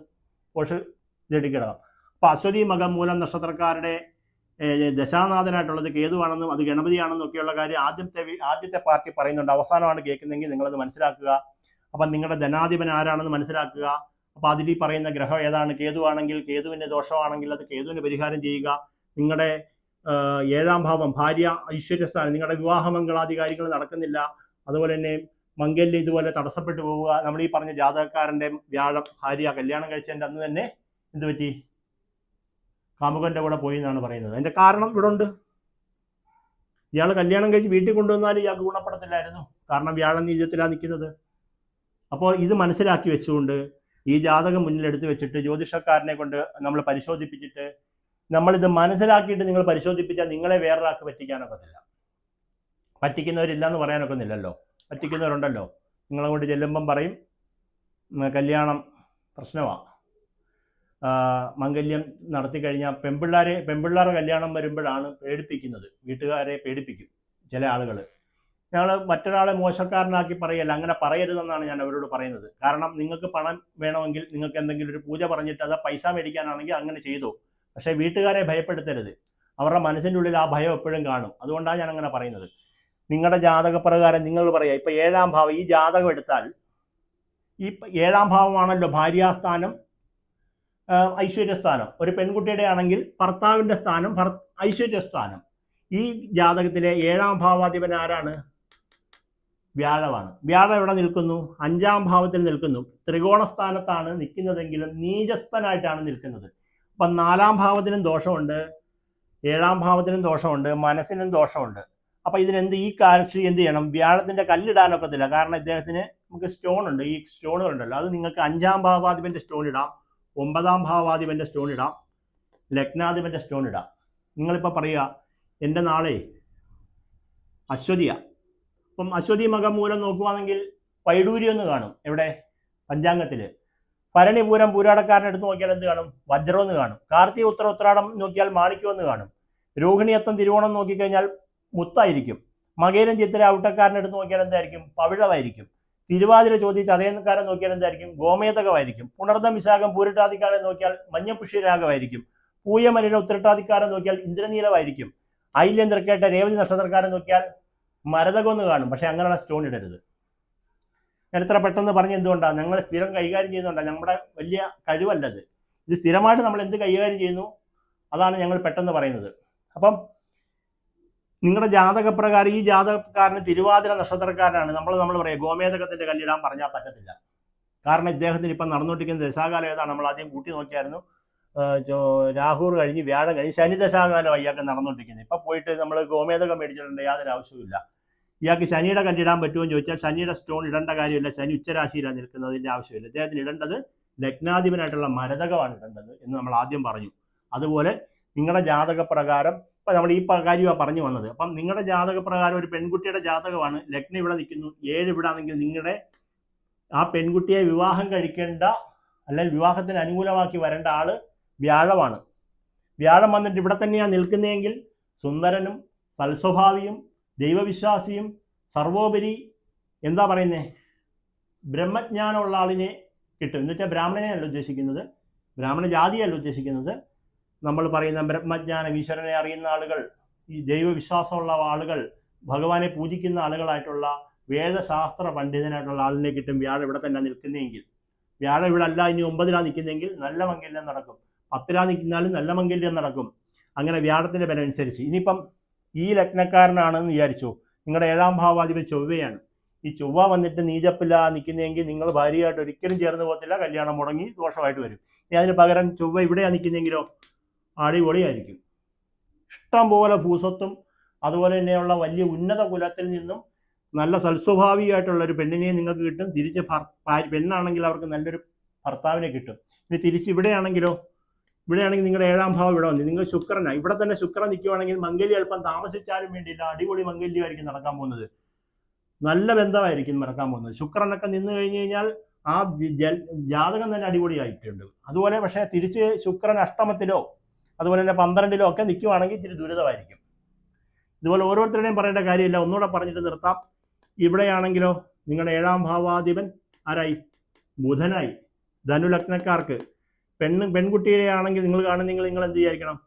ഇതെടുക്കണം. അപ്പോൾ അശ്വതി മകം മൂലം നക്ഷത്രക്കാരുടെ ദശാനാഥനായിട്ടുള്ളത് കേതുവാണെന്നും അത് ഗണപതിയാണെന്നും ഒക്കെയുള്ള കാര്യം ആദ്യത്തെ പാർട്ടി പറയുന്നുണ്ട്. അവസാനമാണ് കേൾക്കുന്നതെങ്കിൽ നിങ്ങളത് മനസ്സിലാക്കുക. അപ്പം നിങ്ങളുടെ ധനാധിപൻ ആരാണെന്ന് മനസ്സിലാക്കുക. അപ്പോൾ അതിൽ ഈ പറയുന്ന ഗ്രഹം ഏതാണ്, കേതുവാണെങ്കിൽ കേതുവിൻ്റെ ദോഷമാണെങ്കിൽ അത് കേതുവിന് പരിഹാരം ചെയ്യുക. നിങ്ങളുടെ 7ാം ഭാവം ഭാര്യ ഐശ്വര്യസ്ഥാനം, നിങ്ങളുടെ വിവാഹമംഗളാദി കാര്യങ്ങൾ നടക്കുന്നില്ല, അതുപോലെ തന്നെ മംഗല്യം ഇതുപോലെ തടസ്സപ്പെട്ടു പോവുക. നമ്മൾ ഈ പറഞ്ഞ ജാതകക്കാരൻ്റെ വ്യാഴം ഭാര്യ കല്യാണം കഴിച്ചതിൻ്റെ അന്ന് തന്നെ എന്ത് പറ്റി, കാമുകൻ്റെ കൂടെ പോയി എന്നാണ് പറയുന്നത്. അതിൻ്റെ കാരണം ഇവിടെ ഉണ്ട്. ഇയാൾ കല്യാണം കഴിച്ച് വീട്ടിൽ കൊണ്ടുവന്നാൽ ഇയാൾക്ക് ഗുണപ്പെടത്തില്ലായിരുന്നു, കാരണം വ്യാഴം നീചത്തിലാണ് നിൽക്കുന്നത്. അപ്പോൾ ഇത് മനസ്സിലാക്കി വെച്ചുകൊണ്ട് ഈ ജാതകം മുന്നിലെടുത്ത് വെച്ചിട്ട് ജ്യോതിഷക്കാരനെ കൊണ്ട് നമ്മൾ പരിശോധിപ്പിച്ചിട്ട്, നമ്മളിത് മനസ്സിലാക്കിയിട്ട് നിങ്ങൾ പരിശോധിപ്പിച്ചാൽ നിങ്ങളെ വേറൊരാൾക്ക് പറ്റിക്കാനൊക്കത്തില്ല. പറ്റിക്കുന്നവരില്ല എന്ന് പറയാനൊക്കുന്നില്ലല്ലോ, പറ്റിക്കുന്നവരുണ്ടല്ലോ. നിങ്ങളെ കൊണ്ട് ചെല്ലുമ്പം പറയും കല്യാണം പ്രശ്നമാണ്, മംഗല്യം നടത്തി കഴിഞ്ഞാൽ പെൺപിള്ളേരെ കല്യാണം വരുമ്പോഴാണ് പേടിപ്പിക്കുന്നത്, വീട്ടുകാരെ പേടിപ്പിക്കും ചില ആളുകൾ. ഞങ്ങൾ മറ്റൊരാളെ മോശക്കാരനാക്കി പറയല്ല, അങ്ങനെ പറയരുതെന്നാണ് ഞാൻ അവരോട് പറയുന്നത്. കാരണം നിങ്ങൾക്ക് പണം വേണമെങ്കിൽ, നിങ്ങൾക്ക് എന്തെങ്കിലും ഒരു പൂജ പറഞ്ഞിട്ട് അത് പൈസ മേടിക്കാനാണെങ്കിൽ അങ്ങനെ ചെയ്തു, പക്ഷേ വീട്ടുകാരെ ഭയപ്പെടുത്തരുത്. അവരുടെ മനസ്സിൻ്റെ ഉള്ളിൽ ആ ഭയം എപ്പോഴും കാണും. അതുകൊണ്ടാണ് ഞാൻ അങ്ങനെ പറയുന്നത്. നിങ്ങളുടെ ജാതകപ്രകാരം നിങ്ങൾ പറയുക, ഇപ്പം 7ാം ഭാവം, ഈ ജാതകം എടുത്താൽ ഈ 7ാം ഭാവമാണല്ലോ ഭാര്യാസ്ഥാനം, ഐശ്വര്യസ്ഥാനം. ഒരു പെൺകുട്ടിയുടെ ആണെങ്കിൽ ഭർത്താവിൻ്റെ സ്ഥാനം ഐശ്വര്യസ്ഥാനം. ഈ ജാതകത്തിലെ 7ാം ഭാവാധിപൻ ആരാണ്? വ്യാഴമാണ്. വ്യാഴം എവിടെ നിൽക്കുന്നു? 5ാം ഭാവത്തിൽ നിൽക്കുന്നു. ത്രികോണസ്ഥാനത്താണ് നിൽക്കുന്നതെങ്കിലും നീചസ്ഥനായിട്ടാണ് നിൽക്കുന്നത്. അപ്പം 4ാം ഭാവത്തിനും ദോഷമുണ്ട്, 7ാം ഭാവത്തിനും ദോഷമുണ്ട്, മനസ്സിനും ദോഷമുണ്ട്. അപ്പം ഈ കാഴ്ച എന്ത് ചെയ്യണം? വ്യാഴത്തിൻ്റെ കല്ലിടാനൊക്കത്തില്ല. കാരണം ഇദ്ദേഹത്തിന് നമുക്ക് സ്റ്റോൺ ഉണ്ട്, ഈ സ്റ്റോണുകളുണ്ടല്ലോ, അത് നിങ്ങൾക്ക് 5ാം ഭാവാധിപൻ്റെ സ്റ്റോൺ ഇടാം, 9ാം ഭാവാധിപൻ്റെ സ്റ്റോൺ ഇടാം, ലഗ്നാധിപൻ്റെ സ്റ്റോൺ ഇടാം. നിങ്ങളിപ്പോൾ പറയുക എൻ്റെ നാളെ അശ്വതിയാണ്. അപ്പം അശ്വതി മകം മൂലം നോക്കുകയാണെങ്കിൽ വൈഡൂര്യം എന്ന് കാണും. എവിടെ? പഞ്ചാംഗത്തിൽ. ഭരണി പൂരം പൂരാടക്കാരനെ എടുത്ത് നോക്കിയാൽ എന്ത് കാണും? വജ്രം എന്ന് കാണും. കാർത്തിക ഉത്രാടം നോക്കിയാൽ മാണിക്യം എന്ന് കാണും. രോഹിണിയത്തം തിരുവോണം നോക്കിക്കഴിഞ്ഞാൽ മുത്തായിരിക്കും. മകേരം ചിത്തിര ഔട്ടക്കാരനെ എടുത്ത് നോക്കിയാൽ എന്തായിരിക്കും? പവിഴമായിരിക്കും. തിരുവാതിര ചോദിച്ച് ചതയക്കാരൻ നോക്കിയാൽ എന്തായിരിക്കും? ഗോമേതകമായിരിക്കും. പുണർദം വിശാഖം പൂരിട്ടാതിക്കാരൻ നോക്കിയാൽ മഞ്ഞപുഷ്യരാഗമായിരിക്കും. പൂയമലിന ഉത്രട്ടാതിക്കാരൻ നോക്കിയാൽ ഇന്ദ്രനീലമായിരിക്കും. ഐല്യം തൃക്കേട്ട രേവതി നക്ഷത്രക്കാരൻ നോക്കിയാൽ മരതകം എന്ന് കാണും. പക്ഷെ അങ്ങനെയുള്ള സ്റ്റോൺ ഇടരുത്. ഞാൻ ഇത്ര പെട്ടെന്ന് പറഞ്ഞ് എന്തുകൊണ്ടാണ്? ഞങ്ങൾ സ്ഥിരം കൈകാര്യം ചെയ്യുന്നുണ്ടാണ്, നമ്മുടെ വലിയ കഴിവല്ലത്. ഇത് സ്ഥിരമായിട്ട് നമ്മൾ എന്ത് കൈകാര്യം ചെയ്യുന്നു അതാണ് ഞങ്ങൾ പെട്ടെന്ന് പറയുന്നത്. അപ്പം നിങ്ങളുടെ ജാതകപ്രകാരം ഈ ജാതകക്കാരന് തിരുവാതിര നക്ഷത്രക്കാരനാണ്. നമ്മൾ പറയാം ഗോമേതകത്തിൻ്റെ കല്ലിടാൻ പറഞ്ഞാൽ പറ്റത്തില്ല. കാരണം ഇദ്ദേഹത്തിന് ഇപ്പം നടന്നുകൊണ്ടിരിക്കുന്ന ദശാകാലം ഏതാണ്? നമ്മൾ ആദ്യം കൂട്ടി നോക്കിയായിരുന്നു. രാഹുർ കഴിഞ്ഞ് വ്യാഴം കഴിഞ്ഞ് ശനി ദശാകാലം ഇയാൾക്ക് നടന്നുകൊണ്ടിരിക്കുന്നത്. ഇപ്പം പോയിട്ട് നമ്മൾ ഗോമേതകം മേടിച്ചിട്ടുണ്ട്, യാതൊരു ആവശ്യമില്ല. ഇയാൾക്ക് ശനിയുടെ കല്ലിടാൻ പറ്റുമോ എന്ന് ചോദിച്ചാൽ ശനിയുടെ സ്റ്റോൺ ഇടേണ്ട കാര്യമില്ല. ശനി ഉച്ചരാശിയിലാണ് നിൽക്കുന്നതിൻ്റെ ആവശ്യമില്ല. ഇദ്ദേഹത്തിന് ഇടേണ്ടത് ലഗ്നാധിപനായിട്ടുള്ള മരതകമാണ് ഇടേണ്ടത് എന്ന് നമ്മൾ ആദ്യം പറഞ്ഞു. അതുപോലെ നിങ്ങളുടെ ജാതകപ്രകാരം ഇപ്പം നമ്മൾ ഈ കാര്യമാണ് പറഞ്ഞു വന്നത്. അപ്പം നിങ്ങളുടെ ജാതകപ്രകാരം ഒരു പെൺകുട്ടിയുടെ ജാതകമാണ്, ലഗ്നം ഇവിടെ നിൽക്കുന്നു, 7 ഇവിടെ ആണെങ്കിൽ നിങ്ങളുടെ ആ പെൺകുട്ടിയെ വിവാഹം കഴിക്കേണ്ട അല്ലെങ്കിൽ വിവാഹത്തിന് അനുകൂലമാക്കി വരേണ്ട ആള് വ്യാഴമാണ്. വ്യാഴം വന്നിട്ട് ഇവിടെ തന്നെയാണ് നിൽക്കുന്നതെങ്കിൽ സുന്ദരനും സൽസ്വഭാവിയും ദൈവവിശ്വാസിയും സർവോപരി എന്താ പറയുന്നത്, ബ്രഹ്മജ്ഞാനമുള്ള ആളിനെ കിട്ടും. എന്ന് വെച്ചാൽ ബ്രാഹ്മണനെയല്ല ഉദ്ദേശിക്കുന്നത്, ബ്രാഹ്മണ ജാതിയല്ല ഉദ്ദേശിക്കുന്നത്. നമ്മൾ പറയുന്ന ബ്രഹ്മജ്ഞാനം, ഈശ്വരനെ അറിയുന്ന ആളുകൾ, ഈ ദൈവവിശ്വാസമുള്ള ആളുകൾ, ഭഗവാനെ പൂജിക്കുന്ന ആളുകളായിട്ടുള്ള വേദശാസ്ത്ര പണ്ഡിതനായിട്ടുള്ള ആളിനെ കിട്ടും വ്യാഴം ഇവിടെ തന്നെ നിൽക്കുന്നതെങ്കിൽ. വ്യാഴം ഇവിടെ അല്ല, ഇനി 9 നിൽക്കുന്നെങ്കിൽ നല്ല മംഗല്യം നടക്കും. 10 നിൽക്കുന്നാലും നല്ല മംഗല്യം നടക്കും. അങ്ങനെ വ്യാഴത്തിൻ്റെ ബലം അനുസരിച്ച്. ഇനിയിപ്പം ഈ ലഗ്നക്കാരനാണെന്ന് വിചാരിച്ചു, നിങ്ങളുടെ 7ാം ഭാവാധിപതി ചൊവ്വയാണ്. ഈ ചൊവ്വ വന്നിട്ട് നീചപ്പില്ല നിൽക്കുന്നതെങ്കിൽ നിങ്ങൾ ഭാര്യയായിട്ട് ഒരിക്കലും ചേർന്ന് പോകത്തില്ല, കല്യാണം മുടങ്ങി ദോഷമായിട്ട് വരും. ഇനി അതിന് പകരം ചൊവ്വ ഇവിടെയാണ് നിൽക്കുന്നെങ്കിലോ അടിപൊളിയായിരിക്കും. ഇഷ്ടം പോലെ ഭൂസ്വത്തും അതുപോലെ തന്നെയുള്ള വലിയ ഉന്നത കുലത്തിൽ നിന്നും നല്ല സൽസ്വഭാവിയായിട്ടുള്ള ഒരു പെണ്ണിനെ നിങ്ങൾക്ക് കിട്ടും. തിരിച്ച് പെണ്ണാണെങ്കിൽ അവർക്ക് നല്ലൊരു ഭർത്താവിനെ കിട്ടും. ഇനി തിരിച്ച് ഇവിടെയാണെങ്കിലോ, ഇവിടെയാണെങ്കിൽ നിങ്ങളുടെ 7ാം ഭാവം ഇവിടെ വന്നു, നിങ്ങൾ ശുക്രനാണ്. ഇവിടെ തന്നെ ശുക്രൻ നിൽക്കുവാണെങ്കിൽ മംഗല്യം അല്പം താമസിച്ചാലും വേണ്ടിയില്ല, അടിപൊളി മംഗല്യമായിരിക്കും നടക്കാൻ പോകുന്നത്. നല്ല ബന്ധമായിരിക്കും നടക്കാൻ പോകുന്നത്. ശുക്രനൊക്കെ നിന്ന് കഴിഞ്ഞ് കഴിഞ്ഞാൽ ആ ജാതകം തന്നെ അടിപൊളിയായിട്ടുണ്ട്. അതുപോലെ പക്ഷേ തിരിച്ച് ശുക്രൻ അഷ്ടമത്തിലോ അതുപോലെ തന്നെ 12 ഒക്കെ നിൽക്കുവാണെങ്കിൽ ഇച്ചിരി ദുരിതമായിരിക്കും. ഇതുപോലെ ഓരോരുത്തരുടെയും പറയേണ്ട കാര്യമില്ല, ഒന്നുകൂടെ പറഞ്ഞിട്ട് നിർത്താം. ഇവിടെയാണെങ്കിലോ നിങ്ങളുടെ 7ാം ഭാവാധിപൻ ആരായി? ബുധനായി. ധനുലഗ്നക്കാർക്ക് പെൺകുട്ടിയുടെ ആണെങ്കിൽ നിങ്ങൾ കാണുന്നെങ്കിൽ നിങ്ങൾ എന്ത് വിചാരിക്കണം?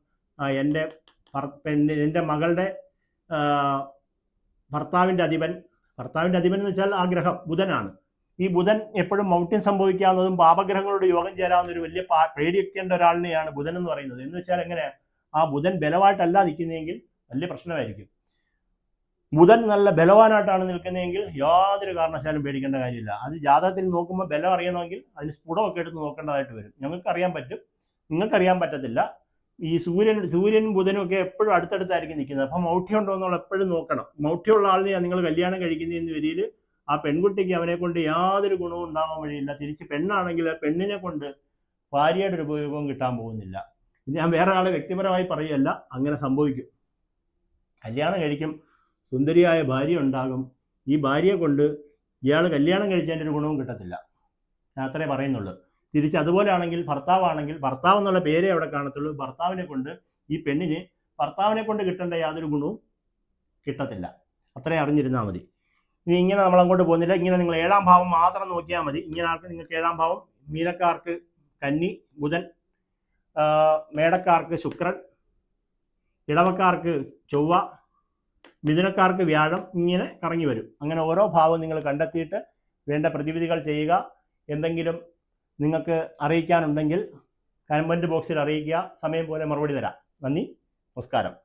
എൻ്റെ മകളുടെ ഭർത്താവിൻ്റെ അധിപൻ എന്ന് വെച്ചാൽ ആ ഗ്രഹം ബുധനാണ്. ഈ ബുധൻ എപ്പോഴും മൗഢ്യം സംഭവിക്കാവുന്നതും പാപഗ്രഹങ്ങളോട് യോഗം ചേരാവുന്ന ഒരു വലിയ പേടിക്കേണ്ട ഒരാളിനെയാണ് ബുധൻ എന്ന് പറയുന്നത്. എന്ന് വെച്ചാൽ എങ്ങനെയാണ്? ആ ബുധൻ ബലമായിട്ടല്ല നിൽക്കുന്നതെങ്കിൽ വലിയ പ്രശ്നമായിരിക്കും. ബുധൻ നല്ല ബലവാനായിട്ടാണ് നിൽക്കുന്നതെങ്കിൽ യാതൊരു കാരണവശാലും പേടിക്കേണ്ട കാര്യമില്ല. അത് ജാതകത്തിൽ നോക്കുമ്പോൾ ബലം അറിയണമെങ്കിൽ അതിന് സ്ഫുടമൊക്കെ എടുത്ത് നോക്കേണ്ടതായിട്ട് വരും. ഞങ്ങൾക്കറിയാൻ പറ്റും, നിങ്ങൾക്കറിയാൻ പറ്റത്തില്ല. ഈ സൂര്യനും ബുധനും ഒക്കെ എപ്പോഴും അടുത്തടുത്തായിരിക്കും നിൽക്കുന്നത്. അപ്പം മൗഢ്യം ഉണ്ടോ എന്നുള്ള എപ്പോഴും നോക്കണം. മൗഢ്യമുള്ള ആളിനെയാണ് നിങ്ങൾ കല്യാണം കഴിക്കുന്നതെന്ന് വരിയിൽ ആ പെൺകുട്ടിക്ക് അവനെ കൊണ്ട് യാതൊരു ഗുണവും ഉണ്ടാവാൻ വഴിയില്ല. തിരിച്ച് പെണ്ണാണെങ്കിൽ പെണ്ണിനെ കൊണ്ട് ഭാര്യയുടെ ഒരു ഉപയോഗവും കിട്ടാൻ പോകുന്നില്ല. ഇത് ഞാൻ വേറെ ആളെ വ്യക്തിപരമായി പറയുകയല്ല, അങ്ങനെ സംഭവിക്കും. കല്യാണം കഴിക്കും, സുന്ദരിയായ ഭാര്യ ഉണ്ടാകും. ഈ ഭാര്യയെ കൊണ്ട് ഇയാൾ കല്യാണം കഴിച്ചതിൻ്റെ ഒരു ഗുണവും കിട്ടത്തില്ല. ഞാൻ അത്രേ പറയുന്നുള്ളൂ. തിരിച്ച് അതുപോലെ ആണെങ്കിൽ ഭർത്താവ് എന്നുള്ള പേരേ അവിടെ കാണത്തുള്ളൂ. ഭർത്താവിനെ കൊണ്ട് ഈ പെണ്ണിന് ഭർത്താവിനെ കൊണ്ട് കിട്ടേണ്ട യാതൊരു ഗുണവും കിട്ടത്തില്ല. അത്രയും അറിഞ്ഞിരുന്നാൽ മതി. ഇനി ഇങ്ങനെ നമ്മൾ അങ്ങോട്ട് പോകുന്നില്ല. ഇങ്ങനെ നിങ്ങൾ 7ാം ഭാവം മാത്രം നോക്കിയാൽ മതി. ഇങ്ങനെ ആൾക്ക് നിങ്ങൾക്ക് 7ാം ഭാവം, മീനക്കാർക്ക് കന്നി ബുധൻ, മേടക്കാർക്ക് ശുക്രൻ, ഇടവക്കാർക്ക് ചൊവ്വ, മിഥുനക്കാർക്ക് വ്യാഴം, ഇങ്ങനെ കറങ്ങി വരും. അങ്ങനെ ഓരോ ഭാവം നിങ്ങൾ കണ്ടെത്തിയിട്ട് വേണ്ട പ്രതിവിധികൾ ചെയ്യുക. എന്തെങ്കിലും നിങ്ങൾക്ക് അറിയിക്കാനുണ്ടെങ്കിൽ കമൻറ്റ് ബോക്സിൽ അറിയിക്കുക. സമയം പോലെ മറുപടി തരാം. നന്ദി, നമസ്കാരം.